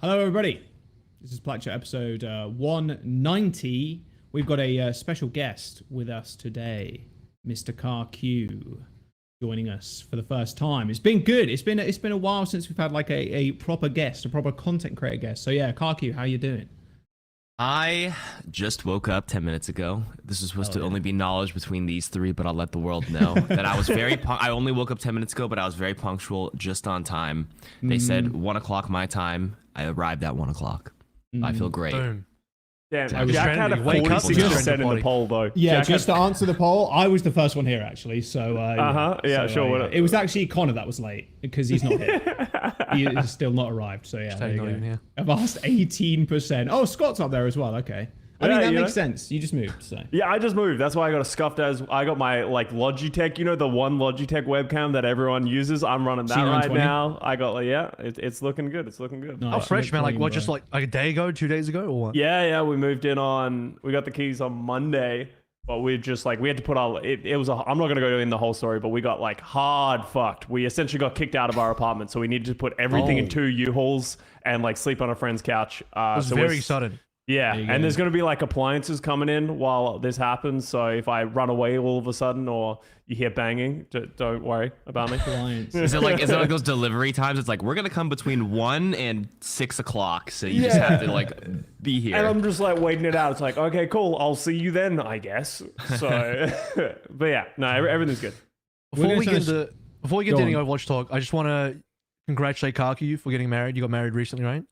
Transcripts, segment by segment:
Hello, everybody. This is Plat Chat episode 190. We've got a special guest with us today, Mr. KarQ, joining us for the first time. It's been good. It's been a while since we've had like a proper guest, a proper content creator guest. So yeah, KarQ, how you doing? I just woke up 10 minutes ago. This is supposed to only be knowledge between these three, but I'll let the world know that I was very I only woke up 10 minutes ago, but I was very punctual, just on time. They said 1 o'clock my time. I arrived at 1 o'clock. I feel great. Boom. Damn, Exactly. Jack had a Wake up, 46% in the poll, though. Yeah, Jack just to answer the poll, I was the first one here, actually. So, Yeah, sure. It was actually Connor that was late because he's not here. He is still not arrived. So, yeah, there you go. Avast 18%. Oh, Scott's up there as well. Okay. I mean, that makes sense. You just moved, so. Yeah, I just moved. That's why I got a scuffed as I got my like Logitech, the one Logitech webcam that everyone uses. I'm running that right now. I got it's looking good. It's looking good. Nice. How fresh, man? Like what? Just like a day ago, 2 days ago, or what? Yeah. We moved in we got the keys on Monday, but we just we had to put I'm not gonna go in the whole story, but we got like hard fucked. We essentially got kicked out of our apartment, so we needed to put everything in 2 U-Hauls and like sleep on a friend's couch. It was very sudden. Yeah, and there's going to be like appliances coming in while this happens. So if I run away all of a sudden or you hear banging, don't worry about me. Is it like those delivery times? It's like, we're going to come between 1 and 6 o'clock. So you just have to like be here. And I'm just like waiting it out. It's like, okay, cool. I'll see you then, I guess. So, but yeah, no, everything's good. Before we get into any Overwatch talk, I just want to congratulate KarQ for getting married. You got married recently, right?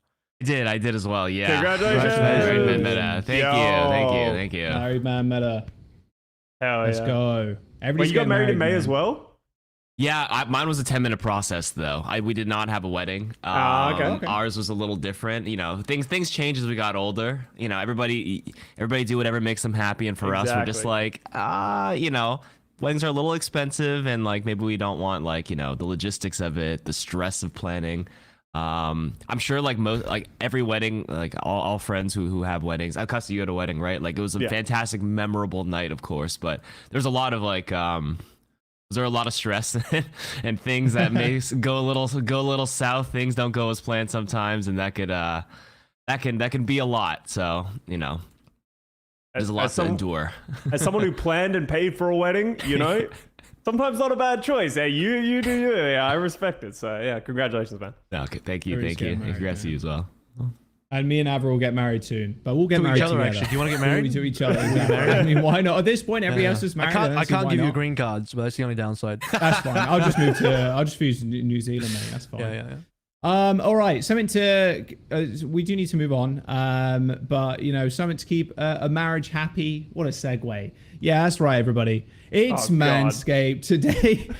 I did as well, yeah. Congratulations. Married man meta. Thank you. Married man meta. Hell Let's go. Wait, you got married in May as well? Yeah, mine was a 10-minute process though. We did not have a wedding. Okay. Ours was a little different. Things change as we got older. Everybody do whatever makes them happy, and for us, we're just like, weddings are a little expensive, and like maybe we don't want the logistics of it, the stress of planning. I'm sure every wedding, all friends who have weddings. Custa, you had a wedding, right? Like it was a fantastic, memorable night, of course, but there's a lot of was there a lot of stress and things that may go a little south. Things don't go as planned sometimes, and that can be a lot. So there's a lot to endure. As someone who planned and paid for a wedding, sometimes not a bad choice. Hey, you do you. Yeah, I respect it. So yeah, congratulations, man. Okay, thank you. And congrats to you as well. And me and AVRL will get married soon, but we'll get married together. Actually, do you want to get married? To each other. I mean, why not? At this point, everybody else is married. I can't give you green cards, but that's the only downside. That's fine. I'll just move to New Zealand, mate. That's fine. Yeah. All right, something we do need to move on, but something to keep a marriage happy. What a segue. Yeah, that's right, everybody. It's Manscaped today.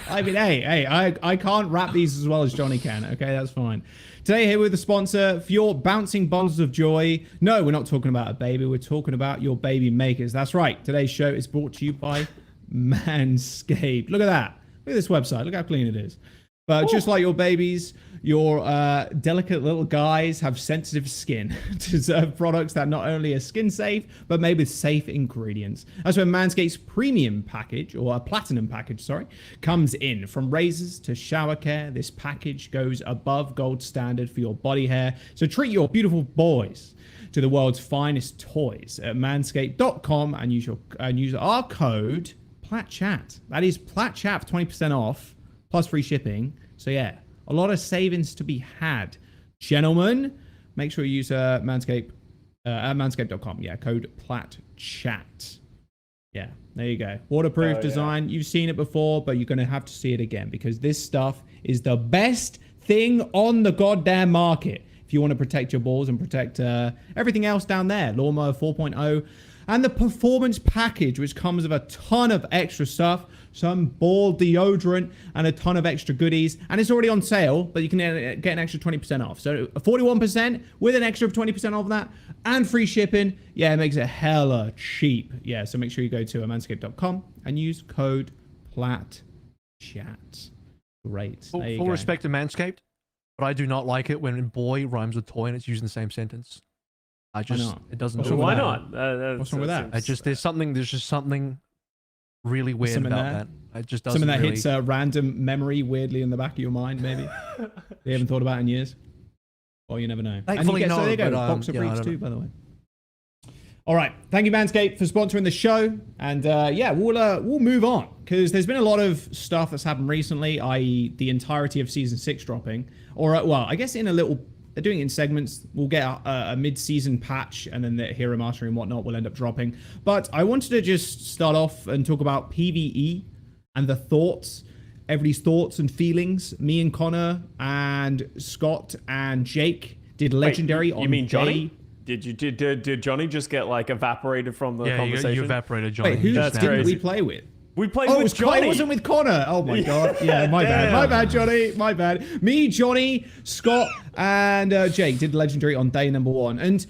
I mean, hey, I can't rap these as well as Johnny can. Okay, that's fine. Today here with the sponsor for your bouncing bundles of joy. No, we're not talking about a baby. We're talking about your baby makers. That's right. Today's show is brought to you by Manscaped. Look at that. Look at this website. Look how clean it is. But just like your babies, your delicate little guys have sensitive skin. Deserve products that not only are skin safe, but made with safe ingredients. That's where Manscaped's premium package, or a platinum package, sorry, comes in. From razors to shower care, this package goes above gold standard for your body hair. So treat your beautiful boys to the world's finest toys at manscaped.com and use our code PLATCHAT. That is PLATCHAT for 20% off. Plus free shipping. So yeah, a lot of savings to be had. Gentlemen, make sure you use Manscaped at manscaped.com. Yeah, code PLATCHAT. Yeah, there you go. Waterproof design. You've seen it before, but you're going to have to see it again because this stuff is the best thing on the goddamn market. If you want to protect your balls and protect everything else down there. Lawnmower 4.0. And the performance package, which comes with a ton of extra stuff, some ball deodorant, and a ton of extra goodies. And it's already on sale, but you can get an extra 20% off. So 41% with an extra 20% off that and free shipping. Yeah, it makes it hella cheap. Yeah, so make sure you go to manscaped.com and use code PLATCHAT. Great. Full respect to Manscaped, but I do not like it when boy rhymes with toy and it's used in the same sentence. It doesn't. Why not? What's wrong with that? There's just something really weird about that. It just doesn't. Something that hits a random memory weirdly in the back of your mind, maybe. You haven't thought about in years. Well, you never know. Thankfully, and you get, so there you go. no, but, Boxer yeah, I briefs don't too, by the way. All right. Thank you, Manscaped, for sponsoring the show. And yeah, we'll move on because there's been a lot of stuff that's happened recently, i.e. the entirety of Season 6 dropping. Or, well, I guess in a little... They're doing it in segments. We'll get a mid-season patch, and then the hero mastery and whatnot will end up dropping. But I wanted to just start off and talk about PvE and the thoughts, everybody's thoughts and feelings. Me and Connor and Scott and Jake did legendary on. You mean Johnny? Did Johnny just get like evaporated from the conversation? You evaporated Johnny. Wait, who didn't we play with? We played with Johnny. It wasn't with Connor. Oh my god. Yeah, my bad. My bad, Johnny. My bad. Me, Johnny, Scott, and Jake did legendary on day number 1, and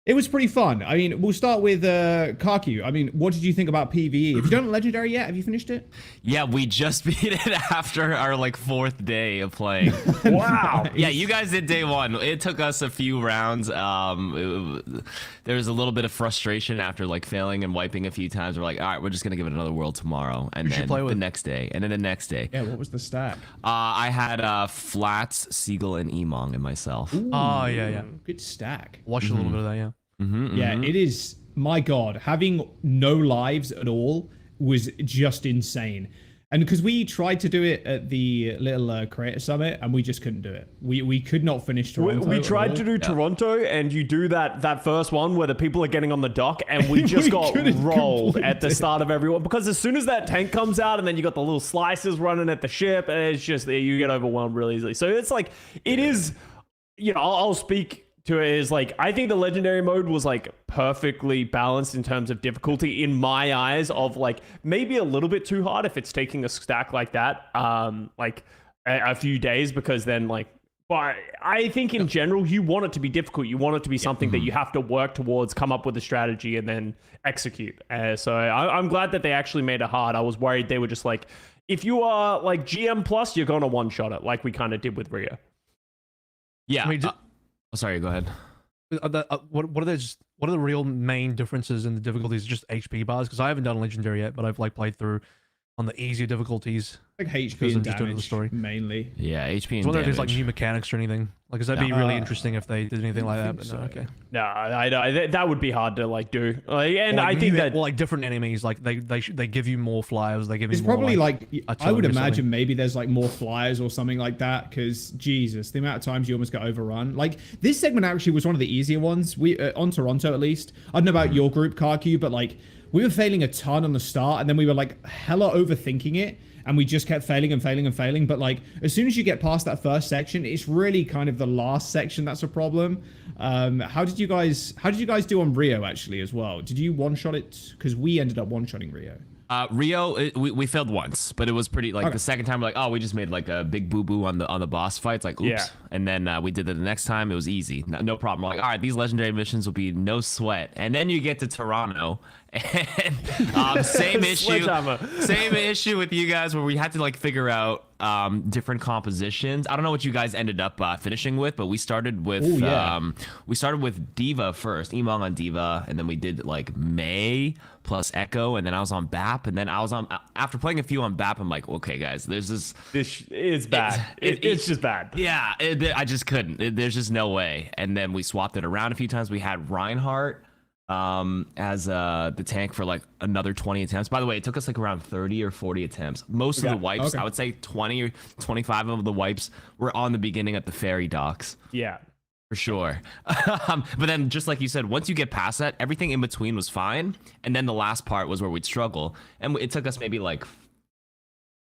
it was pretty fun. I mean, we'll start with KarQ. I mean, what did you think about PvE? Have you done legendary yet? Have you finished it? Yeah, we just beat it after our like 4th day of playing. Wow. Yeah, you guys did day 1. It took us a few rounds. There was a little bit of frustration after like failing and wiping a few times. We're like, all right, we're just gonna give it another world tomorrow, and then the next day, and then the next day. Yeah, what was the stack? I had Flats, Seagull, and Emong in myself. Ooh, oh yeah. Good stack. Watched a little bit of that, yeah. Yeah, it is. My God, having no lives at all was just insane. And because we tried to do it at the little creator summit, and we just couldn't do it. We could not finish Toronto. We tried to do Toronto, and you do that first one where the people are getting on the dock, and we just got rolled at the start of everyone. Because as soon as that tank comes out, and then you got the little slices running at the ship, and it's just you get overwhelmed really easily. So it's like it is. You know, I'll speak to it is like I think the legendary mode was like perfectly balanced in terms of difficulty in my eyes, of like maybe a little bit too hard if it's taking a stack like that like a few days, because then like, but I think in general you want it to be difficult, you want it to be something that you have to work towards, come up with a strategy and then execute. So I'm glad that they actually made it hard. I was worried they were just like, if you are like GM plus, you're gonna one shot it like we kind of did with Rio. Yeah. I mean, sorry, go ahead. What are the real main differences in the difficulties? Just HP bars? Because I haven't done legendary yet, but I've like played through on the easier difficulties. Like HP and damage, mainly. Yeah, HP and whether damage. there's like new mechanics or anything. Like, because that'd be really interesting if they did anything like that. But no, okay. No, that would be hard to like do. And I think that like different enemies, like they give you more flyers. They give you. It's more, probably like I would imagine maybe there's like more flyers or something like that. Because Jesus, the amount of times you almost got overrun. Like this segment actually was one of the easier ones. We on Toronto at least. I don't know about your group, KarQ, but like we were failing a ton on the start, and then we were like hella overthinking it. And we just kept failing and failing and failing. But like, as soon as you get past that first section, it's really kind of the last section that's a problem. How did you guys do on Rio actually as well? Did you one-shot it? Because we ended up one-shotting Rio. Rio, we failed once, but it was pretty like the second time we're like, oh, we just made like a big boo-boo on the boss fights, like oops. Yeah. And then we did it the next time, it was easy, no problem. We're like, all right, these legendary missions will be no sweat. And then you get to Toronto, and same issue with you guys, where we had to like figure out different compositions. I don't know what you guys ended up finishing with, but we started with Diva first, Emong on Diva, and then we did like May plus Echo, and then I was on BAP, and then I was on, after playing a few on BAP, I'm like, okay guys, there's this is bad. It's just bad. Yeah, I just couldn't. There's just no way. And then we swapped it around a few times. We had Reinhardt as the tank for like another 20 attempts. By the way, it took us like around 30 or 40 attempts. Most of the wipes, I would say 20 or 25 of the wipes were on the beginning at the ferry docks. Yeah. For sure. But then just like you said, once you get past that, everything in between was fine. And then the last part was where we'd struggle. And it took us maybe like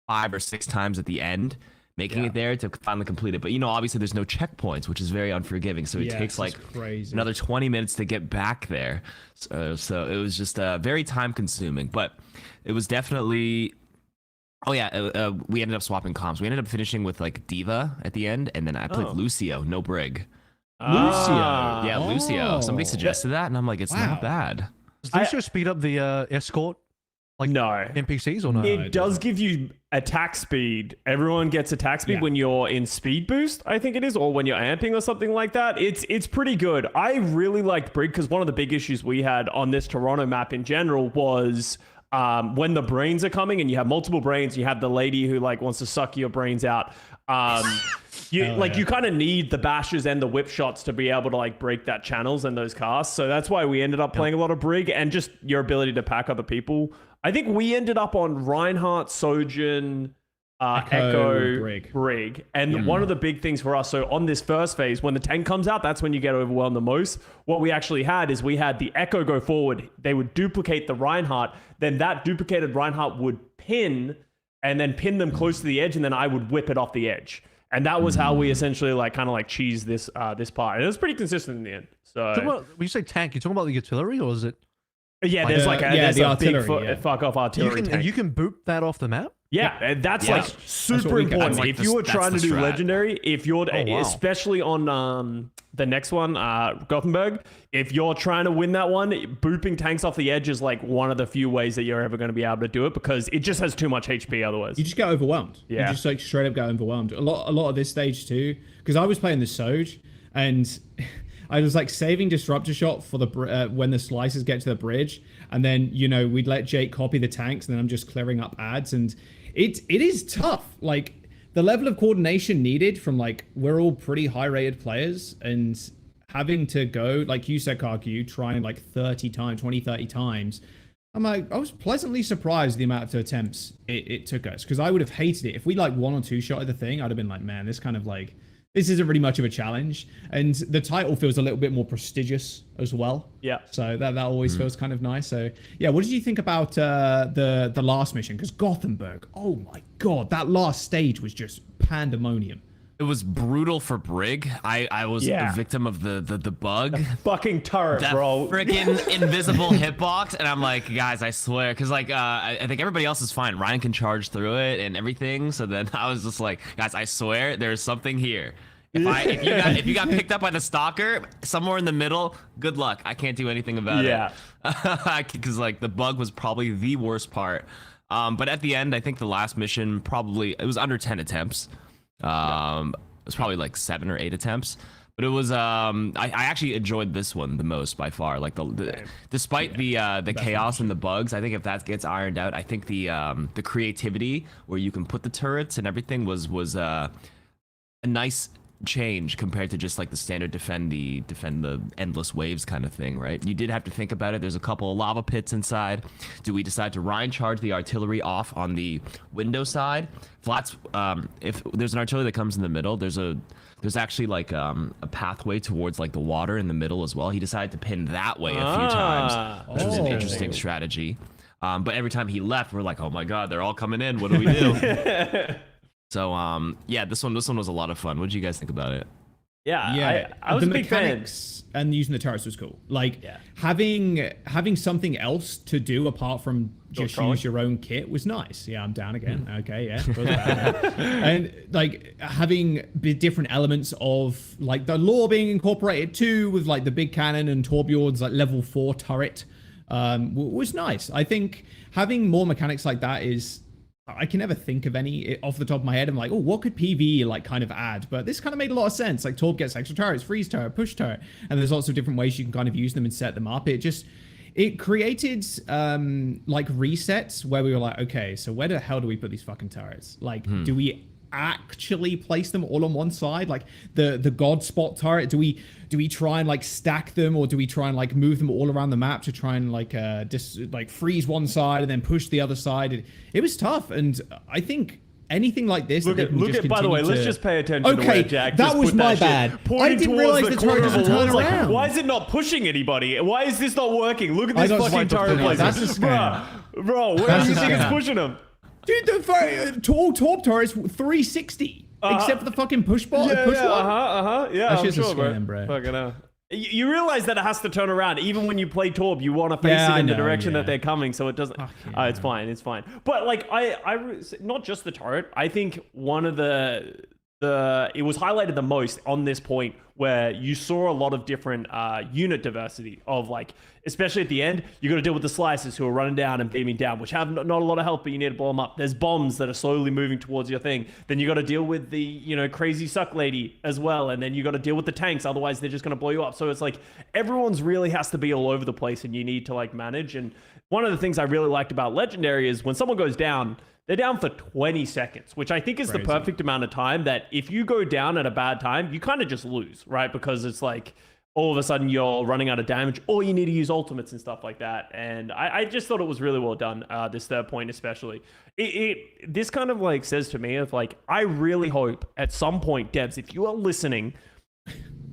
5 or 6 times at the end making it there to finally complete it. But you know, obviously there's no checkpoints, which is very unforgiving. So it takes like another 20 minutes to get back there. So it was just very time consuming, but it was definitely... Oh yeah, we ended up swapping comps. We ended up finishing with like Diva at the end, and then I played Lucio, no Brig. Lucio? Yeah, Lucio. Somebody suggested that, and I'm like, it's not bad. Does Lucio speed up the escort? Like no NPCs or no? It does give you attack speed. Everyone gets attack speed when you're in speed boost, I think it is, or when you're amping or something like that. It's pretty good. I really liked Brig because one of the big issues we had on this Toronto map in general was when the brains are coming and you have multiple brains, you have the lady who like wants to suck your brains out. You kind of need the bashes and the whip shots to be able to like break that channels and those casts. So that's why we ended up playing a lot of Brig and just your ability to pack other people. I think we ended up on Reinhardt, Sojourn, Echo, Brig. And one of the big things for us, so on this first phase, when the tank comes out, that's when you get overwhelmed the most. What we actually had is we had the Echo go forward. They would duplicate the Reinhardt. Then that duplicated Reinhardt would pin and then pin them close to the edge. And then I would whip it off the edge. And that was how we essentially like kind of like cheese this this part. And it was pretty consistent in the end. So when you say tank, you talking about the artillery or is it? Yeah, there's there's a big fuck off artillery tank. You can boot that off the map? Yeah, that's like super important. If you were trying to do legendary, if you're especially on the next one, Gothenburg, if you're trying to win that one, booping tanks off the edge is like one of the few ways that you're ever going to be able to do it because it just has too much HP otherwise. You just get overwhelmed. Yeah. You just like straight up get overwhelmed. A lot of this stage too, because I was playing the Soj and I was like saving disruptor shot for the when the slices get to the bridge, and then we'd let Jake copy the tanks, and then I'm just clearing up ads, and it is tough. Like the level of coordination needed from like we're all pretty high rated players, and having to go like you said, KarQ, trying like 30 times. I'm like, I was pleasantly surprised the amount of attempts it took us, because I would have hated it if we like 1 or 2 shot at the thing. I'd have been like, man, this isn't really much of a challenge, and the title feels a little bit more prestigious as well. Yeah. So that always feels kind of nice. So yeah, what did you think about the last mission? Because Gothenburg, oh my god, that last stage was just pandemonium. It was brutal for Brig. I was a victim of the bug. The fucking turret, that bro. Freaking invisible hitbox, and I'm like, guys, I swear, because like I think everybody else is fine. Ryan can charge through it and everything. So then I was just like, guys, I swear, there's something here. If you got picked up by the stalker somewhere in the middle, good luck. I can't do anything about it. Because like the bug was probably the worst part. But at the end, I think the last mission it was under 10 attempts. It was probably like 7 or 8 attempts. But it was I actually enjoyed this one the most by far. Like despite the chaos and the bugs, I think if that gets ironed out, I think the creativity where you can put the turrets and everything was a nice change compared to just like the standard defend the endless waves kind of thing, right? You did have to think about it. There's a couple of lava pits inside. Do we decide to Ryan charge the artillery off on the window side? Flats, if there's an artillery that comes in the middle, there's actually like a pathway towards like the water in the middle as well. He decided to pin that way a few times, which was an interesting strategy. But every time he left, we're like, oh my god, they're all coming in. What do we do? So yeah, this one was a lot of fun. What did you guys think about it? Yeah, I was a big fan. And using the turrets was cool. Like having something else to do apart from just use your own kit was nice. Yeah, I'm down again. Okay, yeah. And like having different elements of like the lore being incorporated too, with like the big cannon and Torbjorn's like level 4 turret was nice. I think having more mechanics like that I can never think of any off the top of my head. I'm like, oh, what could PvE like kind of add? But this kind of made a lot of sense. Like Torb gets extra turrets, freeze turret, push turret, and there's lots of different ways you can kind of use them and set them up. It created like resets where we were like, okay, so where the hell do we put these fucking turrets? Like, do we actually place them all on one side? Like the god spot turret, do we try and like stack them, or do we try and like move them all around the map to try and like like freeze one side and then push the other side? It was tough, and I think anything like this. Look at. By the way, let's just pay attention to where Jack that just was put my that bad. Shit I didn't realize the turret doesn't turn around. Like, why is it not pushing anybody? Why is this not working? Look at this fucking turret place. That's a scam. Bro, where do you think it's pushing them? Dude, the tall Torb turret's 360. Except for the fucking push bot. Yeah, That's I'm just sure, a scam, bro. Fucking hell. You realize that it has to turn around. Even when you play Torb, you want to face it in the direction that they're coming, so it doesn't. It's fine. But like, I not just the turret. I think one of the it was highlighted the most on this point, where you saw a lot of different unit diversity of, like, especially at the end, you got to deal with the slicers who are running down and beaming down, which have not a lot of health, but you need to blow them up. There's bombs that are slowly moving towards your thing. Then you got to deal with the, you know, crazy suck lady as well, and then you got to deal with the tanks, otherwise they're just going to blow you up. So it's like everyone's really has to be all over the place, and you need to like manage. And one of the things I really liked about Legendary is when someone goes down, they're down for 20 seconds, which I think is the perfect amount of time that if you go down at a bad time, you kind of just lose, right? Because it's like all of a sudden you're running out of damage, or you need to use ultimates and stuff like that. And I just thought it was really well done, this third point especially. This kind of like says to me of like, I really hope at some point, devs, if you are listening,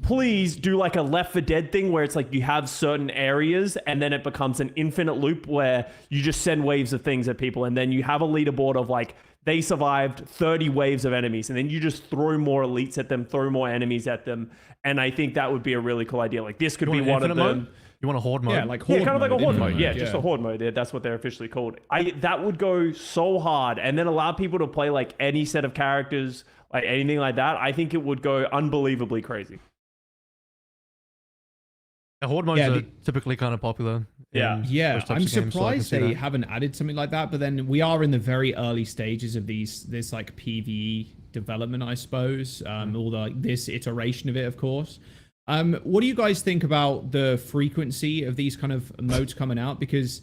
please do like a Left 4 Dead thing where it's like you have certain areas and then it becomes an infinite loop where you just send waves of things at people, and then you have a leaderboard of like they survived 30 waves of enemies, and then you just throw more elites at them, throw more enemies at them. And I think that would be a really cool idea. Like this could be one of them. Mode? You want a horde mode? Yeah, like horde kind of like a horde mode. Yeah, yeah, just a horde mode. That's what they're officially called. That would go so hard, and then allow people to play like any set of characters, like anything like that. I think it would go unbelievably crazy. Horde modes are typically kind of popular. Yeah, I'm surprised so they haven't added something like that. But then we are in the very early stages of this like PvE development, I suppose. All the like this iteration of it, of course. What do you guys think about the frequency of these kind of modes coming out? Because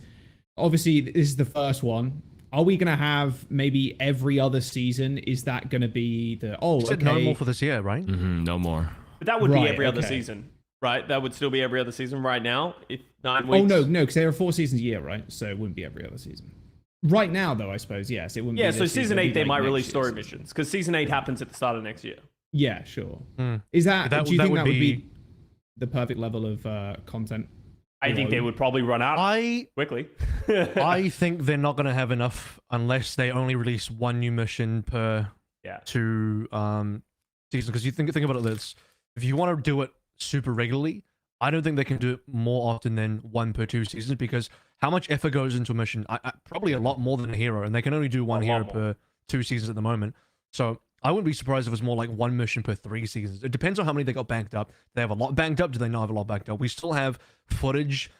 obviously this is the first one. Are we going to have maybe every other season? Is that going to be the no more for this year, right? No more. But that would be every other season. Right, that would still be every other season right now. 9 weeks. Oh no, because there are 4 seasons a year, right? So it wouldn't be every other season. Right now, though, I suppose yes, it wouldn't. Yeah, be so season 8 they like might release story missions because season 8 happens at the start of next year. Yeah, sure. Is that? Do you think that would be the perfect level of content? I think they would probably run out quickly. I think they're not going to have enough unless they only release 1 new mission per 2 seasons. Because you think about it, this if you want to do it super regularly, I don't think they can do it more often than 1 per 2 seasons, because how much effort goes into a mission? Probably a lot more than a hero, and they can only do 1 hero per 2 seasons at the moment. So I wouldn't be surprised if it was more like 1 mission per 3 seasons. It depends on how many they got banked up. Do they have a lot banked up? Do they not have a lot banked up? We still have footage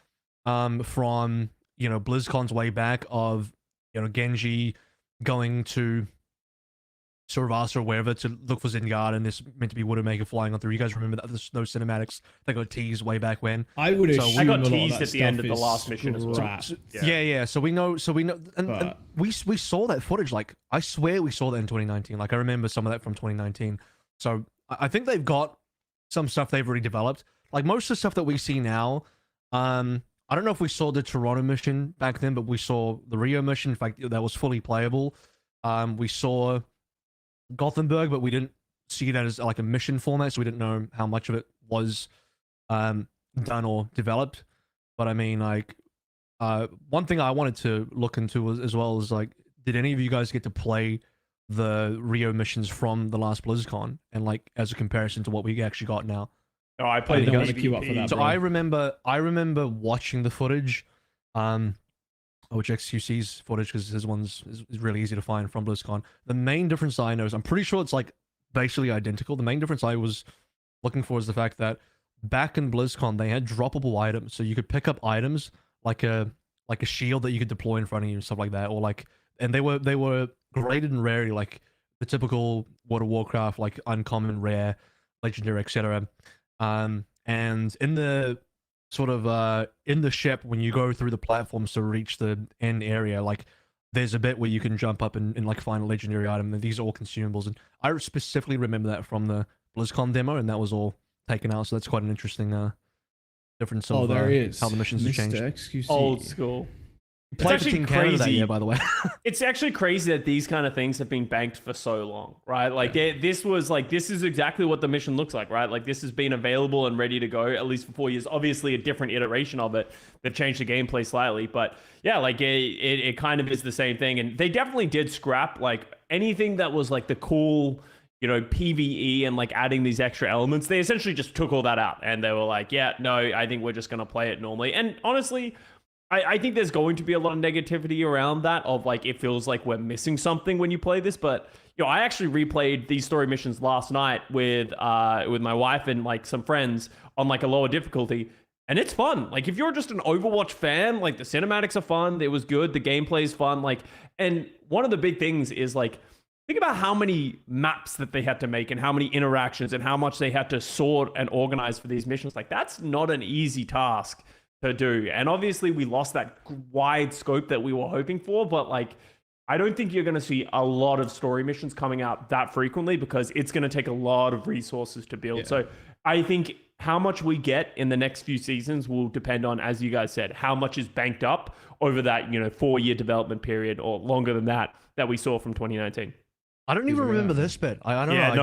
from, you know, BlizzCon's way back of, you know, Genji going to Survivor or wherever to look for Zingard, and this meant to be Widowmaker flying on through. You guys remember that? Those cinematics that got teased way back when. I would assume I got teased at the end of the last mission as well. Yeah. So we know, and we saw that footage. Like, I swear we saw that in 2019. Like, I remember some of that from 2019. So I think they've got some stuff they've already developed. Like most of the stuff that we see now, I don't know if we saw the Toronto mission back then, but we saw the Rio mission. In fact, that was fully playable. We saw Gothenburg, but we didn't see that as like a mission format, so we didn't know how much of it was done or developed. But I mean, like, one thing I wanted to look into as well is like, did any of you guys get to play the Rio missions from the last BlizzCon, and like as a comparison to what we actually got now? Oh, I played the PvP. So I remember watching the footage, which XQC's footage, because his one's is really easy to find from BlizzCon. The main difference I know is, I'm pretty sure it's like basically identical. The main difference I was looking for is the fact that back in BlizzCon they had droppable items, so you could pick up items like a shield that you could deploy in front of you and stuff like that, or like, and they were graded in rarity, like the typical World of Warcraft, like uncommon, rare, legendary, etc. And in the sort of in the ship, when you go through the platforms to reach the end area, like there's a bit where you can jump up and like find a legendary item, and these are all consumables. And I specifically remember that from the BlizzCon demo, and that was all taken out. So that's quite an interesting difference of there is how the missions have changed. Mr.X. Old school. It's actually crazy that year, by the way. It's actually crazy that these kind of things have been banked for so long, right? Like this is exactly what the mission looks like, right? Like this has been available and ready to go at least for 4 years. Obviously a different iteration of it. They've changed the gameplay slightly, but yeah, like it kind of is the same thing. And they definitely did scrap like anything that was like the cool, you know, PvE and like adding these extra elements. They essentially just took all that out, and they were like, yeah, no, I think we're just going to play it normally. And honestly, I think there's going to be a lot of negativity around that of like, it feels like we're missing something when you play this. But, you know, I actually replayed these story missions last night with my wife and like some friends on like a lower difficulty. And it's fun. Like, if you're just an Overwatch fan, like, the cinematics are fun. It was good. The gameplay is fun. Like, and one of the big things is like, think about how many maps that they had to make and how many interactions and how much they had to sort and organize for these missions. Like, that's not an easy task to do. And obviously we lost that wide scope that we were hoping for, but like, I don't think you're going to see a lot of story missions coming out that frequently because it's going to take a lot of resources to build. Yeah. So I think how much we get in the next few seasons will depend on, as you guys said, how much is banked up over that, you know, 4-year development period or longer than that we saw from 2019. I don't even remember this bit. I don't know. I don't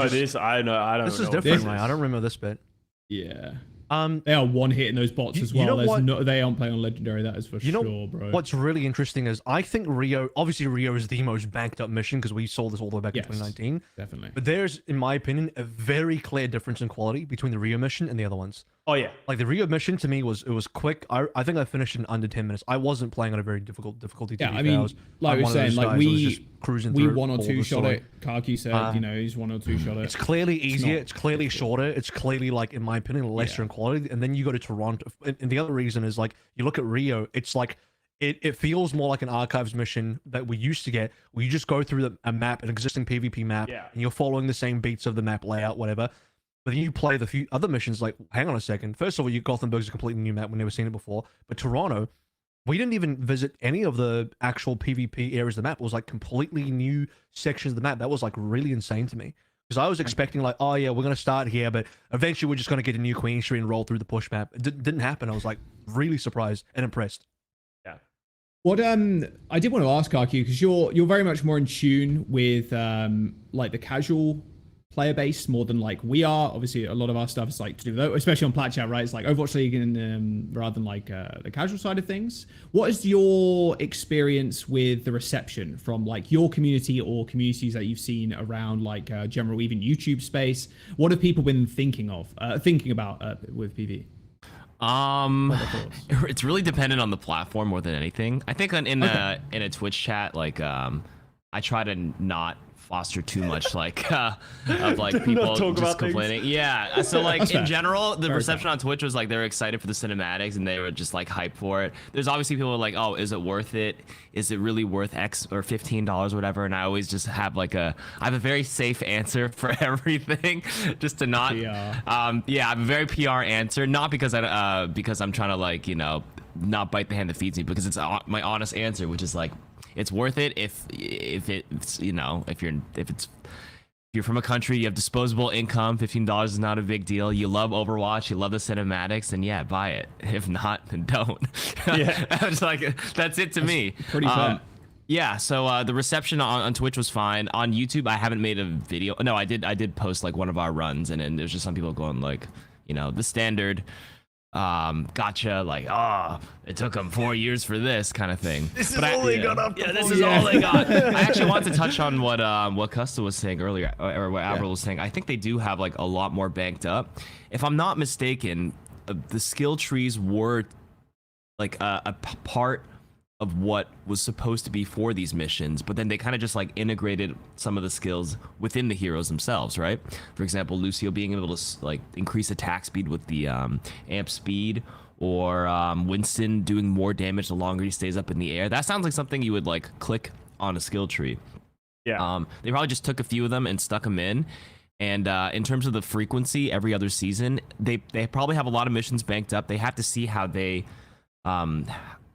know. This is different, right? I don't remember this bit. Yeah. They are one hitting those bots as well. They aren't playing on Legendary, that is for sure, bro. What's really interesting is I think Rio is the most banked up mission because we saw this all the way back in 2019. Definitely. But there's, in my opinion, a very clear difference in quality between the Rio mission and the other ones. Oh yeah. Like the Rio mission to me was quick. I think I finished in under 10 minutes. I wasn't playing on a very difficult difficulty. Yeah, I mean, like we were saying, like we one or two shot it. KarQ said, you know, he's 1 or 2 shot it. It's clearly easier. It's clearly shorter. It's clearly, like, in my opinion, lesser in quality. And then you go to Toronto. And the other reason is, like, you look at Rio, it's like it feels more like an archives mission that we used to get, where you just go through a map, an existing PvP map, and you're following the same beats of the map layout, whatever. But then you play the few other missions, like, hang on a second. First of all, Gothenburg's a completely new map. We've never seen it before. But Toronto, we didn't even visit any of the actual PvP areas of the map. It was like completely new sections of the map. That was like really insane to me. Because I was expecting like, oh yeah, we're going to start here, but eventually we're just going to get a new Queen Street and roll through the push map. It didn't happen. I was like really surprised and impressed. Yeah. What I did want to ask KarQ, because you're very much more in tune with like the casual player base more than like we are. Obviously a lot of our stuff is like to do with, especially on Plat Chat, right? It's like Overwatch League and rather than like the casual side of things. What is your experience with the reception from like your community or communities that you've seen around like general even YouTube space? What have people been thinking about with PV? It's really dependent on the platform more than anything. I think in a Twitch chat, like I try to not foster too much like of like people just complaining. Yeah, so like in general, the reception on Twitch was like they were excited for the cinematics and they were just like hyped for it. There's obviously people who are like, oh, is it worth it? Is it really worth X or $15 or whatever? And I always just have like I have a very safe answer for everything, just to not I have a very PR answer, not because because I'm trying to like, you know, not bite the hand that feeds me, because it's my honest answer, which is like, it's worth it if it's, you know, if you're from a country, you have disposable income, $15 is not a big deal. You love Overwatch, you love the cinematics, then yeah, buy it. If not, then don't. Yeah, it's like that's it to me. Pretty fair. Yeah, so the reception on Twitch was fine. On YouTube, I haven't made a video. No, I did post like one of our runs, and then there's just some people going like, you know, the standard gotcha, like, oh, it took them 4 years for this kind of thing. This is all they got up. Yeah, this is all they got. I actually wanted to touch on what Custa was saying earlier, or what AVRL was saying. I think they do have like a lot more banked up. If I'm not mistaken, the skill trees were like a part of what was supposed to be for these missions, but then they kind of just like integrated some of the skills within the heroes themselves, right? For example, Lucio being able to like increase attack speed with the amp speed, or Winston doing more damage the longer he stays up in the air. That sounds like something you would like click on a skill tree. Yeah. They probably just took a few of them and stuck them in. And in terms of the frequency, every other season, they probably have a lot of missions banked up. They have to see how they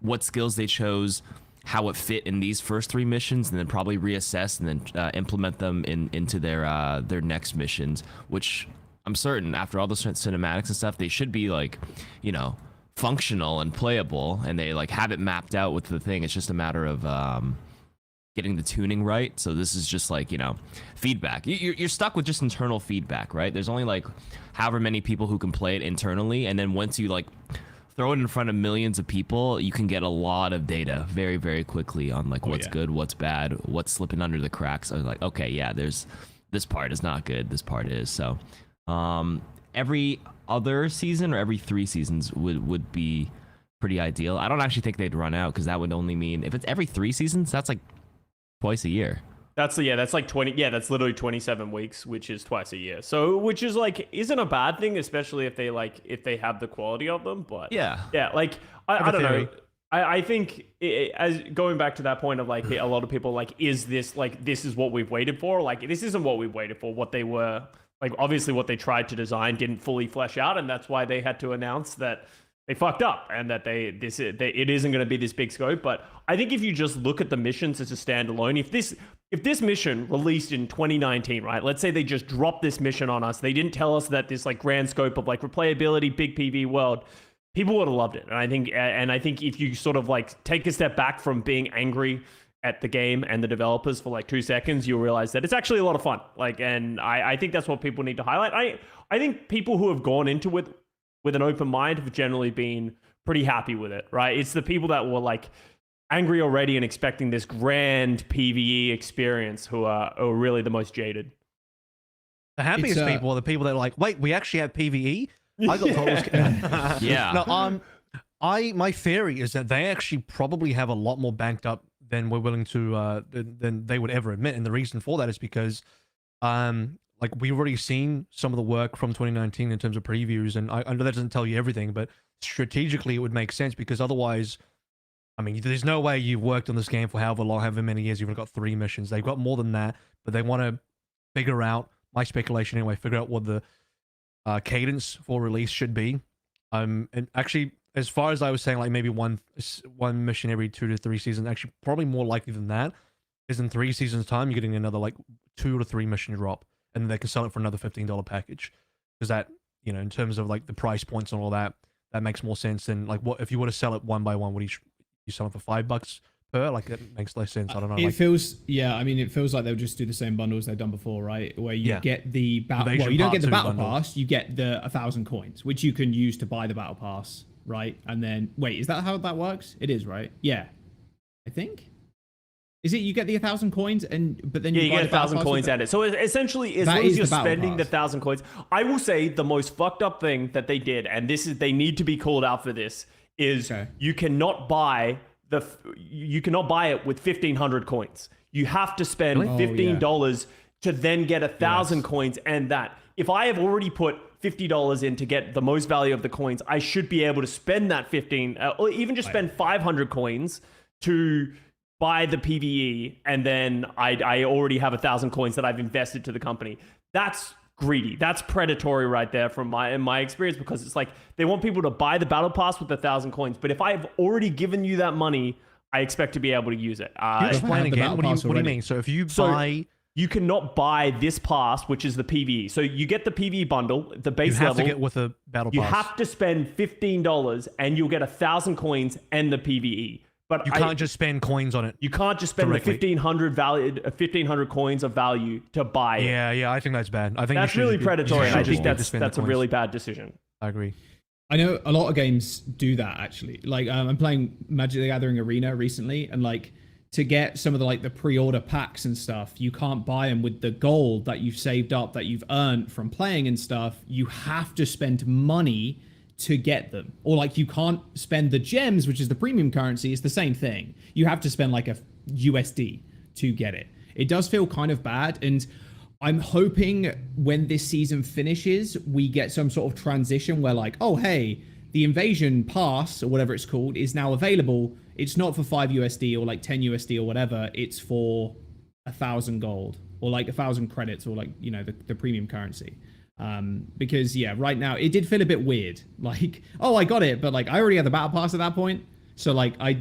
what skills they chose, how it fit in these first 3 missions, and then probably reassess and then implement them into their next missions, which I'm certain after all the cinematics and stuff, they should be like, you know, functional and playable, and they like have it mapped out with the thing. It's just a matter of getting the tuning right. So this is just like, you know, feedback. You're stuck with just internal feedback, right? There's only like however many people who can play it internally, and then once you like throw it in front of millions of people, you can get a lot of data very, very quickly on like what's good, what's bad, what's slipping under the cracks. I was like, okay, yeah, there's this part is not good, this part is. So every other season or every 3 seasons would be pretty ideal. I don't actually think they'd run out because that would only mean if it's every 3 seasons, that's like twice a year. That's like 20. Yeah, that's literally 27 weeks, which is twice a year. So, which is like, isn't a bad thing, especially if they have the quality of them. But yeah, like I don't know. I think as going back to that point of like a lot of people like, is this like, this is what we've waited for? Like, this isn't what we've waited for. What they were like, obviously what they tried to design didn't fully flesh out. And that's why they had to announce that they fucked up and that it isn't going to be this big scope. But I think if you just look at the missions as a standalone, if this mission released in 2019, right? Let's say they just dropped this mission on us. They didn't tell us that this like grand scope of like replayability, big PV world, people would have loved it. And I think if you sort of like take a step back from being angry at the game and the developers for like 2 seconds, you'll realize that it's actually a lot of fun. Like, and I think that's what people need to highlight. I think people who have gone into it with an open mind have generally been pretty happy with it, right? It's the people that were like angry already and expecting this grand PvE experience who are really the most jaded. The happiest people are the people that are like, wait, we actually have PvE? I got told Yeah. No, my theory is that they actually probably have a lot more banked up than we're willing to than they would ever admit. And the reason for that is because like we've already seen some of the work from 2019 in terms of previews, and I know that doesn't tell you everything, but strategically it would make sense because otherwise, I mean, there's no way you've worked on this game for however many years. You've only got 3 missions. They've got more than that, but they want to figure out, my speculation anyway, figure out what the cadence for release should be. And actually, as far as I was saying, like maybe one mission every 2 to 3 seasons, actually probably more likely than that is in 3 seasons time, you're getting another like 2 to 3 mission drop, and then they can sell it for another $15 package. Because that, you know, in terms of like the price points and all that, that makes more sense than like what if you were to sell it one by one, would you sell it for $5 per? Like it makes less sense. I don't know. It feels, I mean, it feels like they'll just do the same bundles they've done before, right? Where you get the battle. Well, you don't get the battle pass. You get the 1,000 coins, which you can use to buy the battle pass, right? And then wait, is that how that works? It is, right? Yeah, I think. Is it you get the 1,000 coins but then you get 1,000 coins at it. So essentially, as long as you're spending the 1,000 coins, I will say the most fucked up thing that they did, and they need to be called out for this, is you cannot buy it with 1,500 coins. You have to spend $15 to then get 1,000 coins, and that if I have already put $50 in to get the most value of the coins, I should be able to spend that 15, or even just spend 500 coins to buy the PvE, and then I already have 1,000 coins that I've invested to the company. That's greedy. That's predatory right there from my experience, because it's like they want people to buy the battle pass with 1,000 coins, but if I've already given you that money, I expect to be able to use it. Explain again. What do you mean? So if you buy... You cannot buy this pass, which is the PvE. So you get the PvE bundle, the base level. You have to get with a battle pass. You have to spend $15 and you'll get 1,000 coins and the PvE. But you can't just spend coins on it. You can't just spend the 1,500 coins of value to buy it. Yeah, I think that's bad. I think that's really predatory. I think that's a really bad decision. I agree. I know a lot of games do that actually. Like I'm playing Magic the Gathering Arena recently, and like to get some of the pre-order packs and stuff, you can't buy them with the gold that you've saved up, that you've earned from playing and stuff. You have to spend money to get them, or like you can't spend the gems, which is the premium currency. It's the same thing. You have to spend like a USD to get it. It does feel kind of bad, and I'm hoping when this season finishes, we get some sort of transition where like, oh hey, the invasion pass or whatever it's called is now available. It's not for 5 USD or like 10 USD or whatever. It's for 1,000 gold or like 1,000 credits or like, you know, the premium currency. Because right now it did feel a bit weird. Like, oh, I got it, but like I already had the battle pass at that point. So like I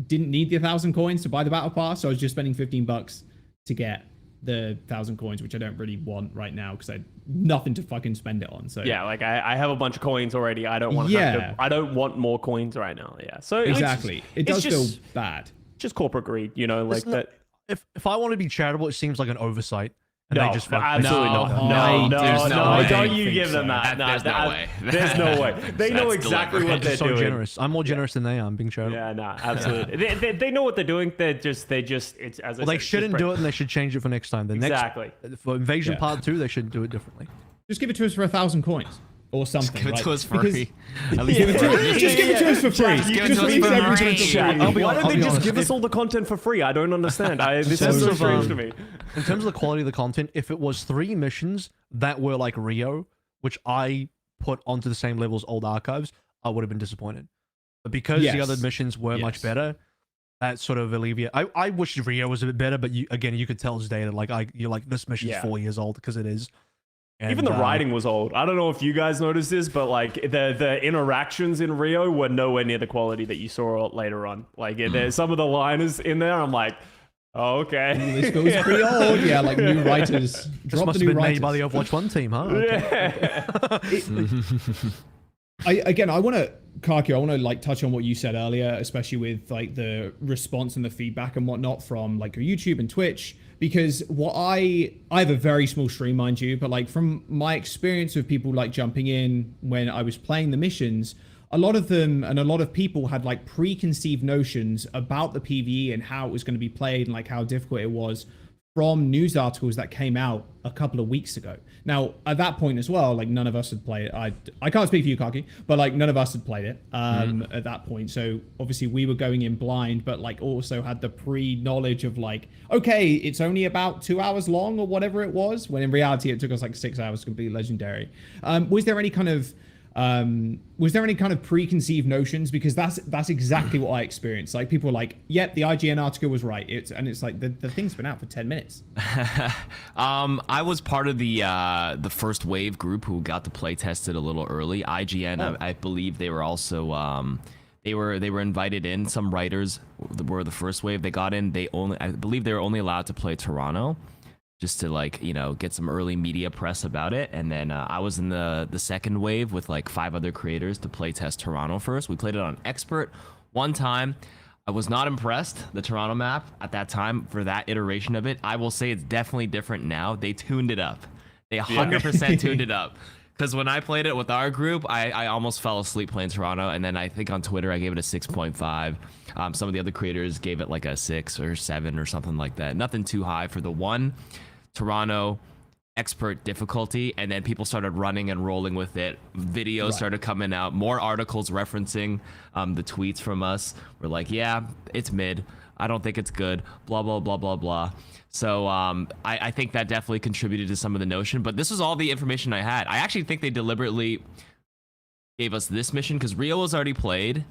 didn't need the 1,000 coins to buy the battle pass. So I was just spending $15 to get the 1,000 coins, which I don't really want right now because I had nothing to fucking spend it on. So yeah, like I have a bunch of coins already. I don't want I don't want more coins right now. Yeah. So exactly. It does feel bad. Just corporate greed, you know, like that. If I want to be charitable, it seems like an oversight. And no, they just absolutely not. No, don't you give them that. There's no way. There's no way. They know exactly what they're doing. Generous. I'm more generous than they are. I'm being charitable. Yeah, no, absolutely. they know what they're doing. They just it's as they shouldn't do it, and they should change it for next time. Exactly. For Invasion Part 2, they should do it differently. Just give it to us for 1,000 coins. or something. Just give it to right? us for Because- free. At least Give it to us. Just give it to us for free. Just give it Just to us leave for everything free. to Chat. I'll be Why honest- don't I'll they be just honest, give us if- all the content for free? I don't understand. This terms is so of, strange to me. In terms of the quality of the content, if it was 3 missions that were like Rio, which I put onto the same level as old archives, I would have been disappointed. But because the other Yes. missions were much better, that sort of alleviate. I wish Rio was a bit better, but you could tell it's dated. Like you're like, this mission's 4 years old, because it is. And, Even the writing was old. I don't know if you guys noticed this, but like the interactions in Rio were nowhere near the quality that you saw later on. Like there's some of the liners in there. I'm like, oh, okay. This goes pretty old. Yeah, like new writers. This Drop must the have new been made writers. by the Overwatch 1 team, huh? I want to, KarQ, I want to like touch on what you said earlier, especially with like the response and the feedback and whatnot from like your YouTube and Twitch, because what I have a very small stream, mind you, but like from my experience with people like jumping in when I was playing the missions, a lot of them and a lot of people had like preconceived notions about the PvE and how it was going to be played and like how difficult it was from news articles that came out a couple of weeks ago. Now, at that point as well, like none of us had played it. I can't speak for you, KarQ, but like none of us had played it at that point. So obviously we were going in blind, but like also had the pre-knowledge of like, okay, it's only about 2 hours long or whatever it was, when in reality it took us like 6 hours to complete Legendary. Was there any kind of preconceived notions? Because that's exactly what I experienced. Like people were like, yep, the IGN article was right. It's like the thing's been out for 10 minutes. I was part of the first wave group who got to play test it a little early. IGN, I believe they were also they were invited in. Some writers were the first wave. They got in. I believe they were only allowed to play Toronto, just to like, you know, get some early media press about it. And then I was in the second wave with like 5 other creators to play test Toronto first. We played it on expert one time. I was not impressed, the Toronto map at that time for that iteration of it. I will say it's definitely different now. They tuned it up. They 100% tuned it up. Because when I played it with our group, I almost fell asleep playing Toronto. And then I think on Twitter, I gave it a 6.5. Some of the other creators gave it like a 6 or 7 or something like that. Nothing too high for the one Toronto expert difficulty. And then people started running and rolling with it. Videos started coming out. More articles referencing the tweets from us. We're like, yeah, it's mid. I don't think it's good. Blah, blah, blah, blah, blah. So I think that definitely contributed to some of the notion. But this was all the information I had. I actually think they deliberately gave us this mission because Rio was already played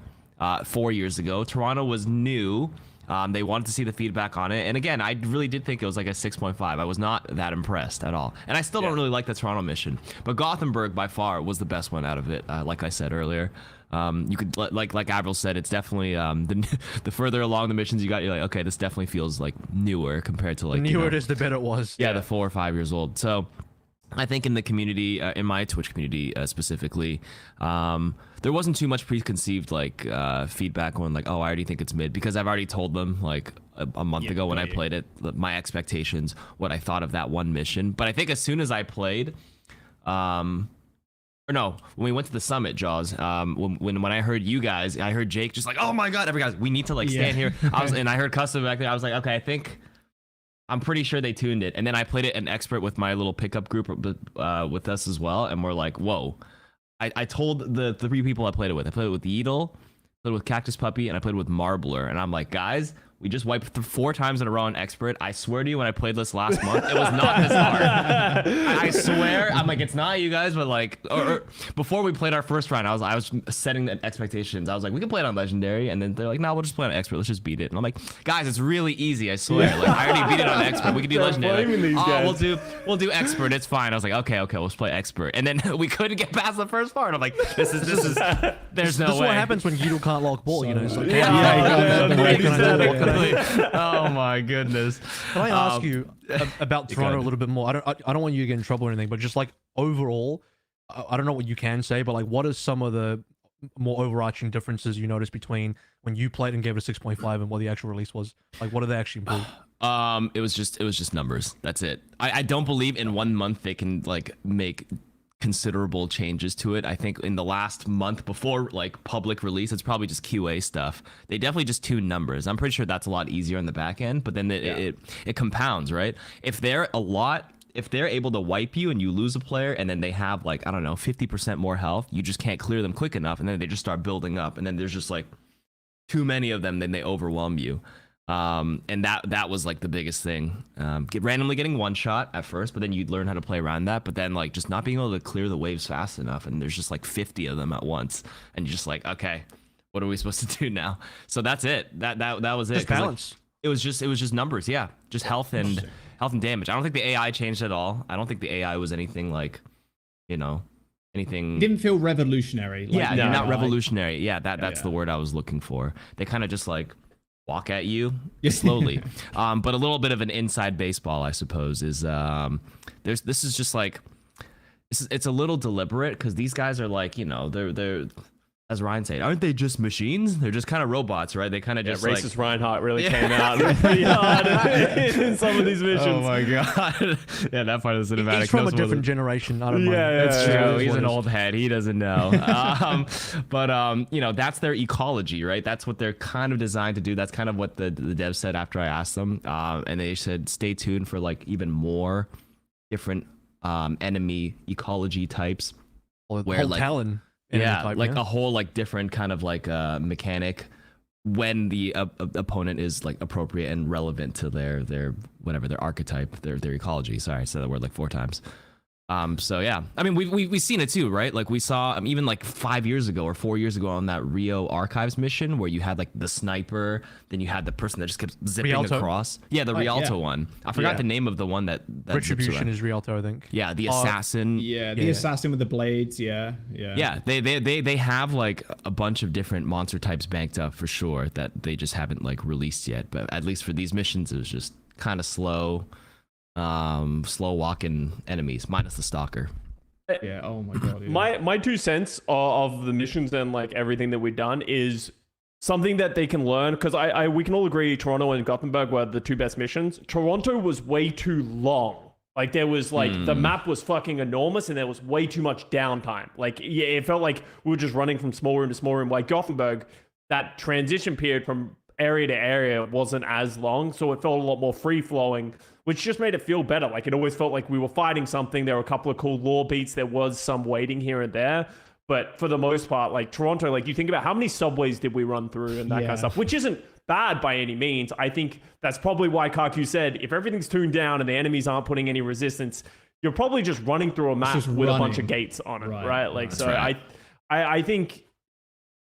4 years ago. Toronto was new. They wanted to see the feedback on it. And again, I really did think it was like a 6.5. I was not that impressed at all. And I still don't really like the Toronto mission. But Gothenburg, by far, was the best one out of it, like I said earlier. You could, like AVRL said, it's definitely the further along the missions you got, you're like, okay, this definitely feels like newer compared to like... The newer it is, the better it was. Yeah, the 4 or 5 years old. So I think in the community, in my Twitch community specifically, there wasn't too much preconceived like feedback on like, oh, I already think it's mid, because I've already told them like a month ago when I played it, my expectations, what I thought of that one mission. But I think as soon as I played, or no, when we went to the summit, Jaws, when I heard you guys, I heard Jake just like, oh my god, every guys, we need to like stand here. And I heard Custa back there. I was like, okay, I'm pretty sure they tuned it. And then I played it an expert with my little pickup group with us as well, and we're like, whoa. I told the 3 people I played it with. I played it with the Eagle, played it with Cactus Puppy, and I played it with Marbler. And I'm like, guys, we just wiped 4 times in a row on expert. I swear to you, when I played this last month, it was not this hard. I swear. I'm like, it's not you guys, but like, or before we played our first round, I was setting the expectations. I was like, we can play it on Legendary, and then they're like, no, we'll just play on expert. Let's just beat it. And I'm like, guys, it's really easy. I swear. Like, I already beat it on expert. We can do Legendary. Like, we'll do expert. It's fine. I was like, okay, let's play expert. And then we couldn't get past the first part. I'm like, this is. There's no way. This is what happens when Udall can't lock ball. You know, it's like, oh my goodness. Can I ask you about Toronto a little bit more? I don't want you to get in trouble or anything, but just like overall, I don't know what you can say, but like, what are some of the more overarching differences you noticed between when you played and gave it a 6.5 and what the actual release was? Like, what did they actually improve? It was just numbers. That's it. I don't believe in 1 month they can like make considerable changes to it. I think in the last month before like public release, it's probably just QA stuff. They definitely just tune numbers. I'm pretty sure that's a lot easier on the back end, but then it compounds, right? If they're a lot if they're able to wipe you and you lose a player and then they have like, I don't know, 50% more health, you just can't clear them quick enough, and then they just start building up, and then there's just like too many of them, then they overwhelm you. And that was like the biggest thing. Randomly getting one shot at first, but then you'd learn how to play around that. But then like just not being able to clear the waves fast enough, and there's just like 50 of them at once, and you're just like, okay, what are we supposed to do now? So that's it. That was it. Just balance. Like, it was just numbers. Yeah, just health and damage. I don't think the AI changed at all. I don't think the AI was anything like, anything. It didn't feel revolutionary. Like, yeah, not revolutionary. Yeah, that's the word I was looking for. They kind of just like walk at you slowly. But a little bit of an inside baseball, I suppose, is this is just like it's a little deliberate, because these guys are like, they're as Ryan said, aren't they just machines? They're just kind of robots, right? They kind of just racist like, Reinhardt really came out pretty hard in some of these missions. Oh my god! Yeah, that part of the cinematic. He's from a different generation. I don't mind. That's true. He's an old head. He doesn't know. But that's their ecology, right? That's what they're kind of designed to do. That's kind of what the devs said after I asked them, and they said stay tuned for like even more different enemy ecology types. Where like Talon. A whole like different kind of like mechanic when the opponent is like appropriate and relevant to their whatever their archetype, their ecology. Sorry, I said that word like 4 times. So yeah, I mean we've seen it too, right? Like we saw even like 5 years ago or 4 years ago on that Rio Archives mission where you had like the sniper, then you had the person that just kept zipping across. Yeah, the Rialto one. I forgot the name of the one that Retribution is Rialto, I think. Yeah, the assassin. The assassin with the blades. Yeah. They have like a bunch of different monster types banked up for sure that they just haven't like released yet. But at least for these missions, it was just kind of slow walking enemies minus the stalker. Yeah. Oh my god. Yeah. My 2 cents of the missions and like everything that we've done is something that they can learn, because we can all agree Toronto and Gothenburg were the 2 best missions. Toronto was way too long. Like there was like the map was fucking enormous and there was way too much downtime. Like it felt like we were just running from small room to small room. Like Gothenburg, that transition period from area to area wasn't as long, so it felt a lot more free flowing, which just made it feel better. Like it always felt like we were fighting something. There were a couple of cool lore beats. There was some waiting here and there, but for the most part, like Toronto, like you think about how many subways did we run through and that kind of stuff, which isn't bad by any means. I think that's probably why KarQ said if everything's tuned down and the enemies aren't putting any resistance, you're probably just running through a map with a bunch of gates on it, right? Like so, right. I think.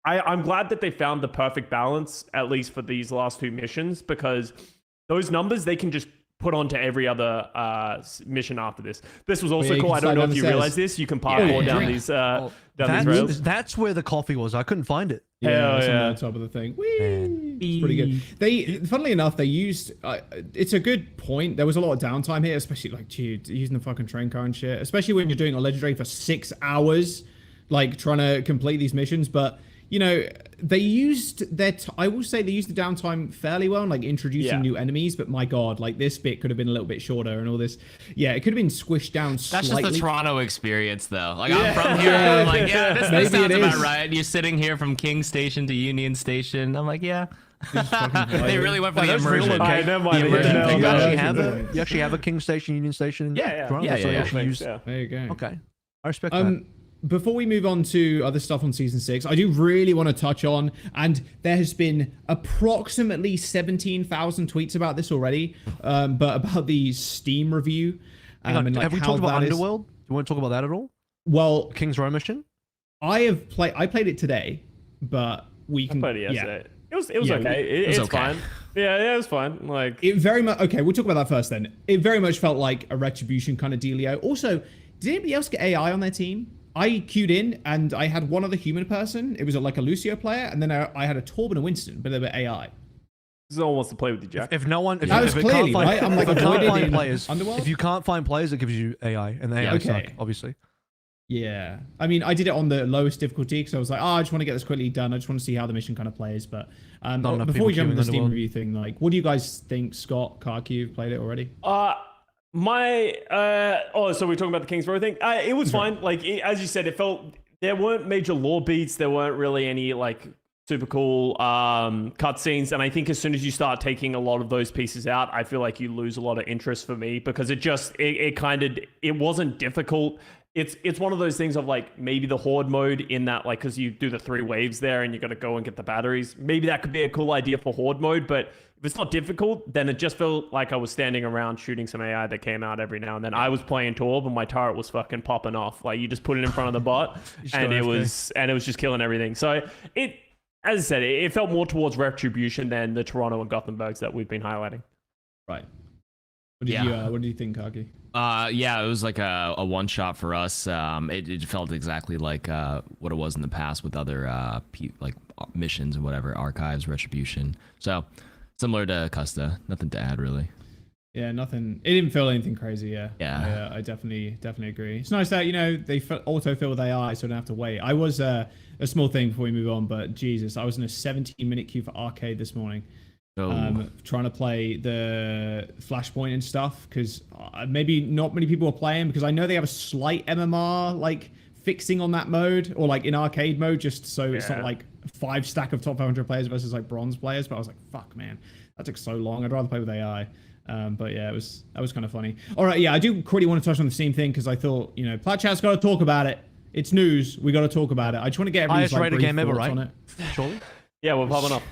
I'm glad that they found the perfect balance, at least for these last 2 missions, because those numbers they can just put onto every other mission after this. This was also cool. I don't know if you realize this. You can parkour down these rails. That's where the coffee was. I couldn't find it. Yeah, it's on the top of the thing. It's pretty good. Funnily enough, they used. It's a good point. There was a lot of downtime here, especially like using the fucking train car and shit. Especially when you're doing a legendary for 6 hours, like trying to complete these missions, but. They used I will say they used the downtime fairly well, like introducing new enemies, but my god, like this bit could have been a little bit shorter and all this. Yeah, it could have been squished down slightly. That's just the Toronto experience, though. Like, I'm from here, I'm like, this sounds about right. You're sitting here from King Station to Union Station. I'm like, yeah. They really went for the immersion. You actually have a King Station, Union Station? Yeah. There you go. Okay. I respect that. Before we move on to other stuff on Season 6, I do really want to touch on, and there has been approximately 17,000 tweets about this already, but about the Steam review. Have we talked about Underworld? Do you want to talk about that at all? Well, King's Row mission? I played it today, but we can... I played it yesterday. It was okay. It's okay. Fine. Yeah, it was fine. Like it very much... Okay, we'll talk about that first then. It very much felt like a Retribution kind of dealio. Also, did anybody else get AI on their team? I queued in and I had one other human person. It was like a Lucio player, and then I had a Torben and Winston, but they were AI. Someone wants to play with you, Jack. If no one, if you can't find players, it gives you AI, and the AI suck, obviously. Yeah, I mean, I did it on the lowest difficulty because I was like, I just want to get this quickly done. I just want to see how the mission kind of plays. But before we jump into the Steam review thing, like, what do you guys think? Scott, KarQ, played it already? So we're talking about the King's Row thing. It was fine. Like as you said, it felt there weren't major lore beats. There weren't really any like super cool cutscenes. And I think as soon as you start taking a lot of those pieces out, I feel like you lose a lot of interest for me, because it wasn't difficult. It's one of those things of like maybe the horde mode in that, like, because you do the 3 waves there and you got to go and get the batteries. Maybe that could be a cool idea for horde mode, but if it's not difficult, then it just felt like I was standing around shooting some AI that came out every now and then. I was playing Torb and my turret was fucking popping off. Like, you just put it in front of the bot and it was just killing everything. So as I said, it felt more towards Retribution than the Toronto and Gothenburgs that we've been highlighting. Right. What do you think, KarQ? Yeah, it was like a one shot for us. It felt exactly like what it was in the past with other like missions and whatever, archives, retribution. So similar to Custa, nothing to add really. Yeah, nothing. It didn't feel anything crazy. Yeah, I definitely agree. It's nice that they autofill with AI, so I don't have to wait. I was a small thing before we move on, but Jesus, I was in a 17-minute queue for arcade this morning. Trying to play the Flashpoint and stuff, because maybe not many people are playing, because I know they have a slight MMR like fixing on that mode, or like in arcade mode, just so it's not like 5 stack of top 500 players versus like bronze players. But I was like, fuck man, that took so long. I'd rather play with AI. But yeah, that was kind of funny. All right, yeah, I do quickly want to touch on the Steam thing, because I thought, Plat Chat's got to talk about it. It's news. We got to talk about it. I just want to get everyone's like, brief game ever, thoughts right? on it. Surely. Yeah, we're popping up.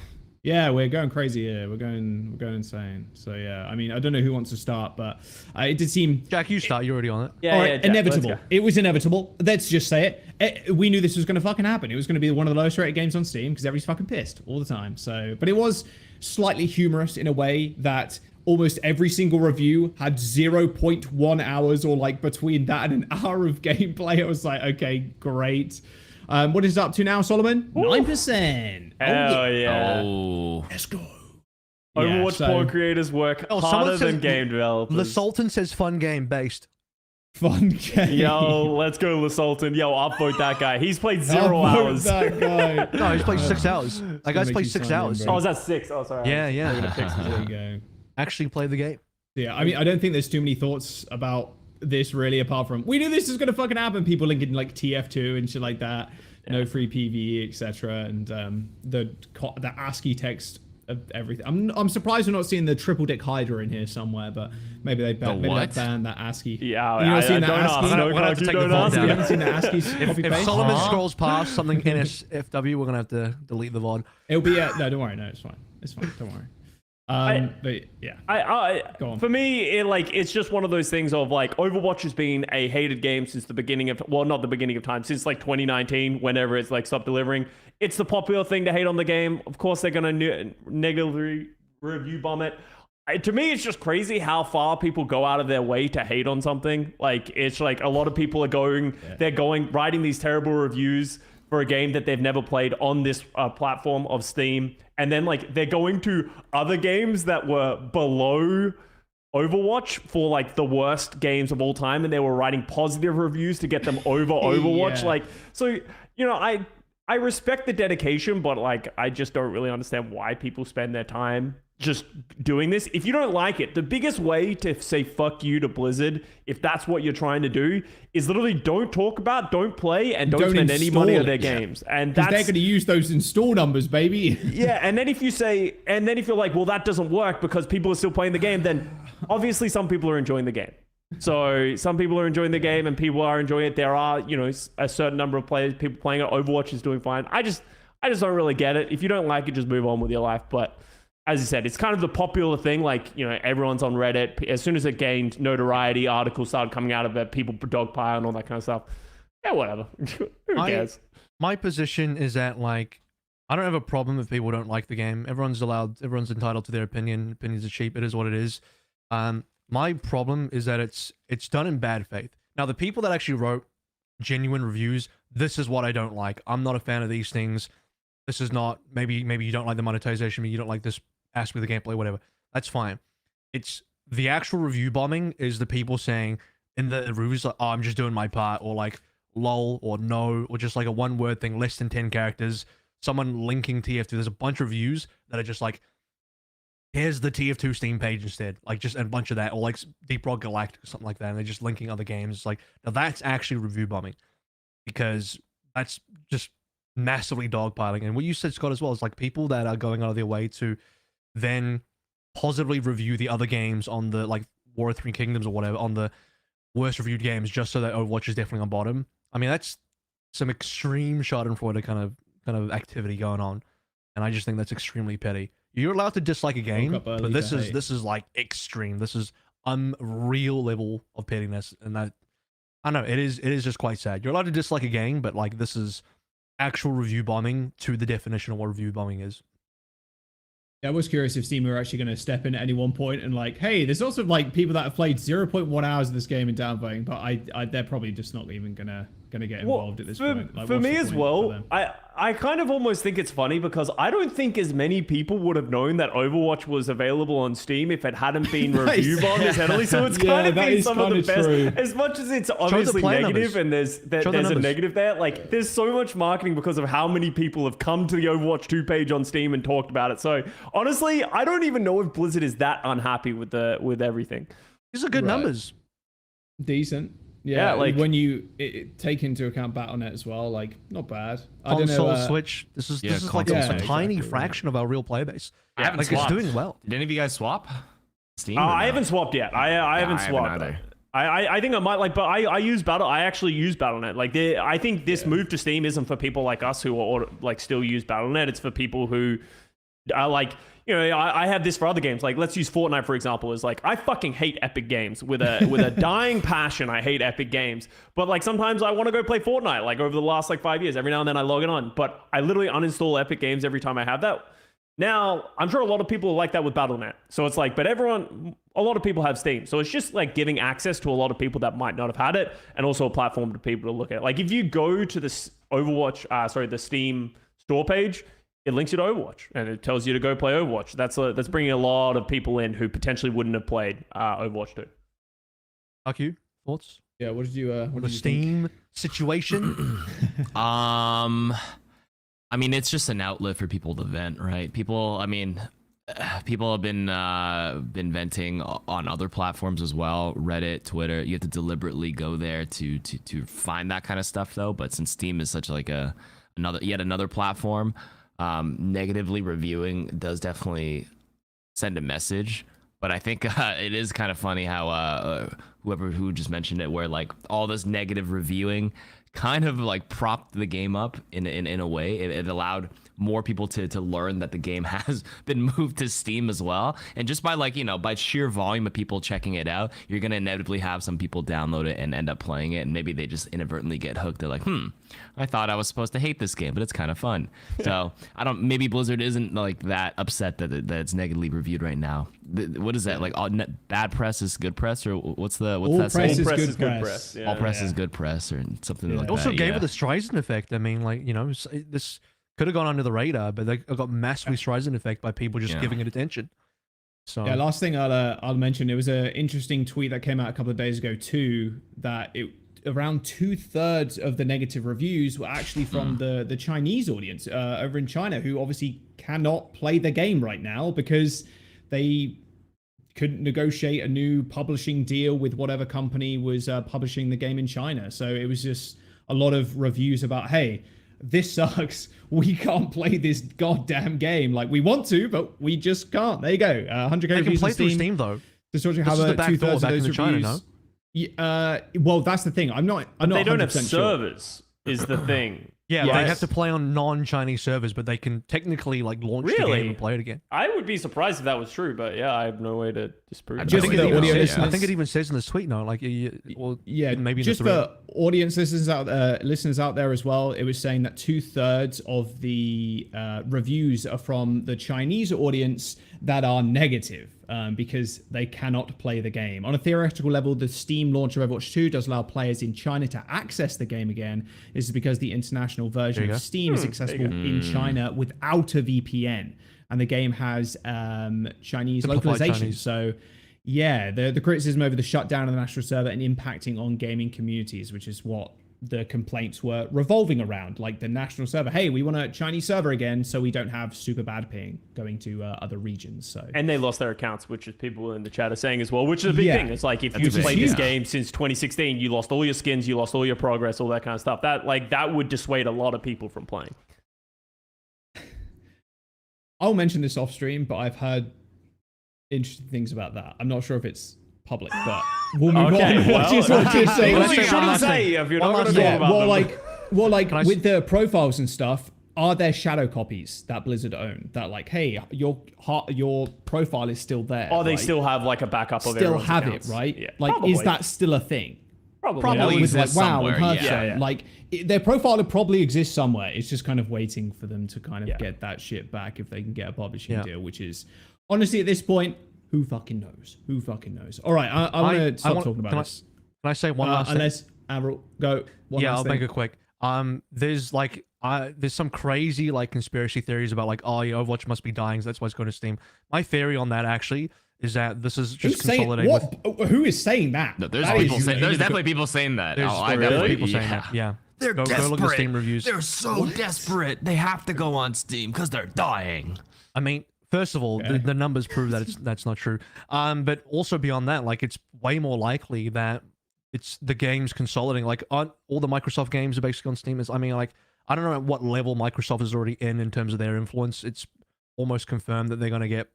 Yeah, we're going crazy here. We're going insane. So yeah, I mean, I don't know who wants to start, but it did seem. Jack, you start. You're already on it. Yeah, Jack, inevitable. It was inevitable. Let's just say it. We knew this was going to fucking happen. It was going to be one of the lowest rated games on Steam, because everybody's fucking pissed all the time. So, but it was slightly humorous in a way that almost every single review had 0.1 hours, or like between that and an hour of gameplay. I was like, okay, great. What is it up to now, Solomon? 9%. Hell yeah. Oh. Let's go. Overwatch porn creators work harder than game developers. The Sultan says fun game based. Fun game. Yo, let's go, Le Sultan. Yo, upvote that guy. He's played 0 hours. That guy. No, he's played 6 hours. That guy's played 6 hours. Oh, is that 6? Oh, sorry. Yeah. There you go. Actually play the game. Yeah, I mean, I don't think there's too many thoughts about this really, apart from we knew this was gonna fucking happen. People linking like TF2 and shit like that. No free PvE, etc. And the ASCII text of everything. I'm surprised we're not seeing the triple dick Hydra in here somewhere, but maybe they banned that ASCII. Yeah, you not seen that ASCII? We're gonna have to take the You vault down. haven't seen the ASCII copy If paste? Solomon scrolls past something NSFW, we're gonna have to delete the VOD. It'll be no, don't worry, no, it's fine. Don't worry. But yeah, go on. For me, it's just one of those things of like, Overwatch has been a hated game since the beginning of, well, not the beginning of time, since like 2019, whenever it's like stopped delivering. It's the popular thing to hate on the game. Of course, they're gonna negatively review bomb it. To me, it's just crazy how far people go out of their way to hate on something. Like, it's like a lot of people are writing these terrible reviews for a game that they've never played on this platform of Steam. And then like they're going to other games that were below Overwatch for like the worst games of all time, and they were writing positive reviews to get them over Overwatch. Yeah. Like, so, I respect the dedication, but like, I just don't really understand why people spend their time just doing this. If you don't like it, the biggest way to say fuck you to Blizzard, if that's what you're trying to do, is literally don't talk about, don't play, and don't spend any money on their games. And that's, they're going to use those install numbers, baby. Yeah, and then if you're like, well, that doesn't work because people are still playing the game, then obviously some people are enjoying the game. So some people are enjoying the game and people are enjoying it. There are, a certain number of people playing it. Overwatch is doing fine. I just don't really get it. If you don't like it, just move on with your life. But as I said, it's kind of the popular thing. Like, everyone's on Reddit. As soon as it gained notoriety, articles started coming out of it, people dogpile and all that kind of stuff. Yeah, whatever. Who cares? My position is that, like, I don't have a problem if people don't like the game. Everyone's entitled to their opinion. Opinions are cheap. It is what it is. My problem is that it's done in bad faith. Now, the people that actually wrote genuine reviews, this is what I don't like. I'm not a fan of these things. This is not, maybe you don't like the monetization, maybe you don't like this aspect of the gameplay, whatever. That's fine. It's the actual review bombing is the people saying in the reviews, like, oh, I'm just doing my part, or like, lol, or no, or just like a one-word thing, less than 10 characters, someone linking TF2. There's a bunch of reviews that are just like, here's the TF2 Steam page instead, like just a bunch of that, or like Deep Rock Galactic or something like that, and they're just linking other games. It's like, now that's actually review bombing, because that's just massively dogpiling. And what you said, Scott, as well, is like people that are going out of their way to then positively review the other games on the like War of Three Kingdoms or whatever, on the worst reviewed games, just so that Overwatch is definitely on bottom. I mean, that's some extreme schadenfreude kind of activity going on, and I just think that's extremely petty. You're allowed to dislike a game, but this is like extreme. This is unreal level of pettiness, and that, I don't know, it is just quite sad. You're allowed to dislike a game, but like this is actual review bombing to the definition of what review bombing is. Yeah, I was curious if Steam were actually going to step in at any one point and like, hey, there's also like people that have played 0.1 hours of this game and downvoting, but they're probably just not even gonna get involved at this point. Like, for me as well, I kind of almost think it's funny because I don't think as many people would have known that Overwatch was available on Steam if it hadn't been review bombed as heavily. So it's kind of been some of the best. True. As much as it's obviously negative and there's a negative there, like there's so much marketing because of how many people have come to the Overwatch 2 page on Steam and talked about it. So honestly, I don't even know if Blizzard is that unhappy with everything. These are good numbers. Decent. Yeah, like when you take into account Battle.net as well, like not bad. Console Switch. This is like a tiny fraction of our real player base. I haven't like swapped. It's doing well. Did any of you guys swap Steam? I haven't swapped yet. I haven't swapped. I think I might but I use I actually use Battle.net. Like I think this move to Steam isn't for people like us who are like still use Battle.net. It's for people who are like, you know, I have this for other games. Like, let's use Fortnite, for example, is like, I fucking hate Epic Games with a dying passion. I hate Epic Games. But like, sometimes I want to go play Fortnite, like over the last like 5 years, every now and then I log it on, but I literally uninstall Epic Games every time I have that. Now, I'm sure a lot of people are like that with Battle.net. So it's like, but a lot of people have Steam. So it's just like giving access to a lot of people that might not have had it, and also a platform to people to look at. Like if you go to the the Steam store page, it links you to Overwatch and it tells you to go play Overwatch. That's bringing a lot of people in who potentially wouldn't have played Overwatch 2. KarQ, thoughts? Yeah, what did you the Steam situation? I mean, it's just an outlet for people to vent, right? People have been venting on other platforms as well, Reddit, Twitter. You have to deliberately go there to find that kind of stuff, though. But since Steam is such like yet another platform, negatively reviewing does definitely send a message. But I think it is kind of funny how who just mentioned it, where like all this negative reviewing kind of like propped the game up in a way. It allowed more people to learn that the game has been moved to Steam as well. And just by by sheer volume of people checking it out, you're going to inevitably have some people download it and end up playing it. And maybe they just inadvertently get hooked. They're like, I thought I was supposed to hate this game, but it's kind of fun. So maybe Blizzard isn't like that upset that it's negatively reviewed right now. What is that? Like bad press is good press, or what's that saying? All press is good press. All press is good press, or something like that. It also gave it the Streisand effect. I mean, this could have gone under the radar, but they got massively Streisand effect by people just giving it attention. So yeah, last thing I'll mention, it was an interesting tweet that came out a couple of days ago too, that around 2/3 of the negative reviews were actually from the Chinese audience over in China, who obviously cannot play the game right now because they couldn't negotiate a new publishing deal with whatever company was publishing the game in China. So it was just a lot of reviews about, hey, this sucks. We can't play this goddamn game. Like, we want to, but we just can't. There you go. 100k they reviews can play on through Steam though. This is how the back door back into China, no? Well, that's the thing. I'm not. They don't have sure. servers. Is the thing. Yeah, yes. They have to play on non-Chinese servers, but they can technically like launch the game and play it again. I would be surprised if that was true, but yeah, I have no way to disprove it. I think it even says in this tweet now, like, maybe just for audience listeners out there as well, it was saying that 2/3 of the reviews are from the Chinese audience that are negative. Because they cannot play the game. On a theoretical level, the Steam launch of Overwatch 2 does allow players in China to access the game again. This is because the international version of Steam is accessible in China without a VPN. And the game has Chinese localization. So yeah, the criticism over the shutdown of the national server and impacting on gaming communities, which is what the complaints were revolving around, like the national server. Hey, we want a Chinese server again, so we don't have super bad ping going to other regions. So and they lost their accounts, which is people in the chat are saying as well, which is a big thing. It's like if you played this game since 2016, you lost all your skins, you lost all your progress, all that kind of stuff. That would dissuade a lot of people from playing. I'll mention this off stream, but I've heard interesting things about that. I'm not sure if it's public, but we'll move Okay, on. well, What you're saying. Well, Let's you say one shouldn't last say thing. if you're One not going last to talk thing. about them. Like I with the profiles and stuff, are there shadow copies that Blizzard own? That like, hey, your profile is still there. Oh, they right? still have like a backup of still everyone's have accounts. it, right? Yeah, Like, probably. is that still a thing? Probably With exists like WoW and somewhere, Hearthstone. yeah. Like their profile would probably exist somewhere. It's just kind of waiting for them to kind of Yeah. get that shit back if they can get a publishing Yeah. deal, which is honestly at this point, who fucking knows? Who fucking knows? All right, I want to stop talking about this. Can I say one last thing? Unless AVRL, go. I'll make it quick. There's like there's some crazy like conspiracy theories about like, oh yeah, Overwatch must be dying, so that's why it's going to Steam. My theory on that actually is that this is just consolidating with. Who is saying that? No, there's That people is- saying, there's definitely people saying that. There's really? people saying that. Yeah. They're go desperate. look at the Steam reviews. They're so desperate. They have to go on Steam because they're dying. I mean, first of all, the numbers prove that that's not true. But also beyond that, like it's way more likely that it's the games consolidating. Like all the Microsoft games are basically on Steam. I mean, like I don't know at what level Microsoft is already in terms of their influence. It's almost confirmed that they're going to get,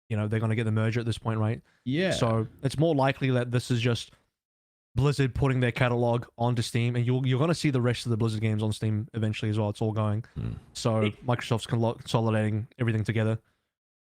they're going to get the merger at this point, right? Yeah. So it's more likely that this is just Blizzard putting their catalog onto Steam, and you're going to see the rest of the Blizzard games on Steam eventually as well. It's all going. So Microsoft's consolidating everything together.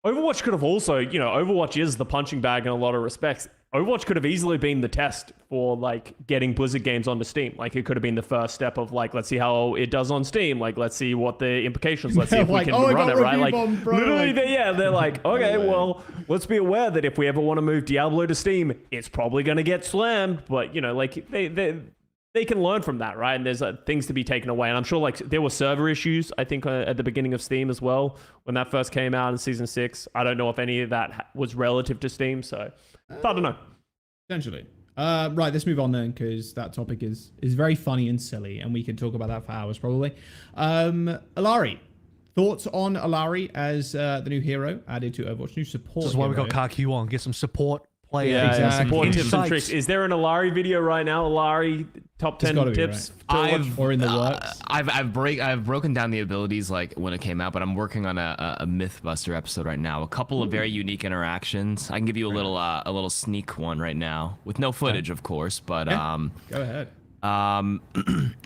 Overwatch could have also, Overwatch is the punching bag in a lot of respects. Overwatch could have easily been the test for like getting Blizzard games onto Steam. Like it could have been the first step of like, let's see how it does on Steam. Like let's see what the implications. Let's see if Like, we can oh, I run got it, right? review Like bomb, bro. literally, Like- they're like, okay, well, let's be aware that if we ever want to move Diablo to Steam, it's probably going to get slammed. But like they can learn from that, right? And there's things to be taken away. And I'm sure like there were server issues, I think, at the beginning of Steam as well when that first came out in Season 6. I don't know if any of that was relative to Steam, so I don't know. Potentially. Right, let's move on then, because that topic is very funny and silly, and we can talk about that for hours probably. Alari. Thoughts on Alari as the new hero added to Overwatch? New support. This is why we got hero. KarQ on. Get some support players. Yeah, Exactly. support tips and Insights. tricks. Is there an Alari video right now? Alari top 10 gotta be, tips right? to watch? Or in the works. I've broken down the abilities like when it came out, but I'm working on a Mythbuster episode right now. A couple of very unique interactions. I can give you a little sneak one right now with no footage, of course, but Go ahead.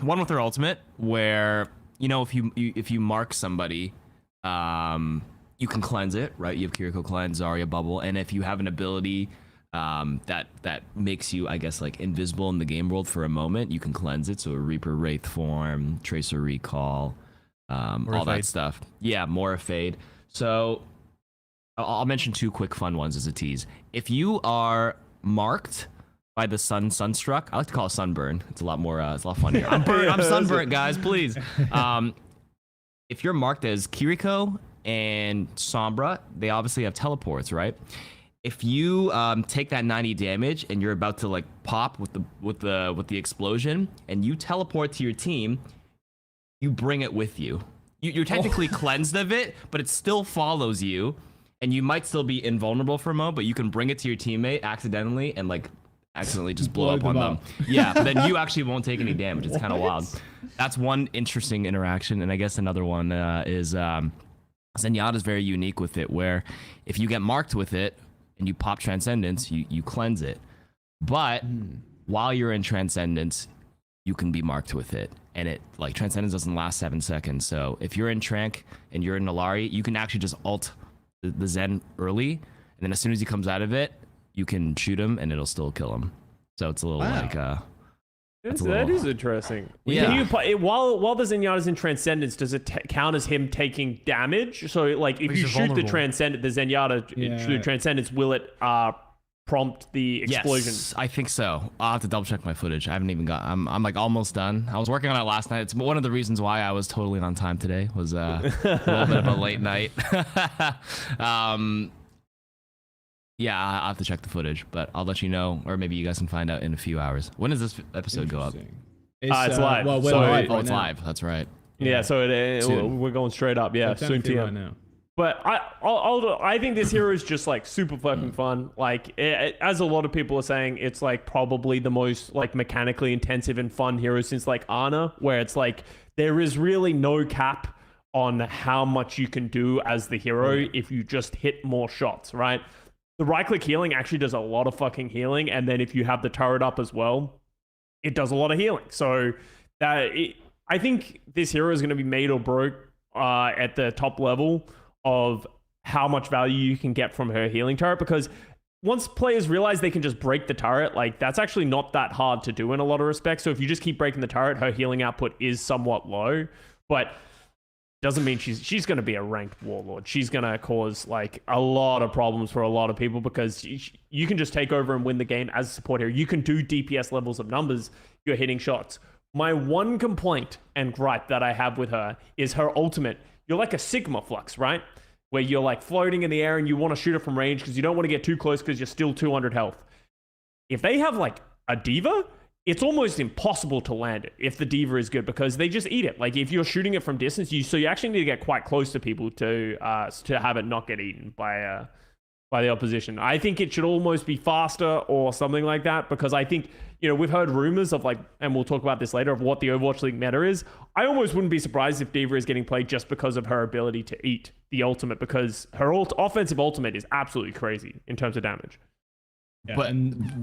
one with their ultimate where if you mark somebody, you can cleanse it, right? You have Kiriko cleanse, Zarya bubble, and if you have an ability that makes you, I guess, like invisible in the game world for a moment, you can cleanse it. So a Reaper Wraith form, Tracer Recall, all that stuff. Yeah, more Fade. So I'll mention two quick fun ones as a tease. If you are marked by the sunstruck, I like to call it sunburn. It's a lot more, it's a lot funnier. I'm sunburnt, guys, please. If you're marked as Kiriko and Sombra, they obviously have teleports, right? If you take that 90 damage and you're about to like pop with the explosion, and you teleport to your team, you bring it with you. You're technically cleansed of it, but it still follows you, and you might still be invulnerable for a moment, but you can bring it to your teammate accidentally and like accidentally just blow up on them. Yeah, but then you actually won't take any damage. It's kind of wild. That's one interesting interaction, and I guess another one is Zenyatta's very unique with it, where if you get marked with it and you pop Transcendence, you cleanse it. But while you're in Transcendence, you can be marked with it. And it, like, Transcendence doesn't last 7 seconds. So if you're in Trank and you're in Nalari, you can actually just ult the Zen early. And then as soon as he comes out of it, you can shoot him and it'll still kill him. So it's a little like... That is interesting. Yeah. Can you, while the Zenyatta's in Transcendence, does it count as him taking damage? So, like, if you shoot the Zenyatta through Transcendence, will it prompt the explosion? Yes, I think so. I'll have to double check my footage. I haven't even got. I'm like almost done. I was working on it last night. It's one of the reasons why I was totally on time today. Was a little bit of a late night. Yeah, I'll have to check the footage, but I'll let you know, or maybe you guys can find out in a few hours. When does this episode go up? It's live. Well, we're So live Oh, right it's now. live. That's right. Yeah, so Soon. we're going straight up. Yeah, We're soon technically PM. right now. But I think this hero is just like super fucking fun. Like as a lot of people are saying, it's like probably the most like mechanically intensive and fun hero since like Ana, where it's like there is really no cap on how much you can do as the hero if you just hit more shots, right? The right-click healing actually does a lot of fucking healing, and then if you have the turret up as well, it does a lot of healing. So I think this hero is going to be made or broke at the top level of how much value you can get from her healing turret, because once players realize they can just break the turret, like that's actually not that hard to do in a lot of respects. So if you just keep breaking the turret, her healing output is somewhat low, but doesn't mean she's going to be a ranked warlord. She's going to cause like a lot of problems for a lot of people, because you can just take over and win the game as a support hero. You can do DPS levels of numbers. You're hitting shots. My one complaint and gripe that I have with her is her ultimate. You're like a Sigma Flux, right? Where you're like floating in the air and you want to shoot it from range because you don't want to get too close because you're still 200 health. If they have like a diva, it's almost impossible to land it if the diva is good, because they just eat it. Like if you're shooting it from distance, so you actually need to get quite close to people to have it not get eaten by the opposition. I think it should almost be faster or something like that, because I think, we've heard rumors of like, and we'll talk about this later, of what the Overwatch League meta is. I almost wouldn't be surprised if Diva is getting played just because of her ability to eat the ultimate, because her offensive ultimate is absolutely crazy in terms of damage. Yeah, but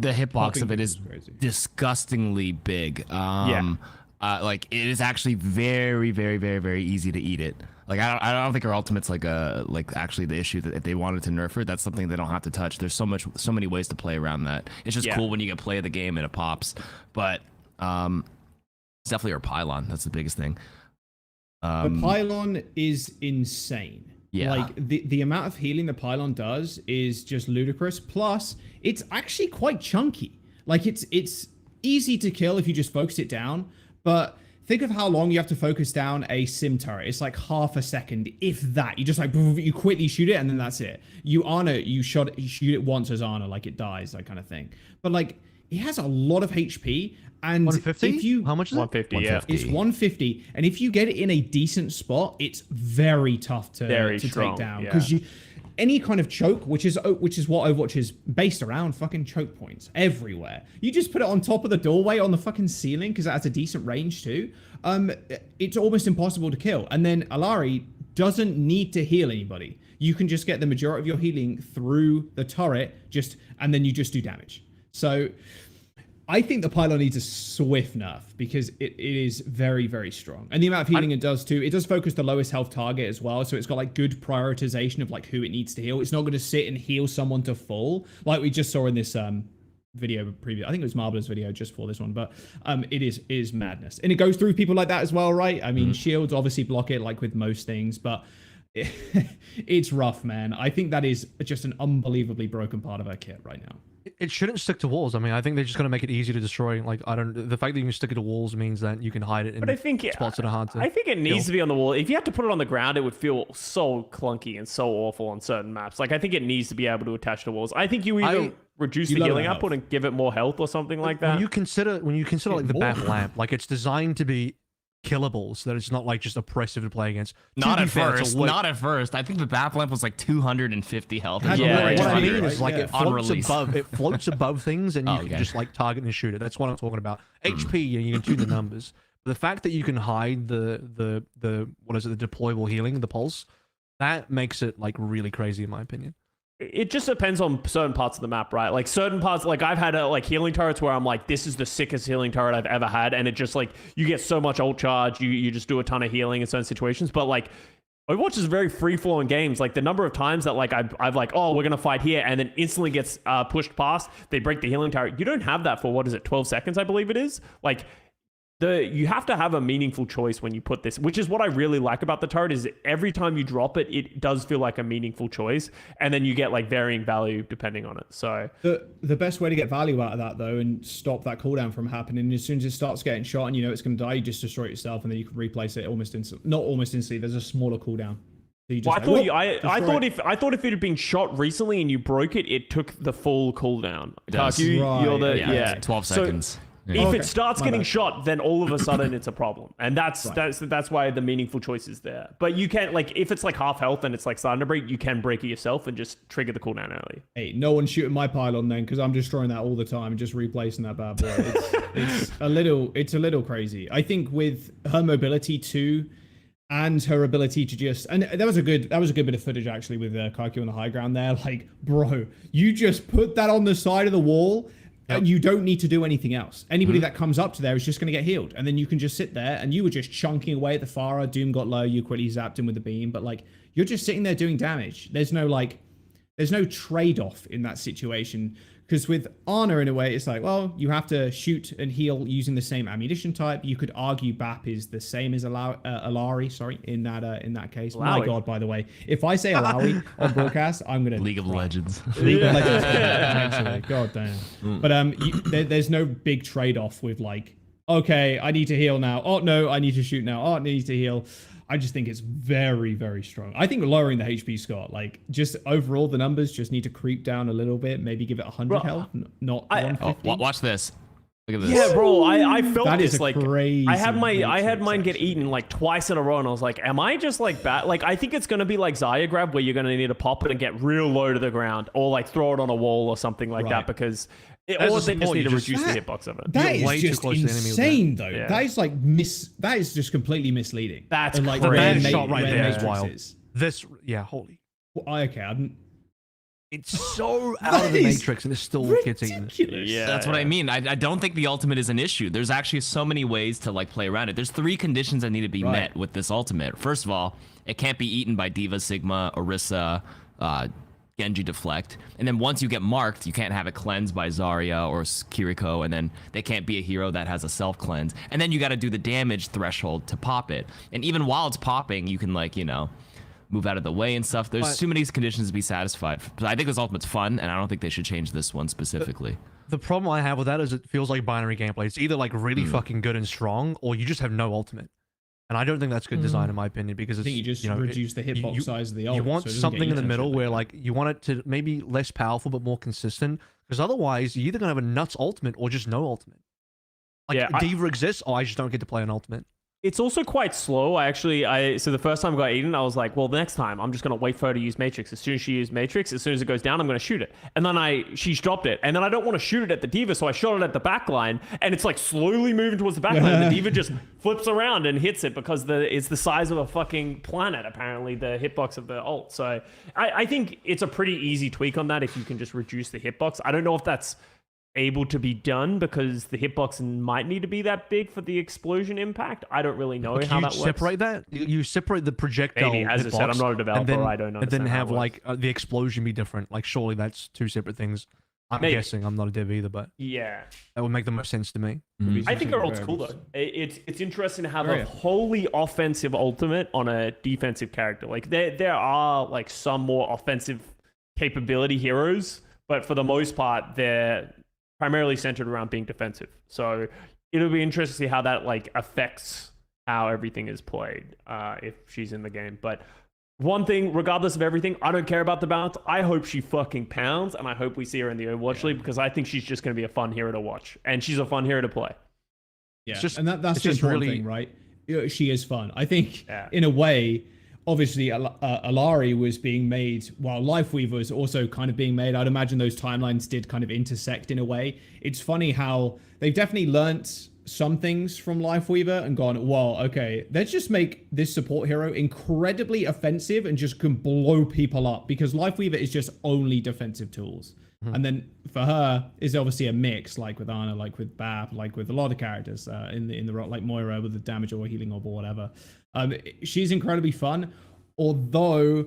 the hitbox of it is disgustingly big. Like it is actually very, very, very, very easy to eat it. Like I don't think her ultimate's like actually the issue, that if they wanted to nerf her, that's something they don't have to touch. There's so many ways to play around that. It's just cool when you get play of the game and it pops. But it's definitely her pylon. That's the biggest thing. The pylon is insane. Yeah. Like the amount of healing the pylon does is just ludicrous. Plus, it's actually quite chunky. Like it's easy to kill if you just focus it down, but think of how long you have to focus down a sim turret. It's like half a second, if that. You just like, you quickly shoot it and then that's it. You shoot it once as Ana, like it dies, that kind of thing. But like, it has a lot of HP. And 150? How much is it? 150, yeah. It's 150. And if you get it in a decent spot, it's very tough to take down. Because any kind of choke, which is what Overwatch is based around, fucking choke points everywhere. You just put it on top of the doorway on the fucking ceiling, because it has a decent range too. It's almost impossible to kill. And then Alari doesn't need to heal anybody. You can just get the majority of your healing through the turret, and then you just do damage. So I think the pylon needs a swift nerf, because it is very, very strong. And the amount of healing it does too, it does focus the lowest health target as well. So it's got like good prioritization of like who it needs to heal. It's not going to sit and heal someone to full, like we just saw in this video previous. I think it was Marbler's video just for this one, but it is madness. And it goes through people like that as well, right? I mean, shields obviously block it like with most things, but it's rough, man. I think that is just an unbelievably broken part of our kit right now. It shouldn't stick to walls. I mean, I think they're just going to make it easy to destroy. Like, the fact that you can stick it to walls means that you can hide it in spots that are hard to I think it needs to be on the wall. If you had to put it on the ground, it would feel so clunky and so awful on certain maps. Like, I think it needs to be able to attach to walls. I think you either reduce the healing output and give it more health or something like that. When you consider like the bat lamp, like it's designed to be killable, so that it's not like just oppressive to play against. Not at first. I think the bat lamp was like 250 health. What I mean is like it floats above things, and you can just like target and shoot it. That's what I'm talking about. HP, you can tune the numbers. But the fact that you can hide the what is it, the deployable healing, the pulse, that makes it like really crazy in my opinion. It just depends on certain parts of the map, right? Like certain parts, like I've had like healing turrets where I'm like, this is the sickest healing turret I've ever had, and it just like you get so much ult charge, you just do a ton of healing in certain situations. But like Overwatch is very free flowing games. Like the number of times that like I've like, oh, we're gonna fight here, and then instantly gets pushed past, they break the healing turret. You don't have that for 12 seconds, I believe it is. Like you have to have a meaningful choice when you put this, which is what I really like about the turret, is every time you drop it, it does feel like a meaningful choice, and then you get like varying value depending on it. So the best way to get value out of that though, and stop that cooldown from happening, as soon as it starts getting shot and you know it's going to die, you just destroy it yourself, and then you can replace it almost instantly. Not almost instantly. There's a smaller cooldown. So you just I thought if it had been shot recently and you broke it, it took the full cooldown. KarQ, 12 seconds. If it starts getting shot, then all of a sudden it's a problem, and that's why the meaningful choice is there. But you can't, like, if it's like half health and it's like starting to break, you can break it yourself and just trigger the cooldown early. Hey, no one's shooting my pylon then, because I'm destroying that all the time and just replacing that bad boy. It's a little crazy. I think with her mobility too, and her ability to just, and that was a good bit of footage actually with KarQ on the high ground there. Like, bro, you just put that on the side of the wall. And you don't need to do anything else. Anybody that comes up to there is just going to get healed. And then you can just sit there, and you were just chunking away at the Pharah. Doom got low. You quickly zapped him with the beam. But, like, you're just sitting there doing damage. There's no trade-off in that situation. Because with Ana, in a way, it's like, well, you have to shoot and heal using the same ammunition type. You could argue BAP is the same as Alari, in that case. Alawi. My God, by the way. If I say Alawi on broadcast, I'm going to... League of Legends. League of Legends. Actually. God damn. But there's no big trade-off with, like, okay, I need to heal now. Oh, no, I need to shoot now. Oh, I need to heal. I just think it's very, very strong. I think lowering the HP, Scott, like, just overall, the numbers just need to creep down a little bit. Maybe give it 100 health, not 150. Watch this. Look at this. Yeah, bro, I felt that this, is like, crazy I had mine matrix, get eaten, like, twice in a row, and I was like, am I just, like, bad? Like, I think it's going to be like Zarya grab, where you're going to need to pop it and get real low to the ground, or, like, throw it on a wall or something like that, because... Or they just need to reduce the hitbox of it. That is just insane, though. Yeah. That is like that is just completely misleading. That's and, like, crazy. The shot right there is wild. Is. This, yeah, holy. Well, okay, it's so out of the matrix, and it still gets eaten. Yeah, that's what I mean. I don't think the ultimate is an issue. There's actually so many ways to, like, play around it. There's 3 conditions that need to be met with this ultimate. First of all, it can't be eaten by Diva, Sigma, Orisa, Genji deflect, and then once you get marked, you can't have it cleansed by Zarya or Kiriko, and then they can't be a hero that has a self cleanse, and then you got to do the damage threshold to pop it, and even while it's popping, you can, like, you know, move out of the way and stuff. There's too many conditions to be satisfied. But I think this ultimate's fun, and I don't think they should change this one specifically. The problem I have with that is it feels like binary gameplay. It's either, like, really fucking good and strong, or you just have no ultimate. And I don't think that's good design, in my opinion, because it's, I think you just reduce the hitbox size of the ult. You want something in the middle where, like, you want it to maybe less powerful but more consistent, because otherwise you're either gonna have a nuts ultimate or just no ultimate. Like, Diva exists, I just don't get to play an ultimate. It's also quite slow. So the first time I got eaten, I was like, well, the next time I'm just going to wait for her to use Matrix. As soon as she used Matrix, as soon as it goes down, I'm going to shoot it. And then she's dropped it. And then I don't want to shoot it at the Diva, so I shot it at the back line. And it's, like, slowly moving towards the back line. And the Diva just flips around and hits it because it's the size of a fucking planet, apparently, the hitbox of the ult. So I think it's a pretty easy tweak on that if you can just reduce the hitbox. I don't know if that's able to be done because the hitbox might need to be that big for the explosion impact. I don't really know how that works. Separate that? You separate the projectile. Maybe, as I said, I'm not a developer. I don't know. And then have, like, the explosion be different. Like, surely that's 2 separate things. I'm guessing. I'm not a dev either, but yeah, that would make the most sense to me. I think our ult's cool though. It's interesting to have a wholly offensive ultimate on a defensive character. Like, there are, like, some more offensive capability heroes, but for the most part, they're primarily centered around being defensive. So it'll be interesting to see how that, like, affects how everything is played if she's in the game. But one thing, regardless of everything, I don't care about the balance. I hope she fucking pounds, and I hope we see her in the Overwatch League, because I think she's just going to be a fun hero to watch, and she's a fun hero to play. Yeah, and that's the important thing, right? She is fun. I think, Yeah. in a way, obviously, Alari was being made while Lifeweaver was also kind of being made. I'd imagine those timelines did kind of intersect in a way. It's funny how they've definitely learnt some things from Lifeweaver and gone, well, okay, let's just make this support hero incredibly offensive and just can blow people up, because Lifeweaver is just only defensive tools. And then for her is obviously a mix, like with Ana, like with Bab, like with a lot of characters in the like Moira with the damage or healing orb or whatever. She's incredibly fun, although,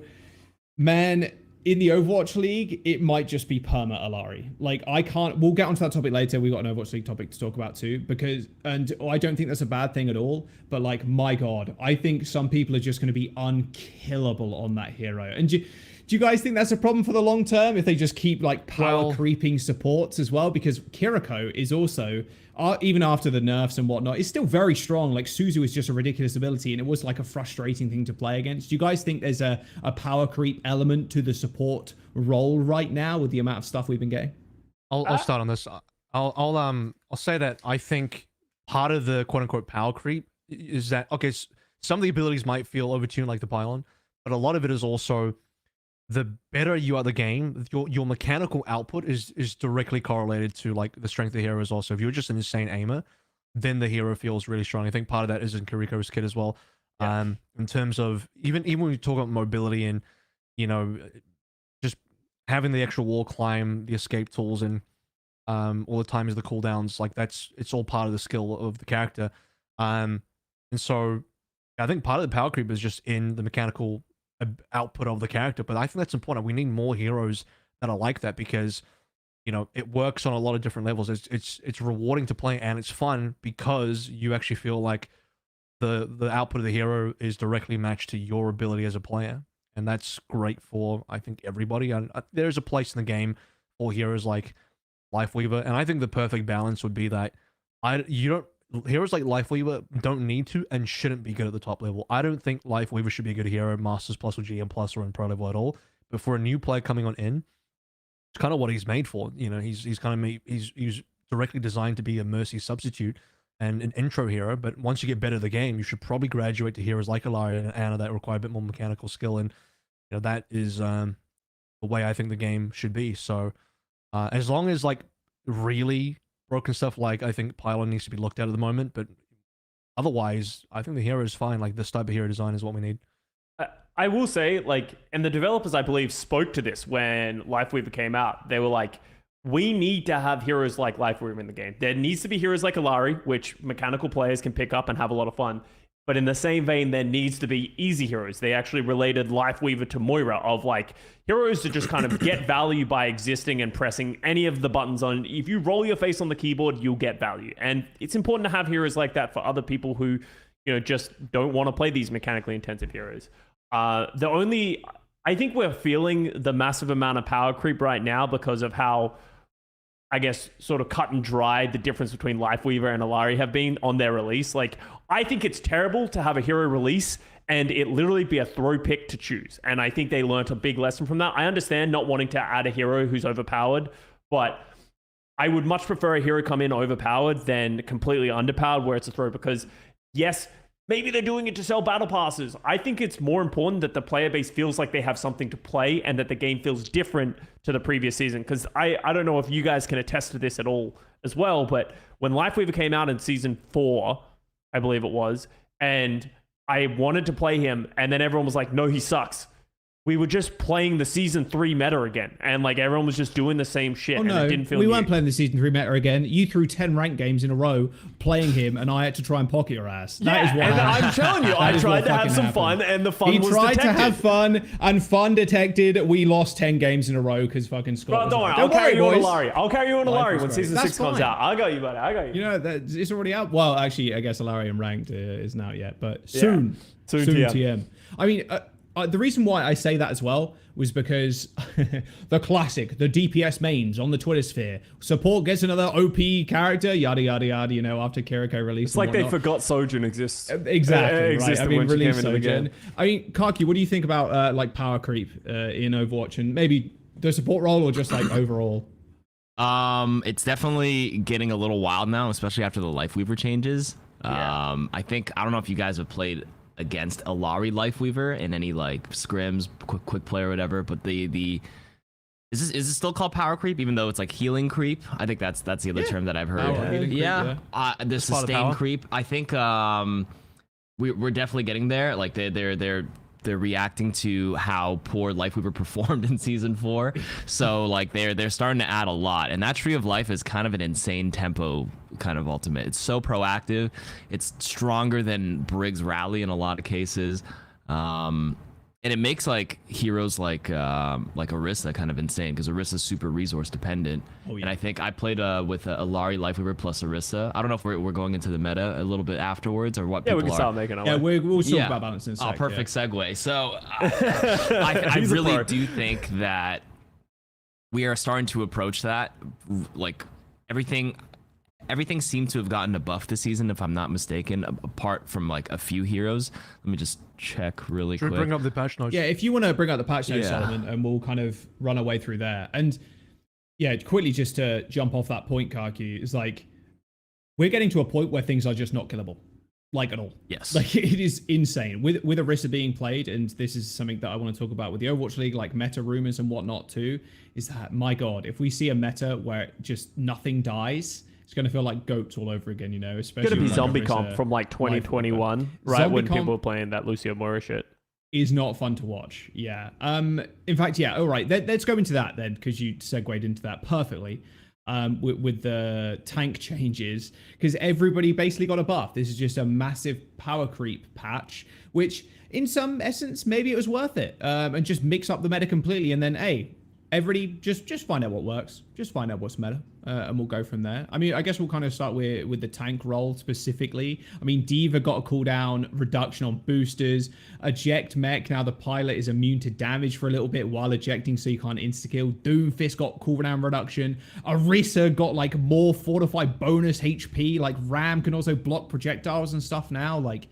man, in the Overwatch League, it might just be perma Alari. Like, we'll get onto that topic later. We got an Overwatch League topic to talk about too, I don't think that's a bad thing at all, but, like, my God, I think some people are just going to be unkillable on that hero. And do you guys think that's a problem for the long term if they just keep, like, power creeping supports as well? Because Kiriko is also, even after the nerfs and whatnot, is still very strong. Like, Suzu is just a ridiculous ability, and it was, like, a frustrating thing to play against. Do you guys think there's a power creep element to the support role right now with the amount of stuff we've been getting? I'll start on this. I'll say that I think part of the quote unquote power creep is that, okay, some of the abilities might feel overtuned, like the pylon, but a lot of it is also, the better you are at the game, your mechanical output is directly correlated to, like, the strength of the hero as well. So if you're just an insane aimer, then the hero feels really strong. I think part of that is in Kiriko's kit as well. In terms of even when we talk about mobility and, you know, just having the extra wall climb, the escape tools, and all the times the cooldowns, like it's all part of the skill of the character. And so I think part of the power creep is just in the mechanical output of the character, but I think that's important. We need more heroes that are like that, because, you know, it works on a lot of different levels. It's rewarding to play, and it's fun because you actually feel like the output of the hero is directly matched to your ability as a player, and that's great for, I think, everybody. And there's a place in the game for heroes like Lifeweaver, and I think the perfect balance would be that heroes like Lifeweaver don't need to and shouldn't be good at the top level. I don't think Lifeweaver should be a good hero, Masters Plus or GM Plus or in Pro level at all. But for a new player coming on in, it's kind of what he's made for. You know, he's directly designed to be a Mercy substitute and an intro hero. But once you get better at the game, you should probably graduate to heroes like Alaria and Ana that require a bit more mechanical skill. And, you know, that is the way I think the game should be. So as long as, like, really broken stuff, like, I think Pylon needs to be looked at the moment, but otherwise I think the hero is fine. Like, this type of hero design is what we need. I will say, like, and the developers, I believe, spoke to this when Lifeweaver came out. They were like, we need to have heroes like Lifeweaver in the game. There needs to be heroes like Alari, which mechanical players can pick up and have a lot of fun. But in the same vein, there needs to be easy heroes. They actually related Lifeweaver to Moira, of like heroes to just kind of get value by existing and pressing any of the buttons on. If you roll your face on the keyboard, you'll get value. And it's important to have heroes like that for other people who, you know, just don't want to play these mechanically intensive heroes. I think we're feeling the massive amount of power creep right now because of how, I guess, sort of cut and dry the difference between Lifeweaver and Alari have been on their release. Like, I think it's terrible to have a hero release and it literally be a throw pick to choose. And I think they learned a big lesson from that. I understand not wanting to add a hero who's overpowered, but I would much prefer a hero come in overpowered than completely underpowered where it's a throw, because yes, maybe they're doing it to sell battle passes. I think it's more important that the player base feels like they have something to play and that the game feels different to the previous season. Because I don't know if you guys can attest to this at all as well, but when Lifeweaver came out in season 4, I believe it was, and I wanted to play him, and then everyone was like, no, he sucks. We were just playing the season 3 meta again, and like everyone was just doing the same shit. Oh and no, it didn't feel we new. weren't playing the season 3 meta again. You threw 10 ranked games in a row playing him, and I had to try and pocket your ass. That is what and happened. I'm telling you, I tried to have some fun, and the fun was detected. He tried to have fun, and fun detected. We lost 10 games in a row because fucking Scott. Bro, don't worry, like, I'll carry you on boys. Alari. I'll carry you on Alari when great. season That's 6 comes fine. out. I got you, buddy. I got you. You know, it's already out. Well, actually, I guess Alari and ranked isn't out yet, but soon. Soon TM. I mean, the reason why I say that as well was because the classic, the DPS mains on the Twitter sphere. Support gets another OP character, yada, yada, yada, you know, after KarQ released. It's like they forgot Sojourn exists. Exactly, right. I mean, release Sojourn. I mean, KarQ, what do you think about like power creep in Overwatch, and maybe the support role or just like overall? It's definitely getting a little wild now, especially after the Lifeweaver changes. Yeah. I don't know if you guys have played against Alari Lifeweaver in any like scrims, quick play or whatever, but is it still called power creep even though it's like healing creep? I think that's the other term that I've heard. The sustain creep. I think we're definitely getting there. Like they're reacting to how poor Lifeweaver performed in season 4. So like they're starting to add a lot, and that Tree of Life is kind of an insane tempo kind of ultimate. It's so proactive. It's stronger than Briggs Rally in a lot of cases. And it makes like heroes like Orisa kind of insane, because Orisa's super resource dependent. Oh, yeah. And I think I played with Alari Lifeweaver plus Orisa. I don't know if we're going into the meta a little bit afterwards or what. Yeah, people we can are. start making our way. We'll talk about balance in a Oh, sec, perfect segue. So I really do think that we are starting to approach that. Like everything seemed to have gotten a buff this season, if I'm not mistaken, apart from like a few heroes. Let me just check really quick. Bring up the patch notes. Yeah, if you want to bring up the patch notes, Solomon, and we'll kind of run our way through there. And yeah, quickly just to jump off that point, KarQ, is like we're getting to a point where things are just not killable, like at all. Yes. Like it is insane with Orisa being played, and this is something that I want to talk about with the Overwatch League, like meta rumors and whatnot too. Is that, my God, if we see a meta where just nothing dies it's going to feel like goats all over again, you know. Especially It's gonna be with, zombie Orisa comp from like 2021, right Zombie when comp people were playing that Lucio Moura shit. is not fun to watch. Yeah. In fact, yeah. All right. Let's go into that then, because you segued into that perfectly. With the tank changes, because everybody basically got a buff. This is just a massive power creep patch, which in some essence maybe it was worth it, and just mix up the meta completely, and then hey, everybody just find out what works, just find out what's meta, and we'll go from there. I mean, I guess we'll kind of start with the tank role specifically. I mean, D.Va got a cooldown reduction on boosters. Eject Mech, now the pilot is immune to damage for a little bit while ejecting, so you can't insta-kill. Doomfist got cooldown reduction. Orisa got like more fortified bonus HP. Like Ram can also block projectiles and stuff now. Like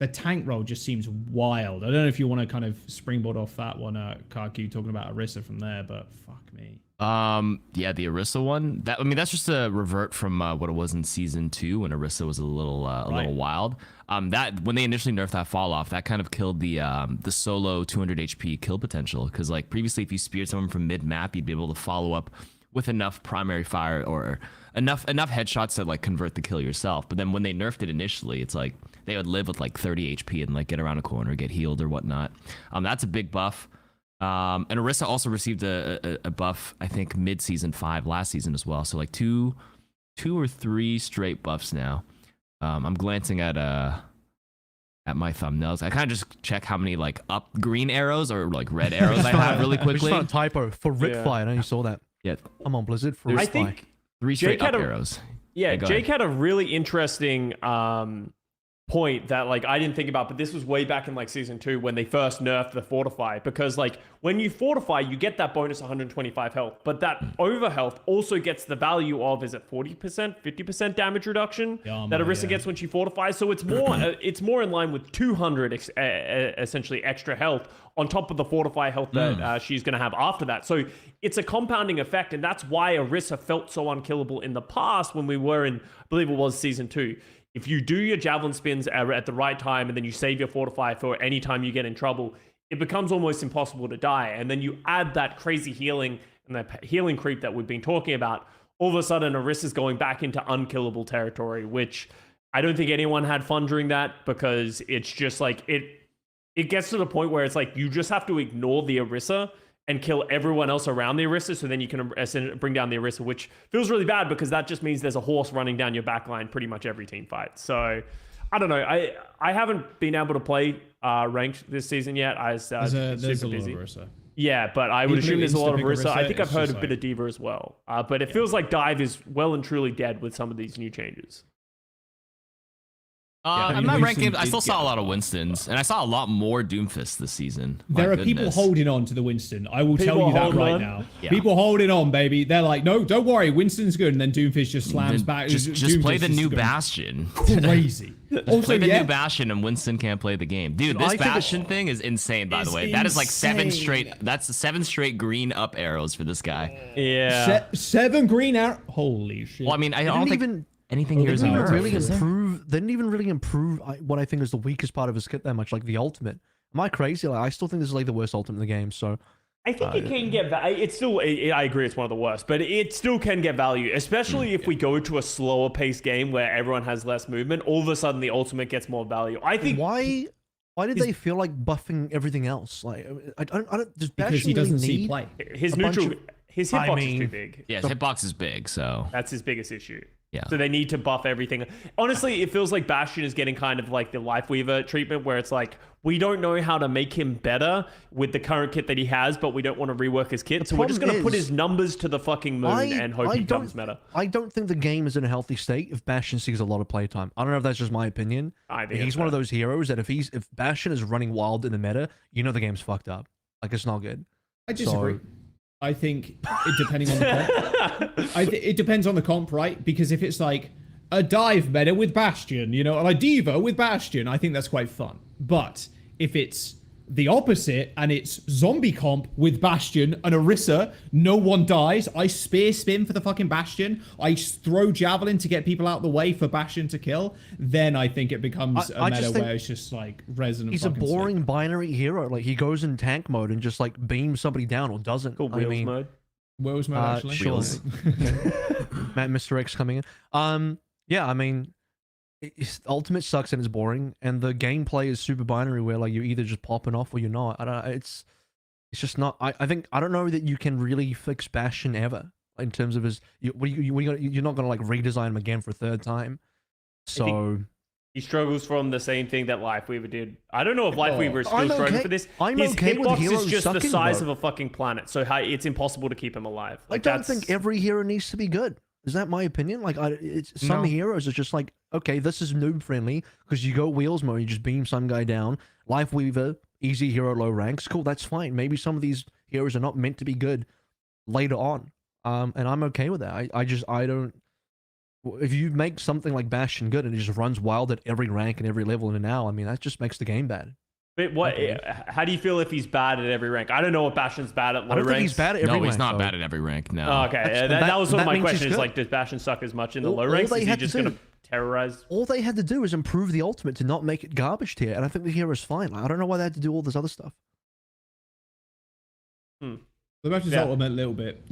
the tank role just seems wild. I don't know if you want to kind of springboard off that one, KarQ, talking about Orisa from there, but fuck me. Yeah, the Orisa one. I mean, that's just a revert from what it was in season 2 when Orisa was a little wild. That when they initially nerfed that fall off, that kind of killed the solo 200 HP kill potential. Because like previously, if you speared someone from mid map, you'd be able to follow up with enough primary fire or enough headshots to like convert the kill yourself. But then when they nerfed it initially, it's like they would live with like 30 HP and like get around a corner, get healed or whatnot. That's a big buff. And Orisa also received a buff, I think, mid-season 5 last season as well. So like two or three straight buffs now. I'm glancing at my thumbnails. I kind of just check how many like up green arrows or like red arrows I have really quickly. It's not a typo for Ripfire. I know you saw that. Yeah, I'm on Blizzard for Ripfire. I think 3 straight Jake up arrows. Yeah, go Jake ahead. had a really interesting point that like I didn't think about, but this was way back in like season 2 when they first nerfed the fortify, because like when you fortify you get that bonus 125 health, but that over health also gets the value of, is it 40%, 50% damage reduction that Orisa gets when she fortifies. So it's more it's more in line with 200 essentially extra health on top of the fortify health that she's going to have after that. So it's a compounding effect, and that's why Orisa felt so unkillable in the past when we were in, I believe it was season 2. If you do your javelin spins at the right time and then you save your fortify for any time you get in trouble, it becomes almost impossible to die. And then you add that crazy healing and that healing creep that we've been talking about. All of a sudden, Orisa's going back into unkillable territory, which I don't think anyone had fun during that, because it's just like it gets to the point where it's like you just have to ignore the Orisa and kill everyone else around the Orisa, so then you can bring down the Orisa, which feels really bad because that just means there's a horse running down your backline pretty much every team fight. So I don't know. I haven't been able to play ranked this season yet. There's a lot busy. of Orisa. Yeah, but I would assume there's a lot of Orisa. I think I've heard a like... bit of D.Va as well. But it feels like Dive is well and truly dead with some of these new changes. I'm not ranking. I still saw a lot of Winstons, and I saw a lot more Doomfist this season. There are people holding on to the Winston. I will tell you that right now. Yeah. People holding on, baby. They're like, no, don't worry, Winston's good, and then Doomfist just slams back. Just play the new Bastion. Crazy. Also, play the new Bastion, and Winston can't play the game. Dude, this Bastion thing is insane. By the way, that is like 7 straight. That's 7 straight green up arrows for this guy. Yeah, 7 green arrows. Holy shit. Well, I mean, I don't think anything here is They didn't even really improve what I think is the weakest part of his kit that much, like the ultimate. Am I crazy? Like, I still think this is like the worst ultimate in the game. So I think it can get it's still I agree it's one of the worst, but it still can get value, especially if we go to a slower paced game where everyone has less movement. All of a sudden the ultimate gets more value. I think why did they feel like buffing everything else? Like I don't does because he doesn't see play. His neutral his hitbox is too big. Yeah, his hitbox is big, so that's his biggest issue. Yeah. So they need to buff everything. Honestly, it feels like Bastion is getting kind of like the Lifeweaver treatment, where it's like, we don't know how to make him better with the current kit that he has, but we don't want to rework his kit. So we're just going to put his numbers to the fucking moon and hope he becomes meta. I don't think the game is in a healthy state if Bastion sees a lot of playtime. I don't know if that's just my opinion. I think he's one of those heroes that if Bastion is running wild in the meta, you know the game's fucked up. Like, it's not good. I disagree. I think depending on the comp, it depends on the comp, right? Because if it's like a dive meta with Bastion, you know, or a D.Va with Bastion, I think that's quite fun. But if it's the opposite and it's zombie comp with Bastion and Orisa, no one dies, I spear spin for the fucking Bastion, I throw javelin to get people out the way for Bastion to kill, then I think it becomes a meta where it's just like resonant. He's a boring binary hero. Like, he goes in tank mode and just like beams somebody down or doesn't. Cool, Wheels mode. Wheels mode, actually. Wheels. Mr.X coming in. Yeah, I mean, Ultimate sucks and it's boring, and the gameplay is super binary where like you're either just popping off or you're not. I don't. It's just not. I think I don't know that you can really fix Bastion ever in terms of his. You're not gonna like redesign him again for a third time. So. He struggles from the same thing that Lifeweaver did. I don't know if Lifeweaver is still struggling for this. His hitbox is just the size of a fucking planet, so it's impossible to keep him alive. Like, I don't think every hero needs to be good. Is that my opinion? Like, some heroes are just like, okay, this is noob friendly because you go wheels mode, you just beam some guy down. Lifeweaver, easy hero, low ranks, cool, that's fine. Maybe some of these heroes are not meant to be good later on, and I'm okay with that. I don't. If you make something like Bastion good and it just runs wild at every rank and every level in an hour, I mean, that just makes the game bad. But what? How do you feel if he's bad at every rank? I don't know if Bastion's bad at low ranks. I don't think he's bad at every rank. No, he's not bad at every rank. No. Oh, okay, that was sort of my question. Is like, does Bastion suck as much in the low ranks? Is he just going to terrorize? All they had to do is improve the ultimate to not make it garbage tier, and I think the hero's fine. Like, I don't know why they had to do all this other stuff. The Bastion's ultimate a little bit.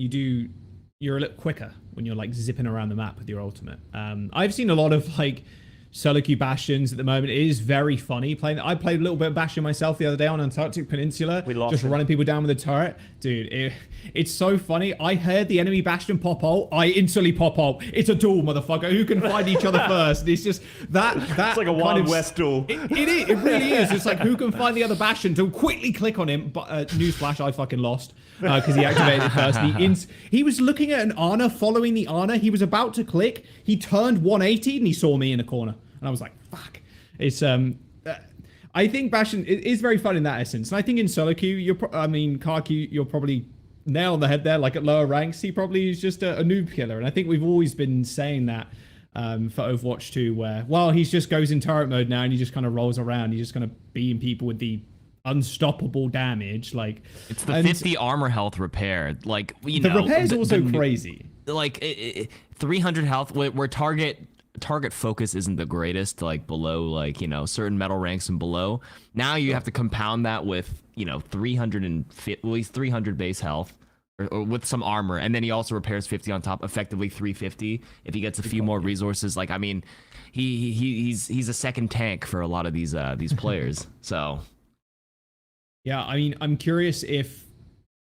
You're a little quicker when you're like zipping around the map with your ultimate. I've seen a lot of like solo queue Bastions at the moment. It is very funny playing. I played a little bit of Bastion myself the other day on Antarctic Peninsula. Just running people down with a turret. Dude, it's so funny. I heard the enemy Bastion pop ult. I instantly pop ult. It's a duel, motherfucker. Who can find each other first? And it's just that it's like a Wild West duel. It really is. It's like who can find the other Bastion to quickly click on him. But newsflash, I fucking lost. Because he activated it first. He was looking at an Ana, following the Ana. He was about to click. He turned 180 and he saw me in a corner. And I was like, fuck. It's I think Bastion is very fun in that essence. And I think in solo queue, KarQ, you're probably nail on the head there. Like at lower ranks, he probably is just a noob killer. And I think we've always been saying that for Overwatch 2, where, well, he just goes in turret mode now and he just kind of rolls around. He's just going to beam people with the unstoppable damage. Like, it's the 50 armor health repair. Like, you the know, repair is also crazy. Like 300 health where target focus isn't the greatest, like below, like, you know, certain metal ranks and below. Now you have to compound that with, you know, 300 base health or with some armor, and then he also repairs 50 on top, effectively 350 if he gets a few more resources. Like, I mean, he's a second tank for a lot of these players. So yeah, I mean, I'm curious if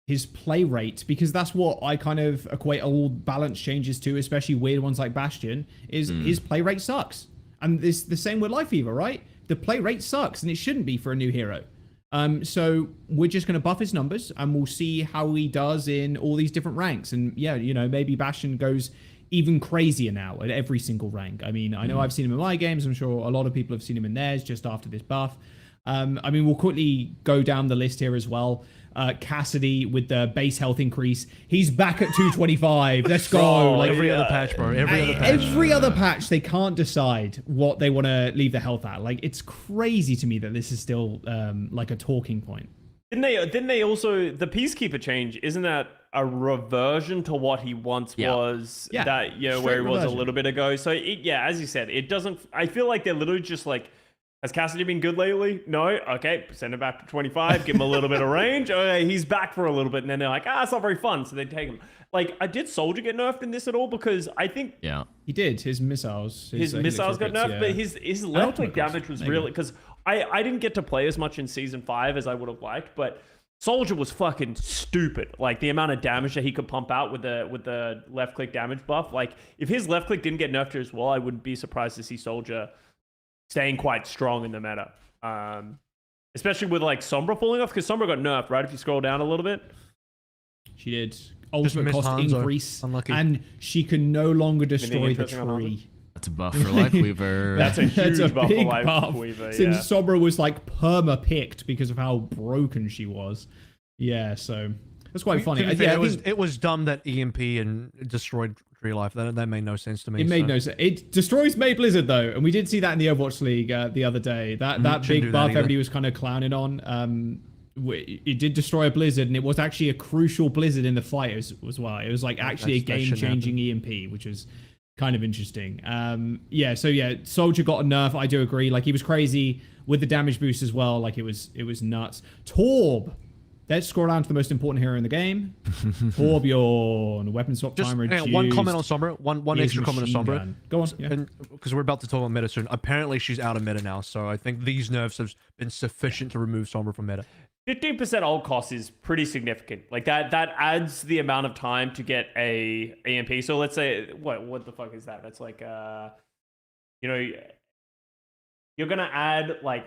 his play rate, because that's what I kind of equate all balance changes to, especially weird ones like Bastion, is his play rate sucks. And this the same with Lifeweaver, right? The play rate sucks, and it shouldn't be for a new hero. So we're just going to buff his numbers, and we'll see how he does in all these different ranks. And yeah, you know, maybe Bastion goes even crazier now at every single rank. I mean, I know I've seen him in my games. I'm sure a lot of people have seen him in theirs just after this buff. I mean, we'll quickly go down the list here as well. Cassidy with the base health increase. He's back at 225. Let's go. Bro, like every other patch, bro. Every other patch, they can't decide what they want to leave the health at. Like, it's crazy to me that this is still like a talking point. Didn't they also, the Peacekeeper change, isn't that a reversion to what he once was? Yeah. That, you know, where he was a little bit ago. So yeah, as you said, it doesn't, I feel like they're literally just like, has Cassidy been good lately? No? Okay, send him back to 25, give him a little bit of range. Okay, he's back for a little bit, and then they're like, it's not very fun, so they take him. Like, did Soldier get nerfed in this at all? Because I think... Yeah. He did. His missiles. His missiles got nerfed, but his left click damage was really... Because I didn't get to play as much in Season 5 as I would have liked, but Soldier was fucking stupid. Like, the amount of damage that he could pump out with the left click damage buff. Like, if his left click didn't get nerfed as well, I wouldn't be surprised to see Soldier staying quite strong in the meta, especially with like Sombra falling off, because Sombra got nerfed, right? If you scroll down a little bit, she did. Ultimate cost increase, and she can no longer destroy the tree. That's a buff for Lifeweaver. That's a huge buff for Lifeweaver. Yeah. Since Sombra was like perma picked because of how broken she was. Yeah, so that's quite funny. It was dumb that EMP and destroyed Tree Life. That made no sense to me. It made no sense. It destroys May Blizzard though, and we did see that in the Overwatch League the other day. That big buff everybody was kind of clowning on. It did destroy a Blizzard, and it was actually a crucial Blizzard in the fight as well. It was like actually a game-changing EMP, which is kind of interesting. Soldier got a nerf. I do agree. Like, he was crazy with the damage boost as well. Like, it was nuts. Torb. Let's scroll down to the most important hero in the game. Torbjorn. Weapon swap Just time reduced. one comment on Sombra. One He extra has comment on machine Sombra. gun. Go on. Yeah. Because we're about to talk about meta soon. Apparently, she's out of meta now. So I think these nerfs have been sufficient to remove Sombra from meta. 15% ult cost is pretty significant. Like that adds the amount of time to get a EMP. So let's say what the fuck is that? That's like you know, you're gonna add like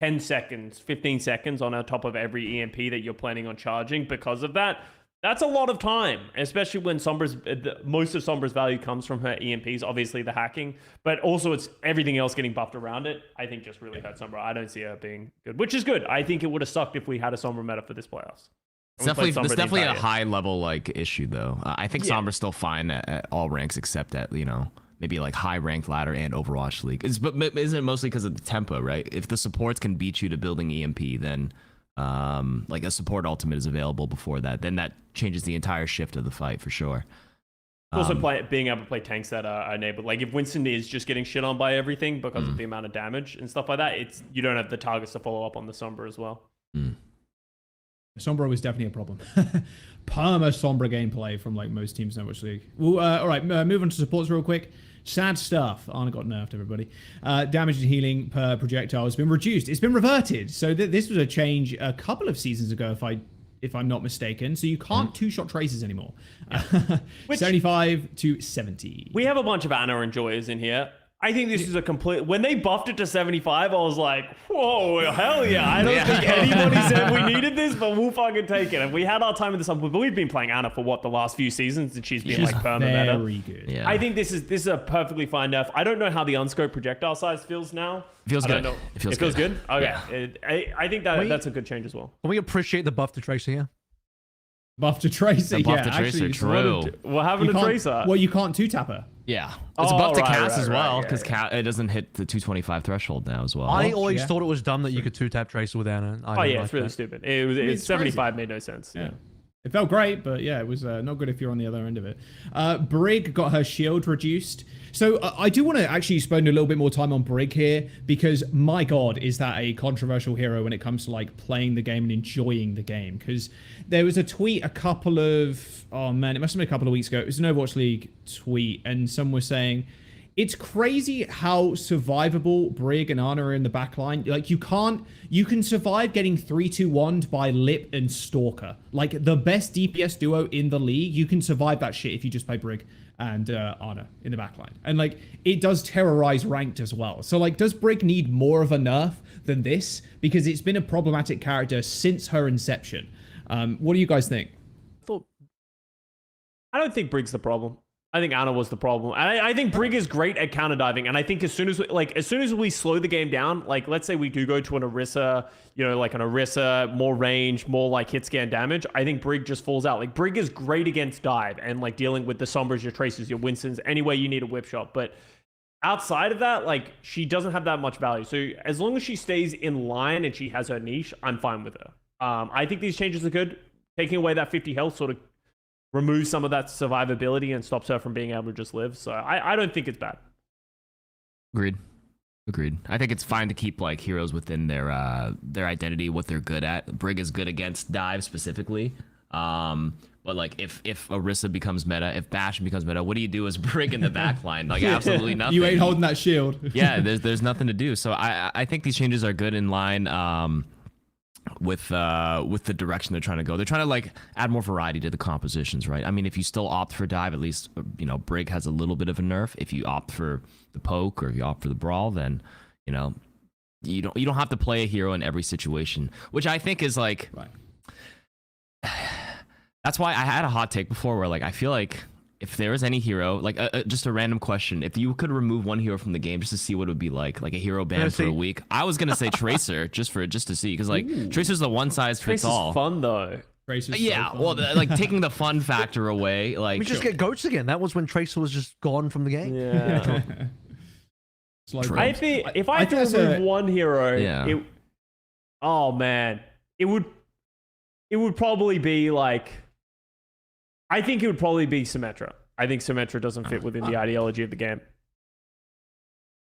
10 seconds, 15 seconds on top of every EMP that you're planning on charging because of that. That's a lot of time, especially when most of Sombra's value comes from her EMPs, obviously the hacking, but also it's everything else getting buffed around it. I think just really hurt Sombra. I don't see her being good, which is good. I think it would have sucked if we had a Sombra meta for this playoffs. It's definitely a high level like issue though. I think Sombra's still fine at all ranks except at, you know, maybe like high ranked ladder and Overwatch League. But isn't it mostly because of the tempo, right? If the supports can beat you to building EMP, then like a support ultimate is available before that, then that changes the entire shift of the fight for sure. Also being able to play tanks that are enabled. Like if Winston is just getting shit on by everything because of the amount of damage and stuff like that, you don't have the targets to follow up on the Sombra as well. Sombra was definitely a problem. Perma Sombra gameplay from like most teams in Overwatch League. Well, all right, move on to supports real quick. Sad stuff. Arna got nerfed, everybody. Damage and healing per projectile has been reduced. It's been reverted. So this was a change a couple of seasons ago, if I'm not mistaken. So you can't two-shot traces anymore. 75 to 70. We have a bunch of Anna enjoyers in here. I think this is a complete... When they buffed it to 75, I was like, whoa, hell yeah. I don't think anybody said we needed this, but we'll fucking take it. And we had our time in the sun. But we've been playing Anna for, the last few seasons, and she's been, like, perma meta. Very good. Yeah. I think this is a perfectly fine nerf. I don't know how the unscoped projectile size feels now. It feels good. It feels good? Okay. Yeah. I think that's a good change as well. Can we appreciate the buff to Tracer here? Buff to Tracer, buff to Tracer, true. What happened to Tracer? Well, you can't two-tap her. Yeah. It's a buff to Cass as well, because yeah. it doesn't hit the 225 threshold now as well. I always thought it was dumb that you could two-tap Tracer with Anna. It's really stupid. It's 75 made no sense. Yeah. It felt great, but yeah, it was not good if you're on the other end of it. Brig got her shield reduced. So I do want to actually spend a little bit more time on Brig here, because my God, is that a controversial hero when it comes to like playing the game and enjoying the game. Because there was a tweet it must have been a couple of weeks ago. It was an Overwatch League tweet, and some were saying, it's crazy how survivable Brig and Ana are in the backline. Like, you can survive getting 3-2-1'd by Lip and Stalker. Like, the best DPS duo in the league, you can survive that shit if you just play Brig and Ana in the backline. And, like, it does terrorize ranked as well. So, like, does Brig need more of a nerf than this? Because it's been a problematic character since her inception. What do you guys think? I don't think Brig's the problem. I think Ana was the problem. I think Brig is great at counter diving, and I think as soon as we slow the game down, like let's say we do go to an Orisa, like an Orisa, more range, more like hit scan damage, I think Brig just falls out. Like Brig is great against dive and like dealing with the Sombras, your Tracers, your Winstons, any way you need a whip shot. But outside of that, like she doesn't have that much value. So as long as she stays in line and she has her niche, I'm fine with her. I think these changes are good. Taking away that 50 health sort of removes some of that survivability and stops her from being able to just live. So I don't think it's bad. Agreed. I think it's fine to keep like heroes within their identity, what they're good at. Brig is good against dive specifically. But like if Orisa becomes meta, if Bastion becomes meta, what do you do as Brig in the backline? Like absolutely nothing. You ain't holding that shield. Yeah, there's nothing to do. So I think these changes are good in line with the direction they're trying to go. They're trying to like add more variety to the compositions, right? I mean, if you still opt for dive, at least Brig has a little bit of a nerf. If you opt for the poke or if you opt for the brawl, then you don't have to play a hero in every situation, which I think is like right. That's why I had a hot take before where like I feel like if there was any hero, like just a random question, if you could remove one hero from the game just to see what it would be like a hero ban for a week, I was gonna say Tracer just to see, because like Tracer's the one size fits all. Tracer's fun though. Tracer's yeah, so fun. well, like taking the fun factor away, like we just get goats again. That was when Tracer was just gone from the game. Yeah. I think if I had to remove one hero, yeah. It would probably be like. I think it would probably be Symmetra. I think Symmetra doesn't fit within the ideology of the game.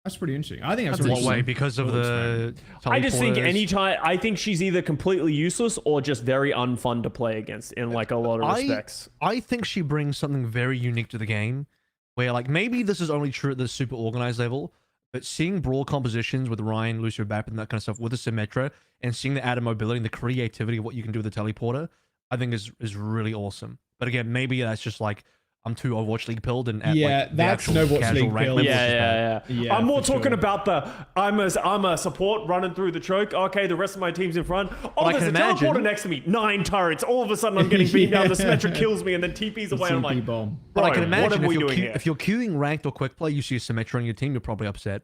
That's pretty interesting. I think that's What really way? cool. Because of Cool the experiment. I just think teleporters? anytime, I think she's either completely useless or just very unfun to play against in like a lot of respects. I think she brings something very unique to the game, where like maybe this is only true at the super organized level, but seeing brawl compositions with Ryan, Lucio Bap, and that kind of stuff with the Symmetra, and seeing the added mobility and the creativity of what you can do with the teleporter, I think is really awesome. But again, maybe that's just like I'm too Overwatch League pilled and at, Yeah, like, the that's actual Overwatch casual League rank pilled. level, it's just bad. Yeah, I'm more for talking sure. about the I'm a support running through the choke. Okay, the rest of my team's in front. Oh, I there's a can imagine- teleporter next to me. 9 turrets. All of a sudden, I'm getting beaten down. The Symmetra kills me and then TP's away. I'm like, bomb. But I can bro, what imagine are we if you're, doing here? if you're queuing ranked or quick play, you see a Symmetra on your team, you're probably upset.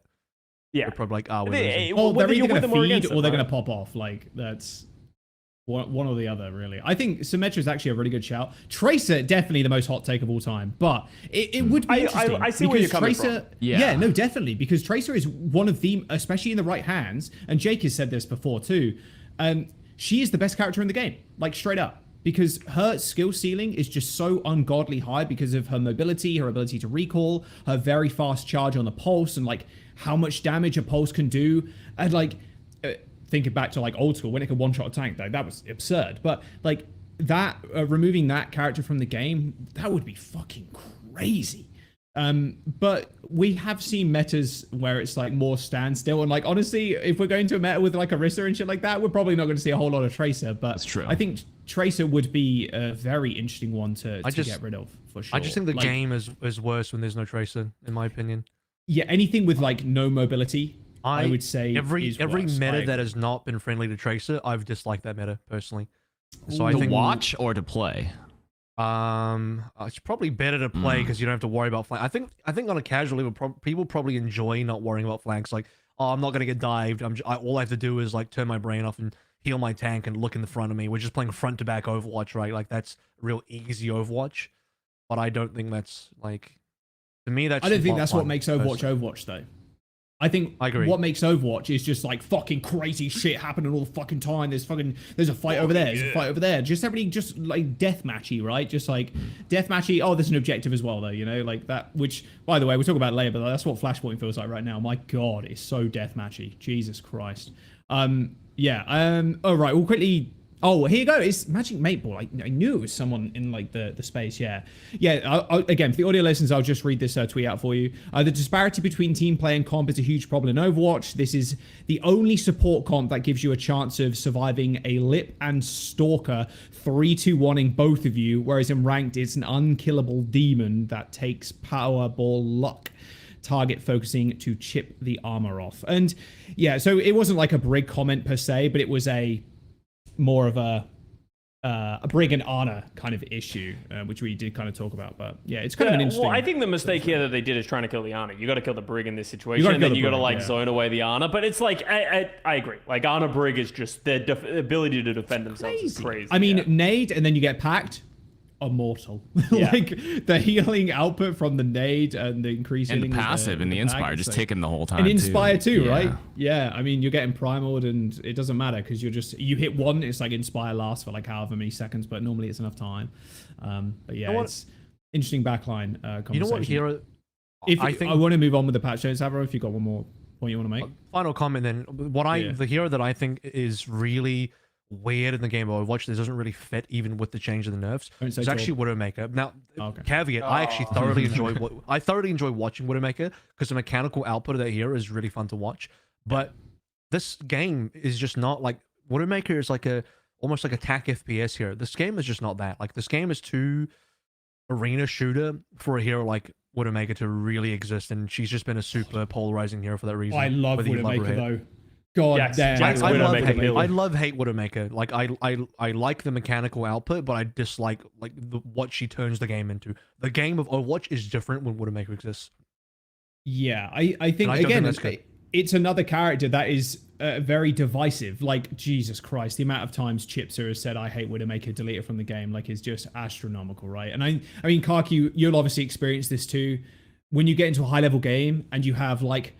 Yeah. You're probably like, oh, we're They- losing. Oh, they're whether either you're going with to them or feed against or them, they're going right? to pop off. Like, that's one or the other, really. I think Symmetra is actually a really good shout. Tracer, definitely the most hot take of all time. But it would be interesting. I see where you're because coming Tracer, from. Yeah. no, definitely. Because Tracer is one of the, especially in the right hands, and Jake has said this before too, she is the best character in the game. Like, straight up. Because her skill ceiling is just so ungodly high because of her mobility, her ability to recall, her very fast charge on the pulse, and like how much damage a pulse can do. And like, thinking back to like old school when it could one-shot a tank, though, that was absurd. But like that, removing that character from the game, that would be fucking crazy. But we have seen metas where it's like more standstill, and like honestly, if we're going to a meta with like Orisa and shit like that, we're probably not going to see a whole lot of Tracer. But That's true. I think Tracer would be a very interesting one to just- get rid of for sure. I just think the Like, game is worse when there's no Tracer, in my opinion. yeah, anything with like no mobility, I would say every is meta worse. that has not been friendly to Tracer, I've disliked that meta personally. So I To think watch or to play? it's probably better to play because you don't have to worry about flank. I think on a casual level, people probably enjoy not worrying about flanks. Like, oh, I'm not gonna get dived. All I have to do is like turn my brain off and heal my tank and look in the front of me. We're just playing front to back Overwatch, right? Like that's real easy Overwatch. But I don't think that's like, to me that's. I don't think not that's fun, what makes Overwatch personally. Overwatch though. I think I agree. what makes Overwatch is just like fucking crazy shit happening all the fucking time. There's a fight over there, there's a fight over there. Just everything just like deathmatchy, right? Just like deathmatchy. Oh, there's an objective as well though, you know, like that, which by the way, we'll talk about it later, but that's what Flashpoint feels like right now. My God, it's so deathmatchy. Jesus Christ. Yeah. All right, we'll quickly. Oh, here you go. It's Magic Mate Ball. I knew it was someone in like the space. Yeah. Again, for the audio listeners, I'll just read this tweet out for you. The disparity between team play and comp is a huge problem in Overwatch. This is the only support comp that gives you a chance of surviving a Lip and Stalker 3-2-1ing both of you, whereas in ranked, it's an unkillable demon that takes Powerball luck. Target focusing to chip the armor off. And yeah, so it wasn't like a Brig comment per se, but it was more of a Brig and Ana kind of issue, which we did kind of talk about. But yeah, it's kind of an interesting. Well, I think the mistake here that they did is trying to kill the Ana. You got to kill the Brig in this situation, gotta and kill then the you got to Brig, like yeah. zone away the Ana. But it's like I agree. Like Ana Brig is just their ability to defend themselves is crazy. I mean, yeah. nade and then you get packed. Immortal. Yeah. Like the healing output from the nade and the increase And the healing with passive and the pack, Inspire it's just like- ticking the whole time. and Inspire too, Yeah. right? Yeah, I mean, you're getting primaled and it doesn't matter because you hit one, it's like Inspire lasts for like however many seconds, but normally it's enough time. But yeah, You know what? it's interesting backline conversation. You know what hero? I want to move on with the patch notes, Avro, if you got one more point you want to make. Final comment then. The hero that I think is really weird in the game of Overwatch that doesn't really fit even with the change of the nerfs Don't say is actually Torb. Widowmaker. Now, Okay. caveat, I actually thoroughly enjoy watching Widowmaker because the mechanical output of that hero is really fun to watch. But this game is just not like Widowmaker is like almost like attack FPS hero. This game is just not that. Like this game is too arena shooter for a hero like Widowmaker to really exist, and she's just been a super polarizing hero for that reason. I love whether you love her or Widowmaker hate. though. God Jax- damn. Jax I love Widowmaker, hate, really. I love hate Widowmaker. Like I like the mechanical output, but I dislike like what she turns the game into. The game of Overwatch is different when Widowmaker exists. Yeah, I think And I don't again, think that's good. it's another character that is very divisive. Like Jesus Christ, the amount of times Chipser has said, "I hate Widowmaker, delete it from the game," like is just astronomical, right? And I mean, KarQ, you'll obviously experience this too. When you get into a high level game and you have like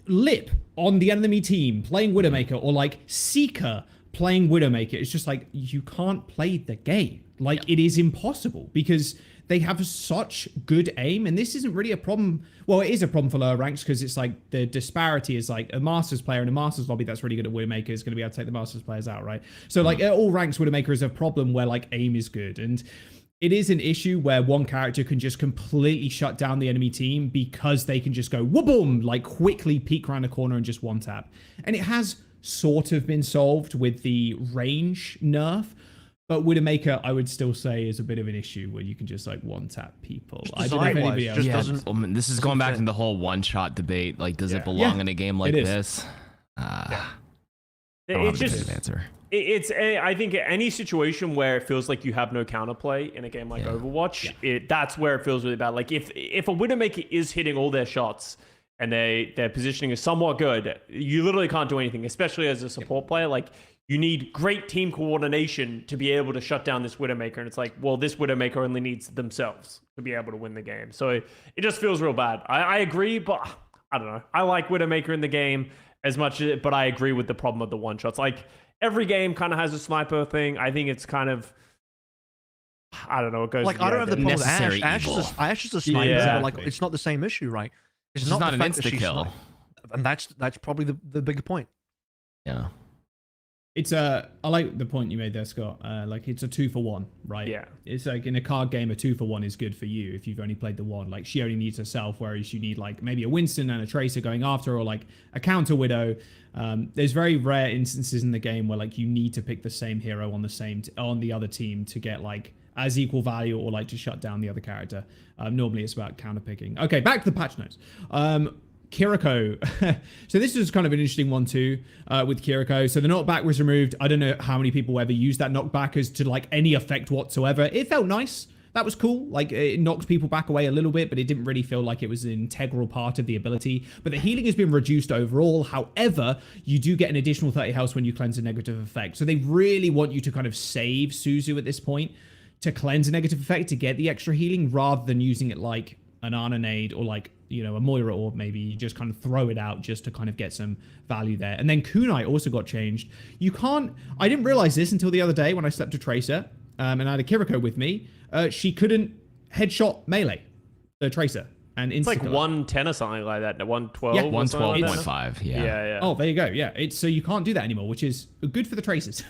Lip on the enemy team playing Widowmaker, or like Seeker playing Widowmaker, it's just like you can't play the game. Like it is impossible because they have such good aim, and this isn't really a problem. Well, it is a problem for lower ranks because it's like the disparity is like a Masters player in a Masters lobby that's really good at Widowmaker is going to be able to take the Masters players out, right? So like at all ranks, Widowmaker is a problem where like aim is good, and it is an issue where one character can just completely shut down the enemy team because they can just go whoop-boom, like quickly peek around a corner and just one tap. And it has sort of been solved with the range nerf, but Widowmaker, I would still say, is a bit of an issue where you can just like one tap people. I don't know if anybody else doesn't. This is going back to the whole one-shot debate. Like, does it belong in a game like this? I don't have a definitive answer. I think any situation where it feels like you have no counterplay in a game like Overwatch, that's where it feels really bad. Like if a Widowmaker is hitting all their shots and their positioning is somewhat good, you literally can't do anything, especially as a support player. Like you need great team coordination to be able to shut down this Widowmaker. And it's like, well, this Widowmaker only needs themselves to be able to win the game. So it just feels real bad. I agree, but I don't know. I like Widowmaker in the game as much, but I agree with the problem of the one shots. Like every game kind of has a sniper thing. I think it's kind of, I don't know. It goes like I don't have the problem with necessary Ash. evil. Ash is a sniper, but like it's not the same issue, right? It's not an insta kill, and that's probably the bigger point. Yeah. It's I like the point you made there, Scott. Like it's a 2-for-1, right? Yeah. It's like in a card game, a 2-for-1 is good for you if you've only played the one. Like she only needs herself, whereas you need like maybe a Winston and a Tracer going after, or like a counter Widow. There's very rare instances in the game where like you need to pick the same hero on the other team to get like as equal value or like to shut down the other character. Normally it's about counter picking. Okay, back to the patch notes. KarQ. So this is kind of an interesting one too with KarQ. So the knockback was removed. I don't know how many people ever used that knockback as to like any effect whatsoever. It felt nice. That was cool. Like it knocked people back away a little bit, but it didn't really feel like it was an integral part of the ability. But the healing has been reduced overall. However, you do get an additional 30 health when you cleanse a negative effect. So they really want you to kind of save Suzu at this point to cleanse a negative effect to get the extra healing rather than using it like an Ana nade or like, you know, a Moira orb. Maybe you just kind of throw it out just to kind of get some value there. And then kunai also got changed. You can't, I didn't realize this until the other day when I slept to Tracer and I had a KarQ with me. She couldn't headshot melee the Tracer. And it's like 110 or something like that. 112. Yeah, 112.5. Yeah. Oh, there you go. Yeah. It's so you can't do that anymore, which is good for the Tracers,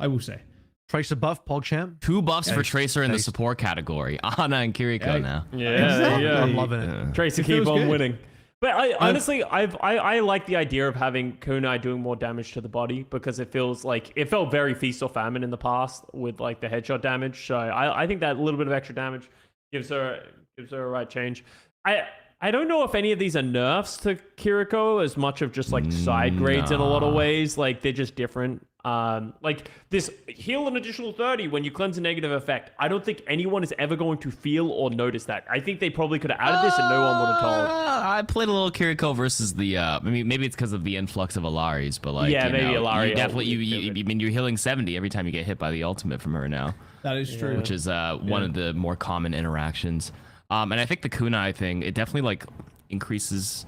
I will say. Tracer buff, PogChamp. 2 buffs for Tracer in the support category. Ana and KarQ now. Yeah, exactly. I'm loving it. Tracer keep on winning. But honestly, I like the idea of having kunai doing more damage to the body because it feels like it felt very feast or famine in the past with like the headshot damage. So I think that little bit of extra damage gives her a right change. I don't know if any of these are nerfs to KarQ as much of just like side grades in a lot of ways. Like they're just different. Like this heal an additional 30 when you cleanse a negative effect. I don't think anyone is ever going to feel or notice that. I think they probably could have added this and no one would have told. I played a little KarQ versus the I mean maybe it's because of the influx of Alaris, but like maybe Alari. You definitely I mean you're healing 70 every time you get hit by the ultimate from her now. That is true. Which is one of the more common interactions. And I think the kunai thing, it definitely like increases,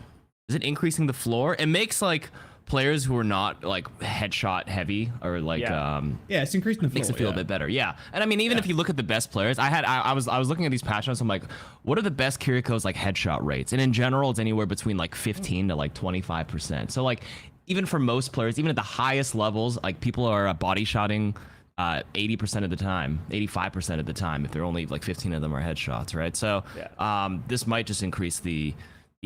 is it increasing the floor? It makes like players who are not like headshot heavy or like it's increasing the floor. Makes it feel a bit better. Yeah. And I mean even if you look at the best players, I was looking at these patch notes, I'm like, what are the best KarQ's like headshot rates? And in general it's anywhere between like 15 to like 25%. So like even for most players, even at the highest levels, like people are body shotting 80% of the time, 85% of the time, if there are only like 15 of them are headshots, right? So this might just increase the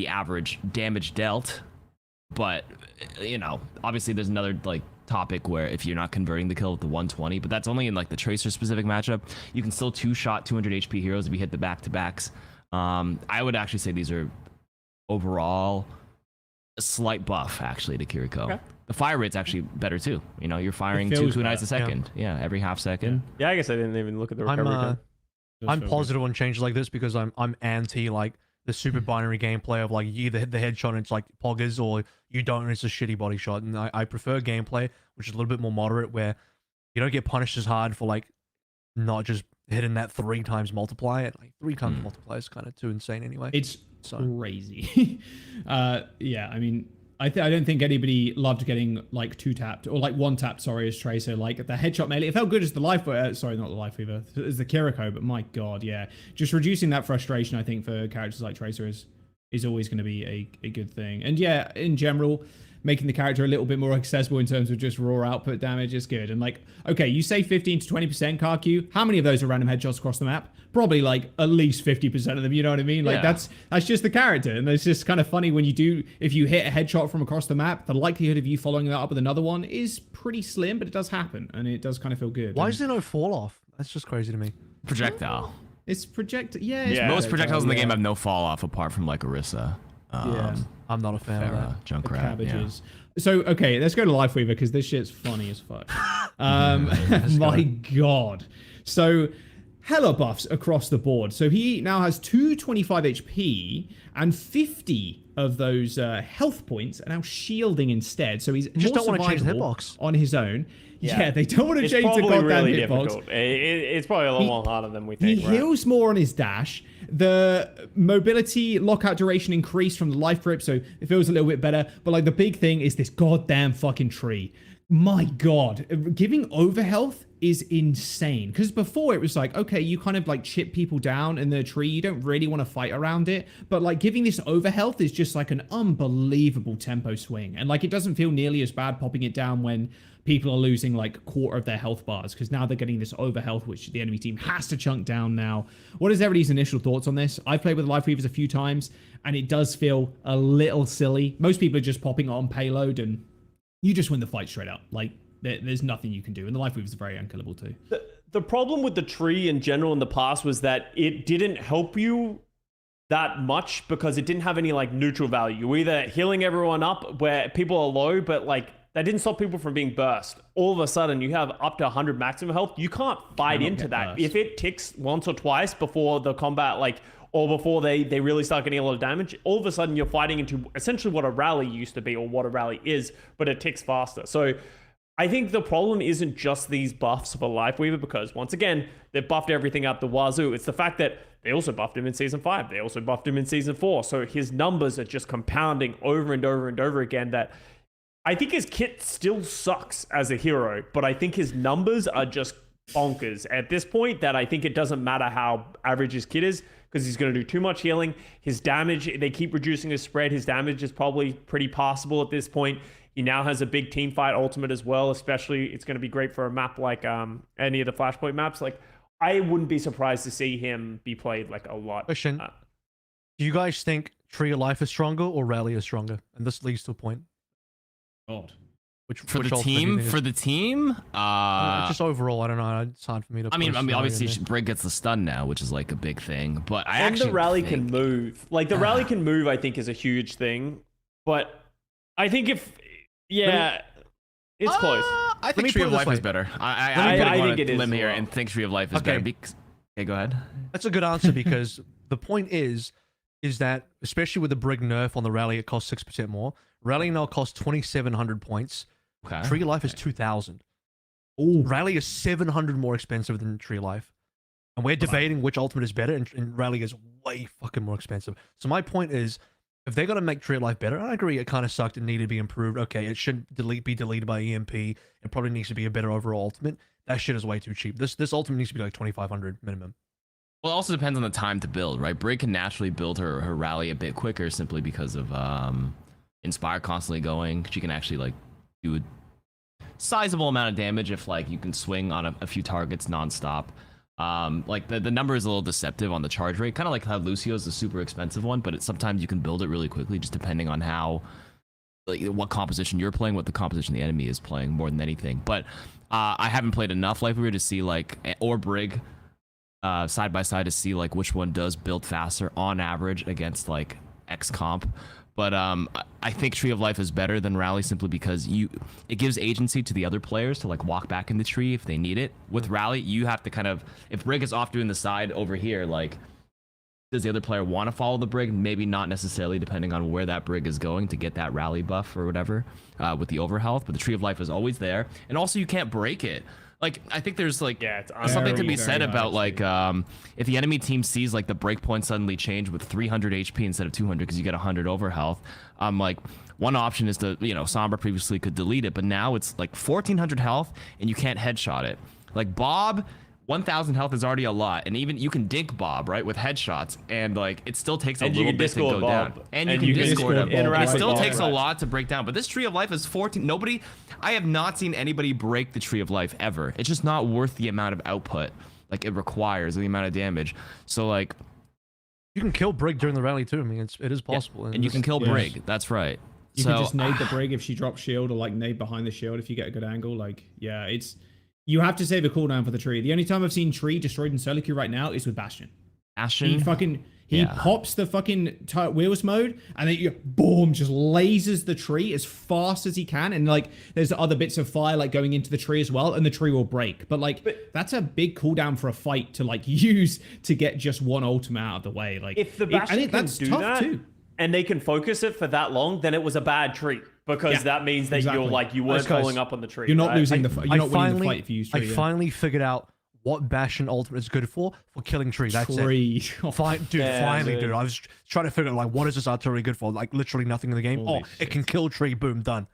average damage dealt, but you know, obviously there's another like topic where if you're not converting the kill with the 120, but that's only in like the Tracer specific matchup, you can still 2-shot 200 HP heroes if you hit the back-to-backs. I would actually say these are overall a slight buff actually to KarQ. Okay. The fire rate's actually better too. You know, you're firing 2 kunais a second. Yeah, every half second. Yeah, I guess I didn't even look at the recovery. I'm positive on changes like this because I'm anti like the super binary gameplay of like you either hit the headshot and it's like poggers or you don't and it's a shitty body shot. And I prefer gameplay which is a little bit more moderate where you don't get punished as hard for like not just hitting that 3 times multiplier. Like 3 times multiplier is kind of too insane anyway. It's crazy. Yeah, I mean, I don't think anybody loved getting like 2-tapped or like 1-tapped, sorry, as Tracer. Like the headshot melee, it felt good as the life, sorry, not the life weaver, as the KarQ, but my god, yeah. Just reducing that frustration, I think, for characters like Tracer is always going to be a good thing. And yeah, in general, making the character a little bit more accessible in terms of just raw output damage is good. And like, okay, you say 15 to 20% KarQ. How many of those are random headshots across the map? Probably like at least 50% of them, you know what I mean? Like that's just the character. And it's just kind of funny when if you hit a headshot from across the map, the likelihood of you following that up with another one is pretty slim, but it does happen. And it does kind of feel good. Why is there no fall off? That's just crazy to me. Projectile. It's yeah. Most projectiles in the game have no fall off apart from like Orisa. I'm not a fan of that. Junkrat, cabbages. So, okay, let's go to Lifeweaver because this shit's funny as fuck. My god. So, hella buffs across the board. So he now has 225 HP and 50 of those health points are now shielding instead. So he's just more don't want to change the survivable hitbox on his own. Yeah, they don't want to change the goddamn really hitbox. Difficult. It's probably a little more harder than we think. He heals more on his dash. The mobility lockout duration increased from the life grip, so it feels a little bit better. But like the big thing is this goddamn fucking tree. My god, giving overhealth is insane. Because before it was like, okay, you kind of like chip people down in the tree. You don't really want to fight around it. But like giving this overhealth is just like an unbelievable tempo swing. And like it doesn't feel nearly as bad popping it down when people are losing like a quarter of their health bars. Because now they're getting this overhealth, which the enemy team has to chunk down now. What is everybody's initial thoughts on this? I've played with Lifeweavers a few times and it does feel a little silly. Most people are just popping it on payload and you just win the fight straight up. Like, there's nothing you can do. And the Lifeweavers are very unkillable too. The problem with the tree in general in the past was that it didn't help you that much because it didn't have any like neutral value. You were either healing everyone up where people are low, but like that didn't stop people from being burst. All of a sudden you have up to 100 maximum health. You can't fight into that. Burst. If it ticks once or twice before the combat, like, or before they really start getting a lot of damage, all of a sudden you're fighting into essentially what a rally used to be or what a rally is, but it ticks faster. So I think the problem isn't just these buffs for Lifeweaver because once again, they've buffed everything up the wazoo. It's the fact that they also buffed him in Season 5. They also buffed him in Season 4. So his numbers are just compounding over and over and over again that I think his kit still sucks as a hero, but I think his numbers are just bonkers at this point that I think it doesn't matter how average his kit is because he's going to do too much healing. His damage, they keep reducing his spread. His damage is probably pretty passable at this point. He now has a big team fight ultimate as well, especially it's going to be great for a map like any of the Flashpoint maps. Like, I wouldn't be surprised to see him be played like a lot. Question. Do you guys think Tree of Life is stronger or Rally is stronger? And this leads to a point. God. Which the team? For the team? Just overall, I don't know. It's hard for me to. I mean, obviously, Brig gets the stun now, which is like a big thing. But the rally can move. Like the rally can move, I think, is a huge thing. But I think it's close. I think Tree of Life is better. I think it is. Here and think Tree of Life is better. Okay, go ahead. That's a good answer because the point is that especially with the Brig nerf on the rally, it costs 6% more. Rally now costs 2,700 points. Okay. Tree of Life is 2,000. Oh, Rally is 700 more expensive than Tree of Life, and we're debating which ultimate is better, and Rally is way fucking more expensive. So my point is, if they're gonna make Tree of Life better, I agree it kind of sucked. It needed to be improved. Okay, it shouldn't be deleted by EMP. It probably needs to be a better overall ultimate. That shit is way too cheap. This ultimate needs to be like 2,500 minimum. Well, it also depends on the time to build, right? Brig can naturally build her rally a bit quicker simply because of Inspire constantly going. She can actually like do a sizable amount of damage if like you can swing on a few targets nonstop. Like the number is a little deceptive on the charge rate, kind of like how Lucio's the super expensive one, but sometimes you can build it really quickly just depending on how, like, what composition you're playing, what the composition the enemy is playing more than anything. But I haven't played enough Lifeweaver to see like, or Brig side by side to see like which one does build faster on average against like X comp. But I think Tree of Life is better than Rally simply because it gives agency to the other players to like walk back in the tree if they need it. With Rally, you have to kind of, if Brig is off doing the side over here, like, does the other player want to follow the Brig? Maybe not necessarily, depending on where that Brig is going to get that Rally buff or whatever with the overhealth. But the Tree of Life is always there. And also, you can't break it. Like, I think there's like it's something to very, be said very about hard, like if the enemy team sees like the breakpoint suddenly change with 300 HP instead of 200 because you get 100 over health. Like one option is to, you know, Sombra previously could delete it, but now it's like 1400 health and you can't headshot it. Like Bob, 1000 health is already a lot, and even you can dink Bob right with headshots, and like it still takes a little bit to go down. And you can Discord him. And it still takes a lot to break down. But this Tree of Life is 14. I have not seen anybody break the Tree of Life ever. It's just not worth the amount of output like it requires, the amount of damage. So like, you can kill Brig during the rally too. I mean, it is possible. And you can kill Brig. That's right. You can just nade the Brig if she drops shield, or like nade behind the shield if you get a good angle. Like, yeah, it's. You have to save a cooldown for the tree. The only time I've seen tree destroyed in solo queue right now is with Bastion. He pops the fucking wheels mode, and then you boom, just lasers the tree as fast as he can. And like, there's other bits of fire like going into the tree as well, and the tree will break. But like, that's a big cooldown for a fight to like use to get just one ultimate out of the way. Like, if the Bastion can do that, and they can focus it for that long, then it was a bad tree. Because that means that you weren't following up on the tree. You're not losing you're not winning the fight if you use tree. I finally figured out what Bastion ultimate is good for killing tree. That's it. Finally, dude. I was trying to figure out like what is this artillery good for? Like literally nothing in the game. Holy shit. It can kill tree. Boom, done.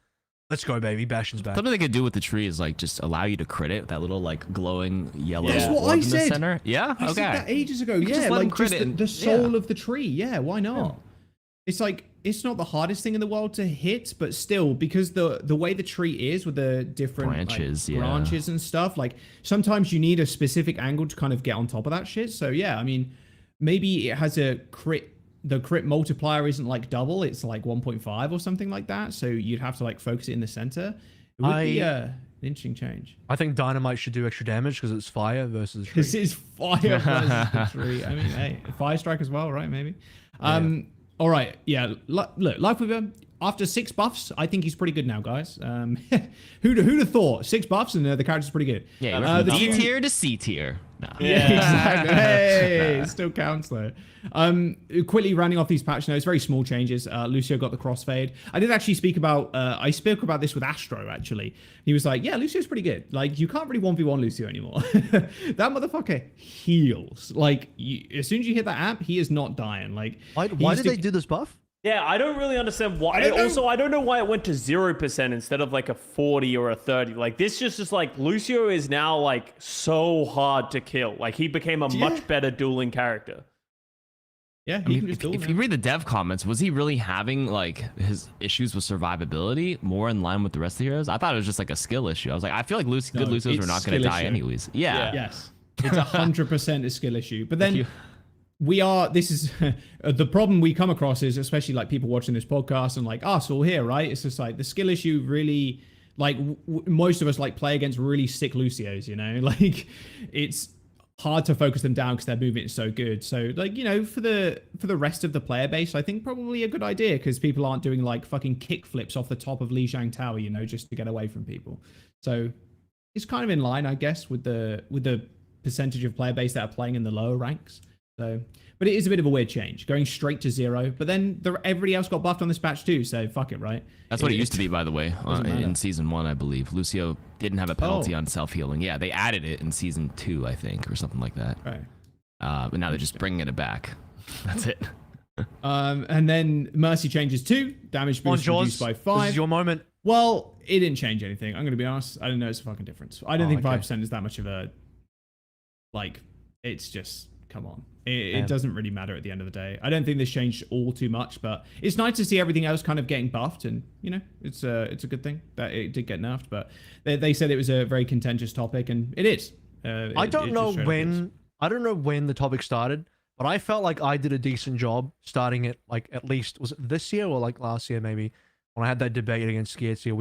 Let's go, baby. Bastion's back. Something they could do with the tree is like just allow you to crit it. That little like glowing yellow That's what orb I in the said. center. Yeah, I said that ages ago. Just like just the soul of the tree. Yeah, why not? Yeah. It's like, it's not the hardest thing in the world to hit, but still, because the way the tree is with the different branches and stuff, like sometimes you need a specific angle to kind of get on top of that shit. So yeah, I mean, maybe it has a crit. The crit multiplier isn't like double; it's like 1.5 or something like that. So you'd have to like focus it in the center. It would be an interesting change. I think Dynamite should do extra damage because it's fire versus tree. This is fire versus the tree. I mean, hey, fire strike as well, right? Maybe. All right, yeah. Look, Life Weaver, after 6 buffs, I think he's pretty good now, guys. Who'd have thought? 6 buffs and the character's pretty good. Yeah, the D tier to C tier. No. Yeah, exactly. Hey, it still counts though. Quickly running off these patch notes, very small changes. Lucio got the crossfade. I did actually speak about. I spoke about this with Astro. Actually, he was like, "Yeah, Lucio's pretty good. Like, you can't really 1v1 Lucio anymore. That motherfucker heals. Like, as soon as you hit that app, he is not dying. Like, why did they do this buff? Yeah, I don't really understand why. I don't know why it went to 0% instead of like a 40 or a 30. Like, this just like Lucio is now like so hard to kill. Like, he became a much better dueling character. Yeah, if you read the dev comments, was he really having like his issues with survivability more in line with the rest of the heroes? I thought it was just like a skill issue. I was like, I feel like good Lucios were not going to die anyways. Yeah. Yes. It's 100% a skill issue. But then this is the problem we come across is, especially like people watching this podcast and like us all here, right? It's just like the skill issue really, like most of us like play against really sick Lucios, you know, like it's hard to focus them down because their movement is so good. So like, you know, for the rest of the player base, I think probably a good idea because people aren't doing like fucking kick flips off the top of Lijiang Tower, you know, just to get away from people. So it's kind of in line, I guess, with the percentage of player base that are playing in the lower ranks. So, but it is a bit of a weird change, going straight to 0. But then everybody else got buffed on this patch too, so fuck it, right? That's what it used to be, by the way, in season 1, I believe. Lucio didn't have a penalty on self-healing. Yeah, they added it in season 2, I think, or something like that. Right. But now they're just bringing it back. That's it. And then Mercy changes 2, damage boost reduced by 5. This is your moment. Well, it didn't change anything. I'm going to be honest. I don't know. It's a fucking difference. I don't think 5% is that much of a, like, it's just, come on. It doesn't really matter at the end of the day. I don't think this changed all too much, but it's nice to see everything else kind of getting buffed, and you know, it's a good thing that it did get nerfed. But they said it was a very contentious topic, and it is. I don't know when the topic started, but I felt like I did a decent job starting it. Like at least was it this year or like last year maybe when I had that debate against Scared Seal.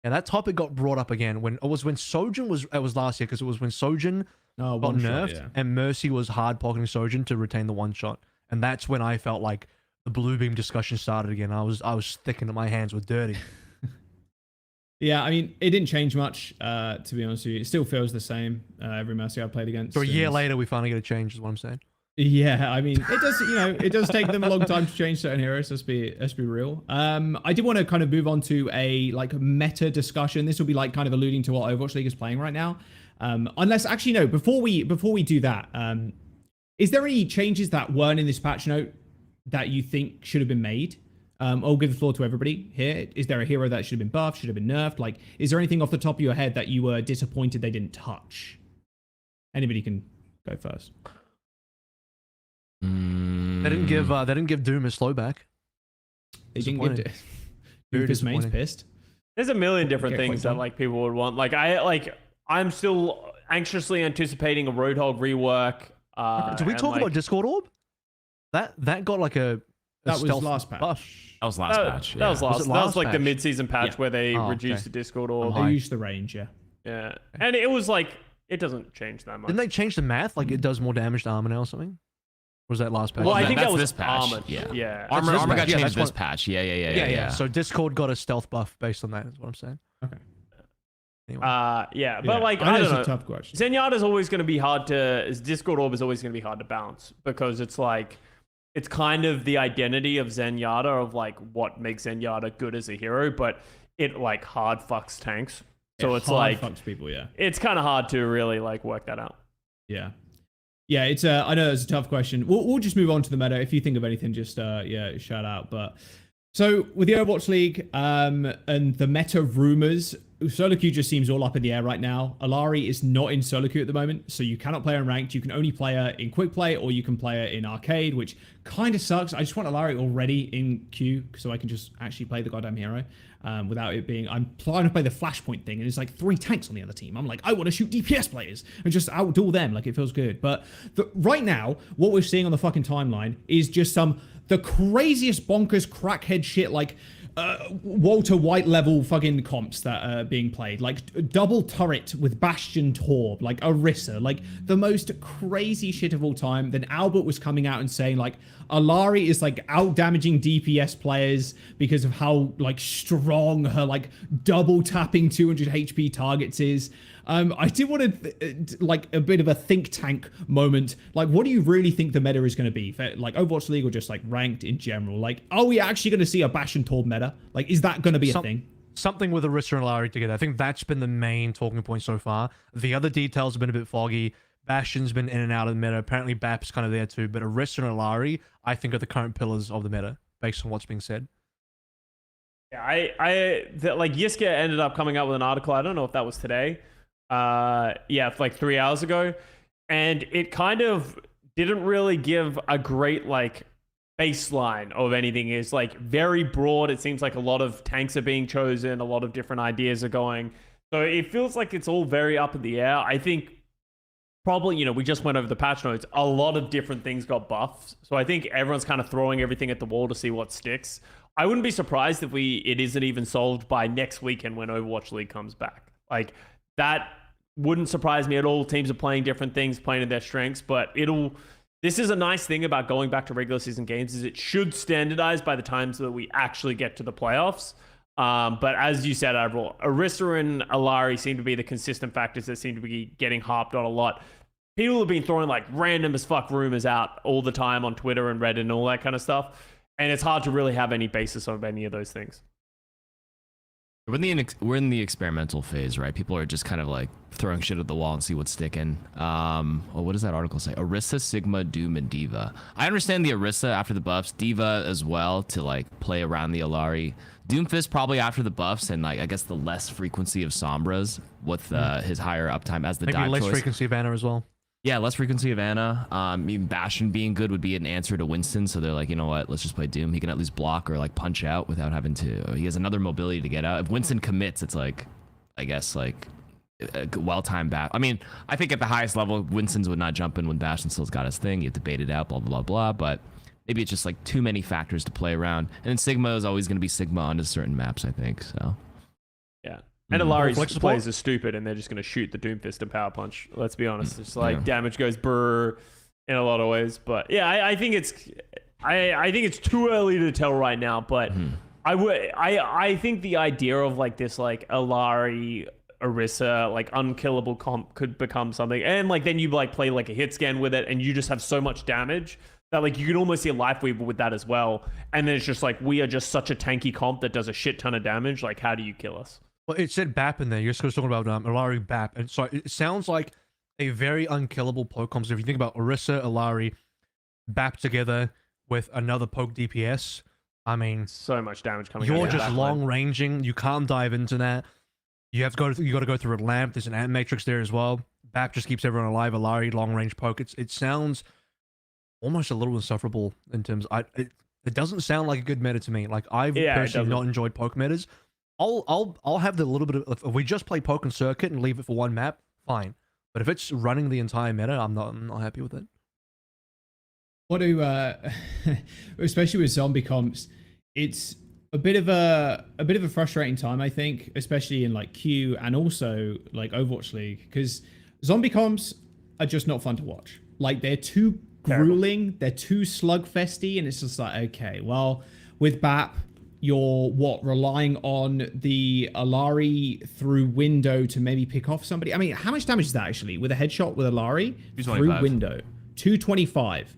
And that topic got brought up again when Sojin was. It was last year because it was when Sojin got nerfed and Mercy was hard pocketing Sojin to retain the 1-shot, and that's when I felt like the blue beam discussion started again. I was thinking that my hands were dirty. Yeah, I mean, it didn't change much, to be honest with you. It still feels the same every Mercy I've played against. So a year later, we finally get a change, is what I'm saying. Yeah, I mean, it does. It does take them a long time to change certain heroes. Let's be real. I did want to kind of move on to a like meta discussion. This will be like kind of alluding to what Overwatch League is playing right now. Unless actually no, before we do that, is there any changes that weren't in this patch note that you think should have been made? I'll give the floor to everybody here. Is there a hero that should have been buffed, should have been nerfed? Like, is there anything off the top of your head that you were disappointed they didn't touch? Anybody can go first. They didn't give Doom a slow back. They didn't give it. Doofus main's pissed. There's a million different things that like people would want. I'm still anxiously anticipating a Roadhog rework. Did we talk about Discord Orb? That got like a that was last patch. Buff. That was last patch. That was last. That was like the patch? mid-season patch where they reduced the Discord Orb. They used the range, yeah. Yeah, and it was like it doesn't change that much. Didn't they change the math? Like it does more damage to armor now or something? Or was that last patch? Well, I think that was this patch. armor. Yeah. Armor got changed this patch. Yeah. So Discord got a stealth buff based on that. Is what I'm saying. Okay. Anyway. But like I don't know. A tough question. Zenyatta's always going to be hard to. Discord Orb is always going to be hard to balance because it's like it's kind of the identity of Zenyatta of like what makes Zenyatta good as a hero, but it like hard fucks tanks. So it's like fucks people. Yeah. It's kind of hard to really like work that out. Yeah. Yeah, it's I know it's a tough question. We'll just move on to the meta. If you think of anything, just shout out. But so with the Overwatch League and the meta rumors, solo queue just seems all up in the air right now. Alari is not in solo queue at the moment, so you cannot play her in ranked. You can only play her in quick play, or you can play her in arcade, which kind of sucks. I just want Alari already in queue so I can just actually play the goddamn hero without it being. I'm trying to play the flashpoint thing, and there's like 3 tanks on the other team. I'm like, I want to shoot DPS players and just outduel them. Like it feels good. But right now, what we're seeing on the fucking timeline is just the craziest bonkers crackhead shit like. Walter White level fucking comps that are being played, like double turret with Bastion Torb, like Orisa, like the most crazy shit of all time. Then Albert was coming out and saying like Alari is like out damaging DPS players because of how like strong her like double tapping 200 HP targets is. I did want to like a bit of a think tank moment. Like, what do you really think the meta is going to be? For, like Overwatch League or just like ranked in general? Like, are we actually going to see a Bash and Torb meta? Like, is that going to be a thing? Something with Orisa and Alari together. I think that's been the main talking point so far. The other details have been a bit foggy. Bastion's been in and out of the meta. Apparently, BAP's kind of there too. But Orisa and Alari, I think, are the current pillars of the meta based on what's being said. Yeah, like Yiska ended up coming out with an article. I don't know if that was today. Like 3 hours ago, and it kind of didn't really give a great like baseline of anything. Is like very broad. It seems like a lot of tanks are being chosen, a lot of different ideas are going, so it feels like it's all very up in the air. I think probably, we just went over the patch notes, a lot of different things got buffs, so I think everyone's kind of throwing everything at the wall to see what sticks. I wouldn't be surprised if it isn't even solved by next weekend when Overwatch League comes back. Like that wouldn't surprise me at all. Teams are playing different things, playing to their strengths, but this is a nice thing about going back to regular season games is it should standardize by the time so that we actually get to the playoffs. But as you said, Avril, Orisa and Alari seem to be the consistent factors that seem to be getting harped on a lot. People have been throwing like random as fuck rumors out all the time on Twitter and Reddit and all that kind of stuff. And it's hard to really have any basis of any of those things. We're in the experimental phase, right? People are just kind of like throwing shit at the wall and see what's sticking. What does that article say? Orisa, Sigma, Doom, and Diva. I understand the Orisa after the buffs, Diva as well to like play around the Alari. Doomfist probably after the buffs and like I guess the less frequency of Sombras with his higher uptime as the dive less choice. Frequency of Ana as well. Yeah, less frequency of Ana. Even Bastion being good would be an answer to Winston. So they're like, you know what? Let's just play Doom. He can at least block or like punch out without having to. He has another mobility to get out. If Winston commits, it's like, I guess like a well-timed bat. I mean, I think at the highest level, Winston's would not jump in when Bastion still's got his thing. You have to bait it out, blah, blah, blah, blah. But maybe it's just like too many factors to play around. And then Sigma is always going to be Sigma on certain maps, I think. So, yeah. And Alari's plays are stupid, and they're just going to shoot the Doomfist and Power Punch. Let's be honest. It's like damage goes brr in a lot of ways. But yeah, I think it's too early to tell right now. But I think the idea of like this like Alari Orisa, like unkillable comp could become something. And like then you like play like a hit scan with it and you just have so much damage that like you can almost see a life weaver with that as well. And then it's just like, we are just such a tanky comp that does a shit ton of damage. Like, how do you kill us? Well, it said BAP in there. You're supposed to talk about Illari BAP. And so it sounds like a very unkillable poke comp. So if you think about Orisa, Illari, BAP together with another poke DPS, I mean, so much damage coming. You're just long ranging. You can't dive into that. You have to go. You got to go through a lamp. There's an ant matrix there as well. BAP just keeps everyone alive. Illari long range poke. It sounds almost a little insufferable in terms. It doesn't sound like a good meta to me. Like I've personally not enjoyed poke metas. I'll have the little bit of, if we just play poke and circuit and leave it for one map, fine. But if it's running the entire meta, I'm not happy with it. What do especially with zombie comps, it's a bit of a frustrating time, I think, especially in like Q and also like Overwatch League, because zombie comps are just not fun to watch. Like they're too grueling, they're too slugfesty, and it's just like, okay, well, with BAP, you're relying on the Illari through window to maybe pick off somebody. I mean, how much damage is that actually with a headshot with Illari through window? 225.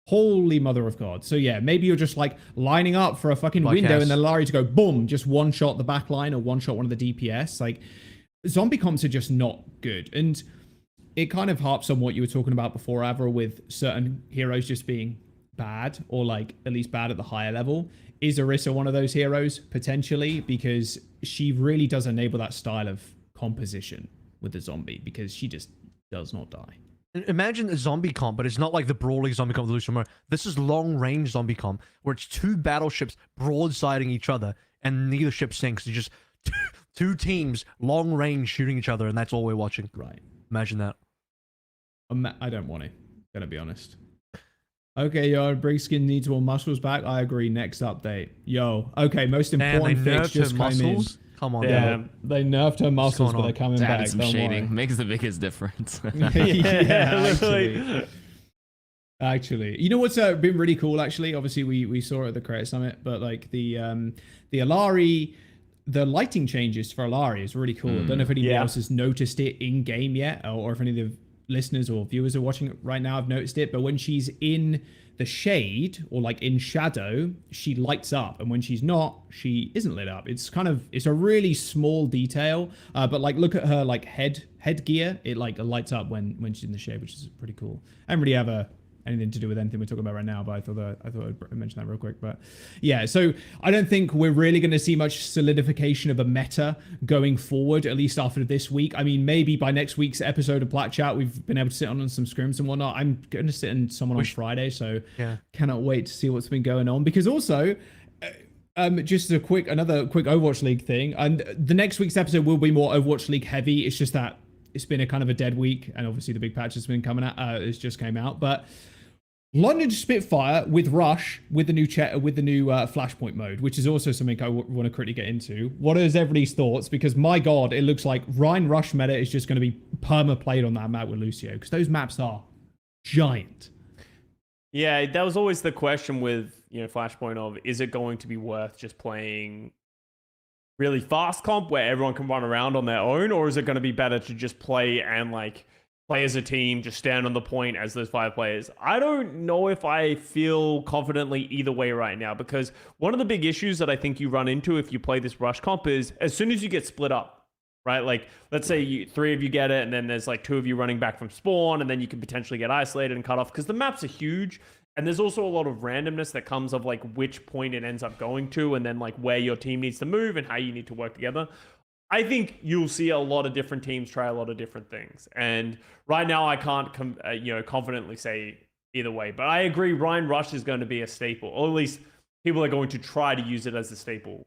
Holy mother of God. So yeah, maybe you're just like lining up for a fucking window and then Illari to go boom, just one shot the back line or one shot one of the DPS. Like zombie comps are just not good. And it kind of harps on what you were talking about before, AVRL, with certain heroes just being bad or like at least bad at the higher level. Is Orisa one of those heroes? Potentially, because she really does enable that style of composition with the zombie because she just does not die. Imagine a zombie comp, but it's not like the brawling zombie comp with Lucian Romero. This is long-range zombie comp, where it's two battleships broadsiding each other, and neither ship sinks. It's just two teams, long-range, shooting each other, and that's all we're watching. Right. Imagine that. I don't want it, gonna be honest. Okay, yo, Brigskin needs more muscles back. I agree. Next update. Yo, okay, most important fix just came in. Come on, yeah, they nerfed her muscles, but they're coming back. Some shading makes the biggest difference. Yeah, actually, you know what's been really cool? Actually, obviously we saw it at the Creator Summit, but like the Illari, the lighting changes for Illari is really cool. I don't know if anybody else has noticed it in game yet, or if any of the listeners or viewers are watching it right now have noticed it. But when she's in the shade or like in shadow, she lights up, and when she's not, she isn't lit up. It's a really small detail, but like look at her like headgear, it like lights up when she's in the shade, which is pretty cool. I don't really have anything to do with anything we're talking about right now, but I thought I'd mention that real quick. But yeah, so I don't think we're really going to see much solidification of a meta going forward, at least after this week. I mean, maybe by next week's episode of Plat Chat, we've been able to sit on some scrims and whatnot. I'm going to sit in someone on Friday, so cannot wait to see what's been going on. Because also, just another quick Overwatch League thing, and the next week's episode will be more Overwatch League heavy. It's just that it's been a kind of a dead week, and obviously the big patch has been coming out. It's just came out, but London Spitfire with Rush with the new Flashpoint mode, which is also something I want to quickly get into. What is everybody's thoughts? Because my God, it looks like Ryan Rush meta is just going to be perma played on that map with Lucio, because those maps are giant. Yeah, that was always the question with Flashpoint of, is it going to be worth just playing really fast comp where everyone can run around on their own, or is it going to be better to just play and like play as a team, just stand on the point as those 5 players? I don't know if I feel confidently either way right now, because one of the big issues that I think you run into if you play this rush comp is as soon as you get split up, right? Like, let's say 3 of you get it, and then there's like 2 of you running back from spawn, and then you can potentially get isolated and cut off, because the maps are huge. And there's also a lot of randomness that comes of like which point it ends up going to, and then like where your team needs to move and how you need to work together. I think you'll see a lot of different teams try a lot of different things. And right now I can't confidently say either way. But I agree, Ryan Rush is going to be a staple, or at least people are going to try to use it as a staple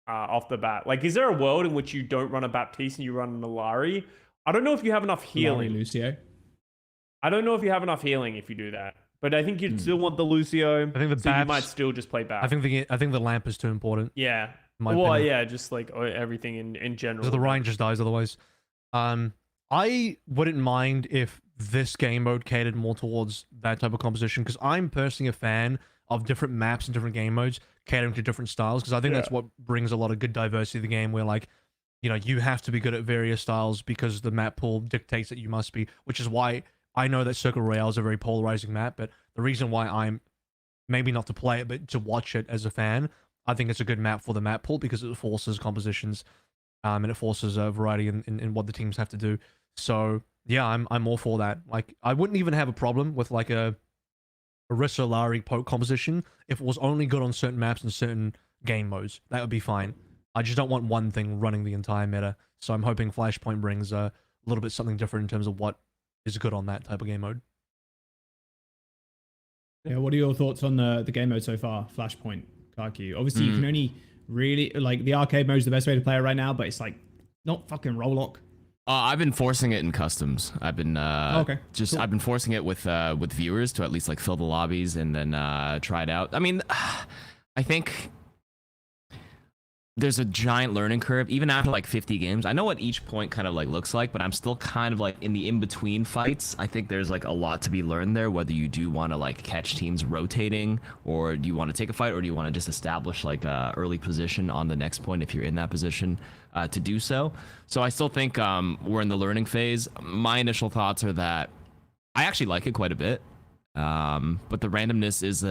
off the bat. Like, is there a world in which you don't run a Baptiste and you run an Illari? I don't know if you have enough healing. Lucio. I don't know if you have enough healing if you do that. But I think you'd still want the Lucio. I think you might still just play Bap. I think the lamp is too important. Yeah. Well, yeah, just like everything in general. So the Ryan just dies otherwise. I wouldn't mind if this game mode catered more towards that type of composition, because I'm personally a fan of different maps and different game modes catering to different styles, because I think that's what brings a lot of good diversity to the game, where like you have to be good at various styles because the map pool dictates that you must be, which is why I know that Circle Royale is a very polarizing map, but the reason why I'm maybe not to play it, but to watch it as a fan, I think it's a good map for the map pool because it forces compositions, and it forces a variety in what the teams have to do. So yeah, I'm all for that. Like, I wouldn't even have a problem with like a Orisa Lari poke composition if it was only good on certain maps and certain game modes. That would be fine. I just don't want one thing running the entire meta. So I'm hoping Flashpoint brings a little bit something different in terms of what is good on that type of game mode. Yeah, what are your thoughts on the game mode so far, Flashpoint, KarQ? Obviously, you can only really, like, the arcade mode is the best way to play it right now, but it's like not fucking Rollock. I've been forcing it in customs. I've been I've been forcing it with viewers to at least like fill the lobbies and then try it out. I mean, I think there's a giant learning curve even after like 50 games. I know what each point kind of like looks like, but I'm still kind of like in the in-between fights. I think there's like a lot to be learned there, whether you do want to like catch teams rotating, or do you want to take a fight, or do you want to just establish like a early position on the next point if you're in that position to do so. So I still think we're in the learning phase. My initial thoughts are that I actually like it quite a bit, but the randomness is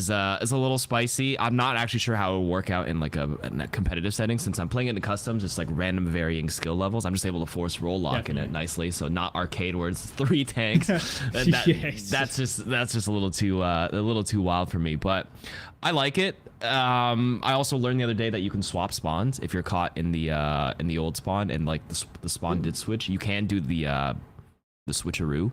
a little spicy. I'm not actually sure how it will work out in like a competitive setting, since I'm playing it in customs, just like random varying skill levels. I'm just able to force roll lock in it nicely, so not arcade where it's 3 tanks. That's just a little too wild for me, but I like it. I also learned the other day that you can swap spawns if you're caught in the old spawn and like the spawn did switch. You can do the switcheroo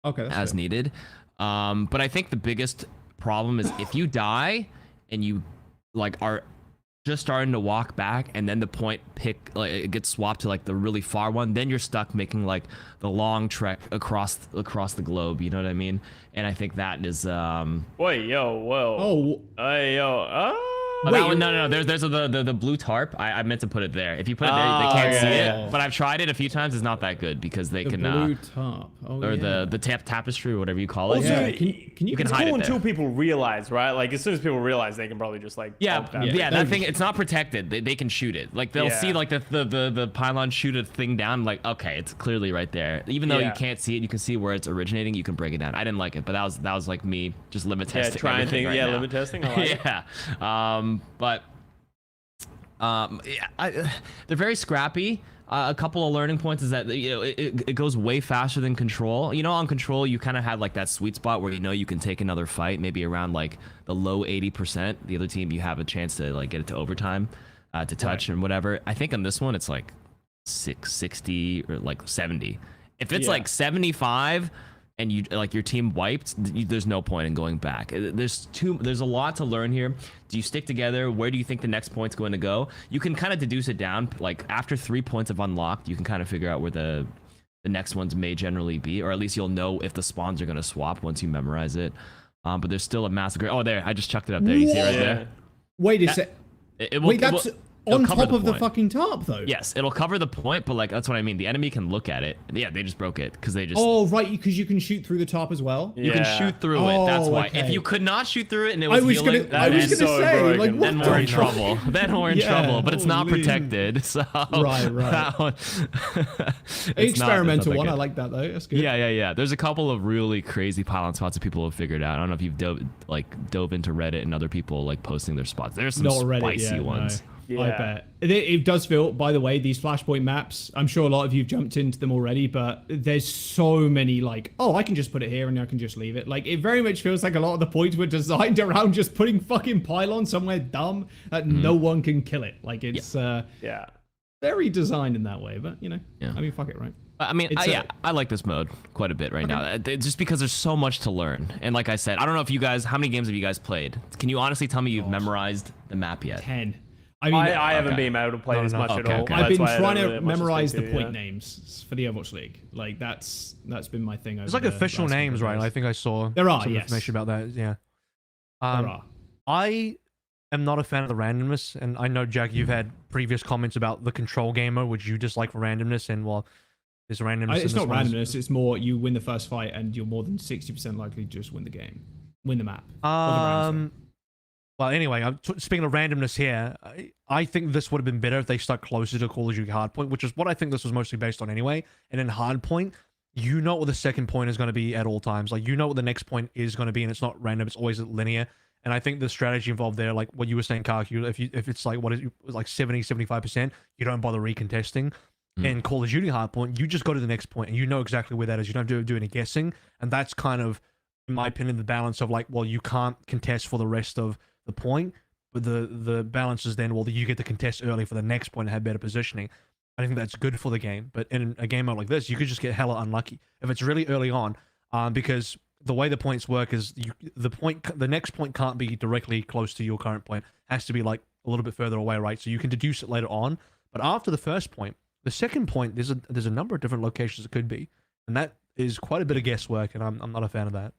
as needed. But I think the biggest problem is if you die and you like are just starting to walk back and then the point it gets swapped to like the really far one, then you're stuck making like the long trek across the globe, you know what I mean? And I think that is wait, yo, whoa. Oh, hey, yo, Oh, wait, no. There's the blue tarp. I meant to put it there. If you put it there, they can't see it. But I've tried it a few times. It's not that good because they can blue tarp. The tapestry or whatever you call it. Also, can you can hide it until there. people realize, right? Like as soon as people realize, they can probably just like that thing. It's not protected. They can shoot it. Like they'll see like the pylon shoot a thing down. Like okay, it's clearly right there. Even though you can't see it, you can see where it's originating. You can break it down. I didn't like it, but that was like me just limit testing. Trying things. Right now. Limit testing. I like it. But they're very scrappy. A couple of learning points is that it goes way faster than Control. You know, on Control you kind of had like that sweet spot where you can take another fight, maybe around like the low 80%. The other team, you have a chance to like get it to overtime, to touch and whatever. I think on this one it's like 60 or like 70. If it's like 75 and you like your team wiped, there's no point in going back. There's a lot to learn here. Do you stick together? Where do you think the next point's going to go? You can kind of deduce it down. Like after 3 points have unlocked, you can kind of figure out where the next ones may generally be, or at least you'll know if the spawns are going to swap once you memorize it. But there's still a massive. Oh, there! I just chucked it up there. You see it right there? Wait a sec. Wait, that's on top of the fucking tarp, though. Yes, it'll cover the point, but like that's what I mean. The enemy can look at it. Yeah, they just broke it because they just. Oh right, because you can shoot through the tarp as well. You can shoot through it. That's why. Okay. If you could not shoot through it and it was healing, I was gonna say, like, then we're in trouble. Then we're in trouble. But it's not protected. So right. That one, experimental one. I like that though. That's good. Yeah. There's a couple of really crazy pylon spots that people have figured out. I don't know if you've dove into Reddit and other people like posting their spots. There's some spicy ones. No. Yeah. I bet. It does feel, by the way, these Flashpoint maps, I'm sure a lot of you've jumped into them already, but there's so many like, oh, I can just put it here and I can just leave it. Like, it very much feels like a lot of the points were designed around just putting fucking pylon somewhere dumb that no one can kill it. Like, it's very designed in that way, but, I mean, fuck it, right? I mean, I like this mode quite a bit right now, just because there's so much to learn. And like I said, I don't know if you guys, how many games have you guys played? Can you honestly tell me you've memorized the map yet? 10. I mean, I haven't been able to play this much at all. I've been trying to memorize the point names for the Overwatch League. Like that's been my thing. There's like official names, right? I think I saw there are some information about that. Yeah. There are. I am not a fan of the randomness, and I know Jack, you've had previous comments about the Control gamer, which you dislike for randomness, and well, there's randomness. It's not randomness. It's more you win the first fight, and you're more than 60% likely to just win the game, win the map. Well, anyway, speaking of randomness here, I think this would have been better if they stuck closer to Call of Duty Hardpoint, which is what I think this was mostly based on anyway. And in Hardpoint, you know what the second point is going to be at all times. Like, you know what the next point is going to be, and it's not random. It's always linear. And I think the strategy involved there, like what you were saying, KarQ, if it's like, like 70, 75%, you don't bother recontesting. In Call of Duty Hardpoint, you just go to the next point, and you know exactly where that is. You don't have to do any guessing. And that's kind of, in my opinion, the balance of like, well, you can't contest for the rest of the point, but the balance is then, well, you get to contest early for the next point and have better positioning. I think that's good for the game. But in a game mode like this, you could just get hella unlucky if it's really early on, because the way the points work is the next point can't be directly close to your current point. It has to be like a little bit further away, right? So you can deduce it later on. But after the first point, the second point, there's a number of different locations it could be, and that is quite a bit of guesswork, and I'm not a fan of that.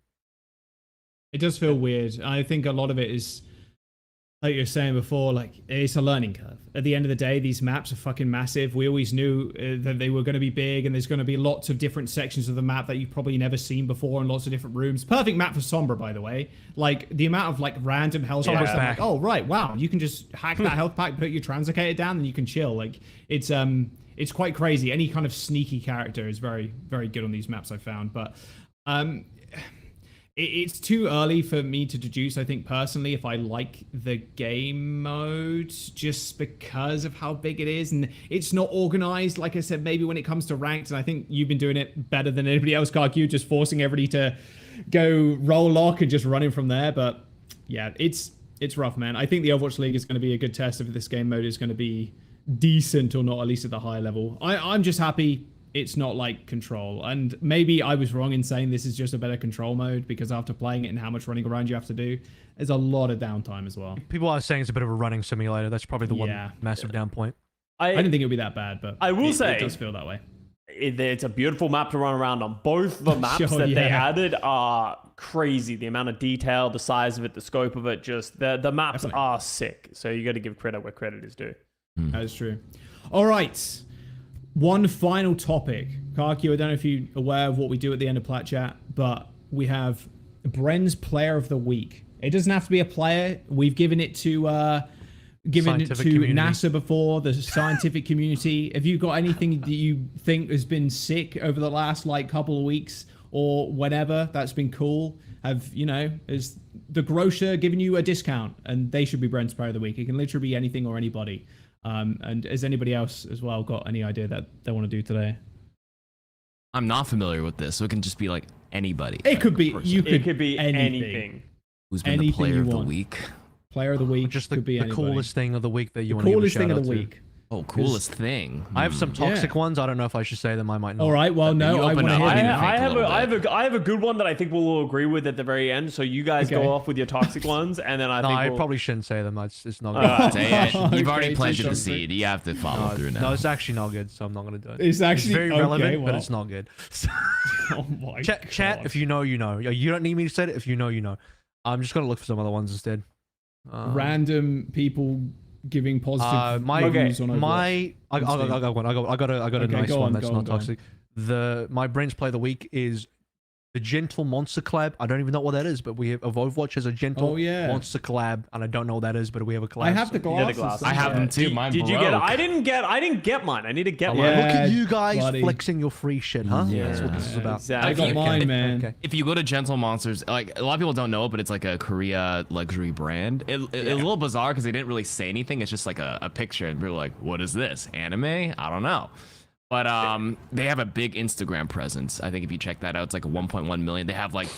It does feel weird. I think a lot of it is, like you were saying before, like, it's a learning curve. At the end of the day, these maps are fucking massive. We always knew that they were going to be big, and there's going to be lots of different sections of the map that you've probably never seen before, and lots of different rooms. Perfect map for Sombra, by the way. Like, the amount of like random health packs. Like, oh right, wow, you can just hack that health pack, put your translocator down, and you can chill. Like, it's quite crazy. Any kind of sneaky character is very, very good on these maps, I found. But it's too early for me to deduce, I think, personally, if I like the game mode, just because of how big it is. And it's not organized, like I said, maybe when it comes to ranked. And I think you've been doing it better than anybody else, KarQ, just forcing everybody to go roll lock and just running from there. But yeah, it's rough, man. I think the Overwatch League is going to be a good test if this game mode is going to be decent or not, at least at the high level. I'm just happy it's not like Control, and maybe I was wrong in saying this is just a better Control mode, because after playing it and how much running around you have to do, there's a lot of downtime as well. People are saying it's a bit of a running simulator. That's probably the one massive down point. I didn't think it would be that bad, but I will say it does feel that way. It's a beautiful map to run around on. Both the maps that they added are crazy. The amount of detail, the size of it, the scope of it, just the maps are sick. So you got to give credit where credit is due. That is true. All right. One final topic. KarQ, I don't know if you're aware of what we do at the end of Plat Chat, but we have Bren's Player of the Week. It doesn't have to be a player. We've given it to NASA before, the scientific community. If you've got anything that you think has been sick over the last like couple of weeks or whatever, that's been cool. Is the grocer giving you a discount? And they should be Bren's Player of the Week. It can literally be anything or anybody. And has anybody else as well got any idea that they want to do today? I'm not familiar with this, so it can just be like anybody. It could be It could be anything. Who's been the player of the week? Player of the week. Just could be the coolest thing of the week that you want to give a coolest shout thing out of the to. week. Oh, coolest thing. I have some toxic ones. I don't know if I should say them. I might not. All right. Well, no. I want to hear I have a good one that I think we'll all agree with at the very end. So you guys go off with your toxic ones, and then I probably shouldn't say them. It's not good. You've already planted the seed. You have to follow through now. No, it's actually not good, so I'm not going to do it. It's actually very relevant, but it's not good. Oh my Chat, if you know, you know. You don't need me to say it. If you know, you know. I'm just going to look for some other ones instead. Random people giving positive reviews on Overwatch. I got a nice one that's not toxic. My Bren's Play of the Week is the Gentle Monster collab. I don't even know what that is, but we have Overwatch has a Gentle Monster collab, and I don't know what that is, but we have a collab. I have the glasses. I have them too. Mine did you get it? I didn't get mine. I need to get mine. Look at you guys flexing your free shit, huh? Yeah. That's what this is about. Exactly. I got mine, man. Okay. If you go to Gentle Monsters, like a lot of people don't know it, but it's like a Korea luxury brand. It's a little bizarre because they didn't really say anything. It's just like a picture, and we're like, "What is this? Anime? I don't know." But they have a big Instagram presence. I think if you check that out, it's like 1.1 million. They have like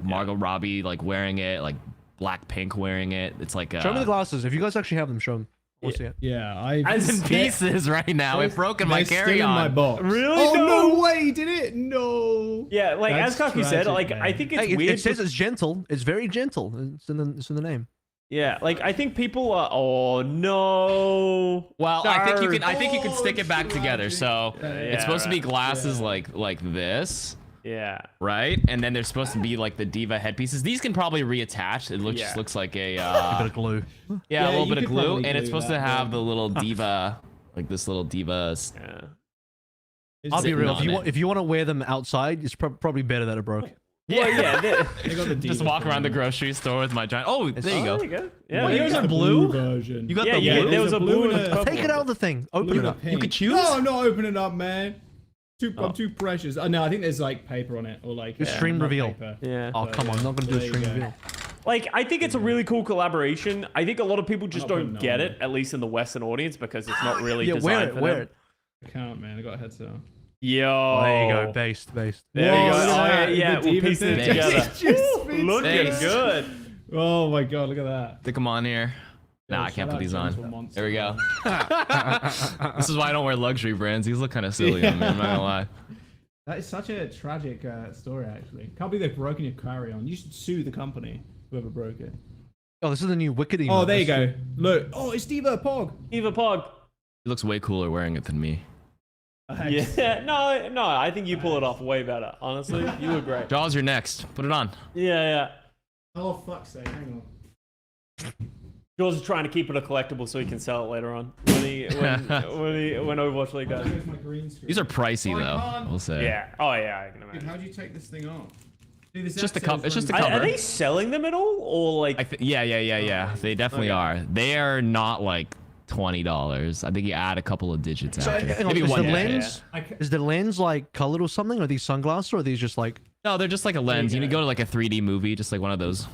Margot Robbie like wearing it, like Blackpink wearing it. It's like show me the glasses. If you guys actually have them, show them. We'll see it. Yeah, it's in pieces right now. It broke in my carry-on. In my box. Really? Oh no way! Did it? No. Yeah, like That's as KarQ said, like tragic, I think it's weird. It says it's gentle. It's very gentle. It's in the name. Yeah, like I think people are. Oh no. Well, I think you can stick it back together. So it's supposed to be glasses like this. Yeah. Right, and then there's supposed to be like the diva headpieces. These can probably reattach. It just looks like a bit of glue. Yeah, a little bit of glue, and it's supposed to have the little diva, like this little diva. Yeah. I'll be real. If you want to wear them outside, it's probably better that it broke. Well, yeah. They got the Just Diva walk around the thing. grocery store with my giant. Oh, there you Oh, go. there you go. Yeah, Well, there yours you are go. blue? version. You got Yeah, the yeah, blue? there was a blue and a purple. Take it out of the thing. Open Blue it and a up. pink. could choose? No, I'm not opening it up, man. I'm too precious. Oh, no, I think there's like paper on it or like Your stream not reveal. paper. Yeah. Oh, come on. I'm not going to do a There you stream go. reveal. Like, I think it's a really cool collaboration. I think a lot of people just not don't putting get that it, at least in the Western audience, because it's not really Yeah, designed for wear them. it. I can't, man. I got a headset on. Yo. Oh, there you go. Based. There Whoa, you go. look at Oh, that. yeah, The we'll Diva piece it thing. together. Just fits Looking Thanks. good. Oh my god, look at that. Stick them on here. Nah, I Shout can't put out these Gentle on. Monster, There we go. man. This is why I don't wear luxury brands. These look kind of silly on me. I'm not gonna lie. That is such a tragic story, actually. Can't believe they've broken your carry-on. You should sue the company, whoever broke it. Oh, this is the new Wicked email. Oh, there you go. Look. Oh, it's Diva Pog. Eva Pog. He looks way cooler wearing it than me. Yeah. No, I think you pull it off way better. Honestly, you were great. Jaws, you're next. Put it on. Yeah. Oh, fuck's sake. Hang on. George is trying to keep it a collectible so he can sell it later on when Overwatch League does. Here's my green screen. These are pricey Oh, I though. can't. We'll say. Yeah. Oh yeah, I can Dude, imagine. how do you take this thing off? Dude, this It's just a accent cup- is it's just a running- cover. Are they selling them at all, or like? Yeah. They definitely Okay. are. They are not like $20. I think you add a couple of digits So, after. hang on, Maybe is one the digit. lens? I ca- Is the lens like colored or something? Are these sunglasses or are these just like? No, they're just like a lens. you You go. go to like a 3D movie, just like one of those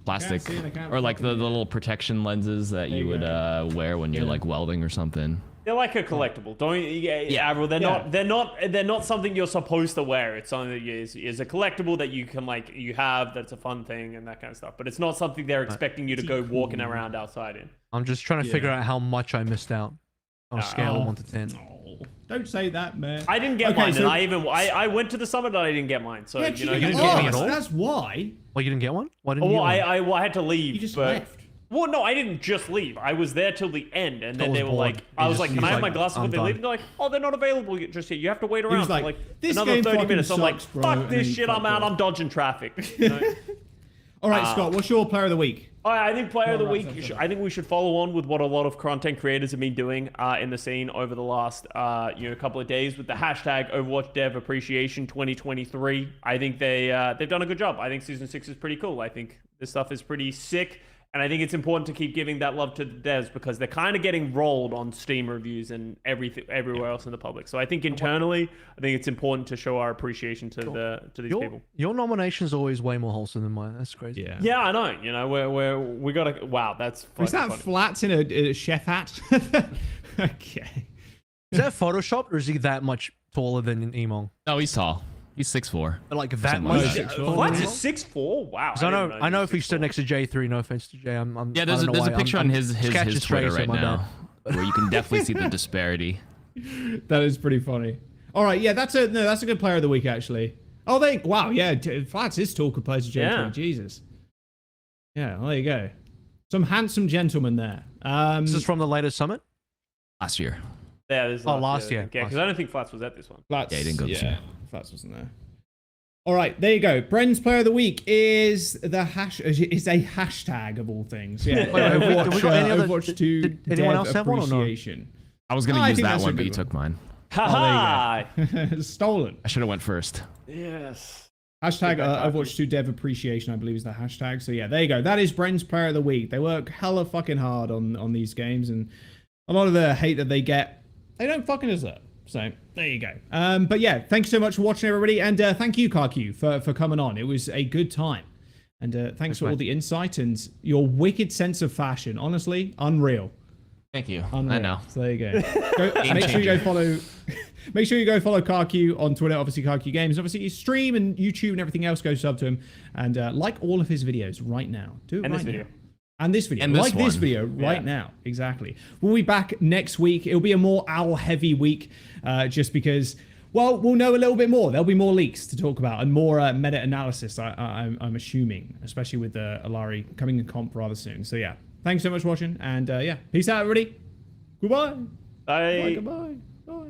plastic, see it, I can't or like the fucking- little protection lenses that There you you would go. wear when you're Yeah. like welding or something. They're like a collectible. Don't Yeah. Avril, they're Yeah. not they're not something you're supposed to wear. It's something that is a collectible that you can like you have, that's a fun thing and that kind of stuff. But it's not something they're expecting you to go walking around outside in. I'm just trying to figure Yeah. out how much I missed out on a scale of Oh. 1 to 10. Oh, don't say that, man. I didn't get Okay, mine, so- and I went to the summit and I didn't get mine. So Yeah, you know, you didn't didn't get get me at all? That's why. Well, you didn't get one? Why didn't well, you get one? I had to leave. You just but, left. Well, no, I didn't just leave. I was there till the end, and then was they were bored. like, I He was just- like, he can was I have my like, glasses I'm when they done. leave? And they're like, oh, they're not available just yet. You have to wait around like, for like "This another game 30 fucking minutes. I'm like, sucks, bro," fuck and this then shit. fuck I'm out. off. I'm dodging traffic. You know? All right, Scott. What's your player of the week? I think player of the Well, week. right, I think we should follow on with what a lot of content creators have been doing in the scene over the last couple of days with the hashtag Overwatch Dev Appreciation 2023. I think they've done a good job. I think season 6 is pretty cool. I think this stuff is pretty sick. And I think it's important to keep giving that love to the devs because they're kind of getting rolled on Steam reviews and everywhere else in the public. So I think internally, I think it's important to show our appreciation to these people. Your nomination's always way more wholesome than mine. That's crazy. Yeah, I know. You know, we gotta. Wow, that's Is that funny. Flats in a chef hat? Okay. Is that photoshopped or is he that much taller than Emong? No, he's tall. He's 6'4". Like that Something much? like that. taller Flats than is Emong? 6'4". Wow. 'Cause I know if he stood next to J3, no offense to Jay, I'm Yeah, I there's don't a, know there's a why, picture I'm on his sketching Twitter straight, so right my bad. now where you can definitely see the disparity. That is pretty funny. All right, yeah, that's a good player of the week actually. Oh, wow, yeah, Flats is tall compared to J3. Yeah. Jesus. Yeah, well, there you go. Some handsome gentlemen there. This is from the latest summit? Last year. Yeah, this is last year. Yeah, because I don't think Flats was at this one. Flats, Yeah, he didn't go this year. Flats wasn't there. All right, there you go. Bren's player of the week is is a hashtag of all things. Yeah, Wait, have we got any other- Overwatch 2 did anyone dev else have one or no? appreciation. I was gonna I use think that that's a one, but good you took mine. Ha Oh, there you go. Stolen. I should have went first. Yes. Hashtag that happens. Overwatch 2 dev appreciation, I believe is the hashtag. So yeah, there you go. That is Bren's player of the week. They work hella fucking hard on these games, and a lot of the hate that they get, they don't fucking deserve. So there you go. But yeah, thanks so much for watching, everybody, and thank you, KarQ, for coming on. It was a good time, and thanks for all the insight and your wicked sense of fashion. Honestly, unreal. Thank you. Unreal. I know. So there you go. Make sure you go follow. Make sure you go follow KarQ on Twitter. Obviously, KarQ Games. Obviously, his stream and YouTube and everything else. Go sub to him and like all of his videos right now. Do it And right this video. now. And this video. And this like this one. video right now. Exactly. We'll be back next week. It'll be a more owl-heavy week, just because. Well, we'll know a little bit more. There'll be more leaks to talk about and more meta-analysis. I'm assuming, especially with Alari coming in comp rather soon. So yeah, thanks so much for watching, and yeah, peace out, everybody. Goodbye. Bye. Goodbye. Bye.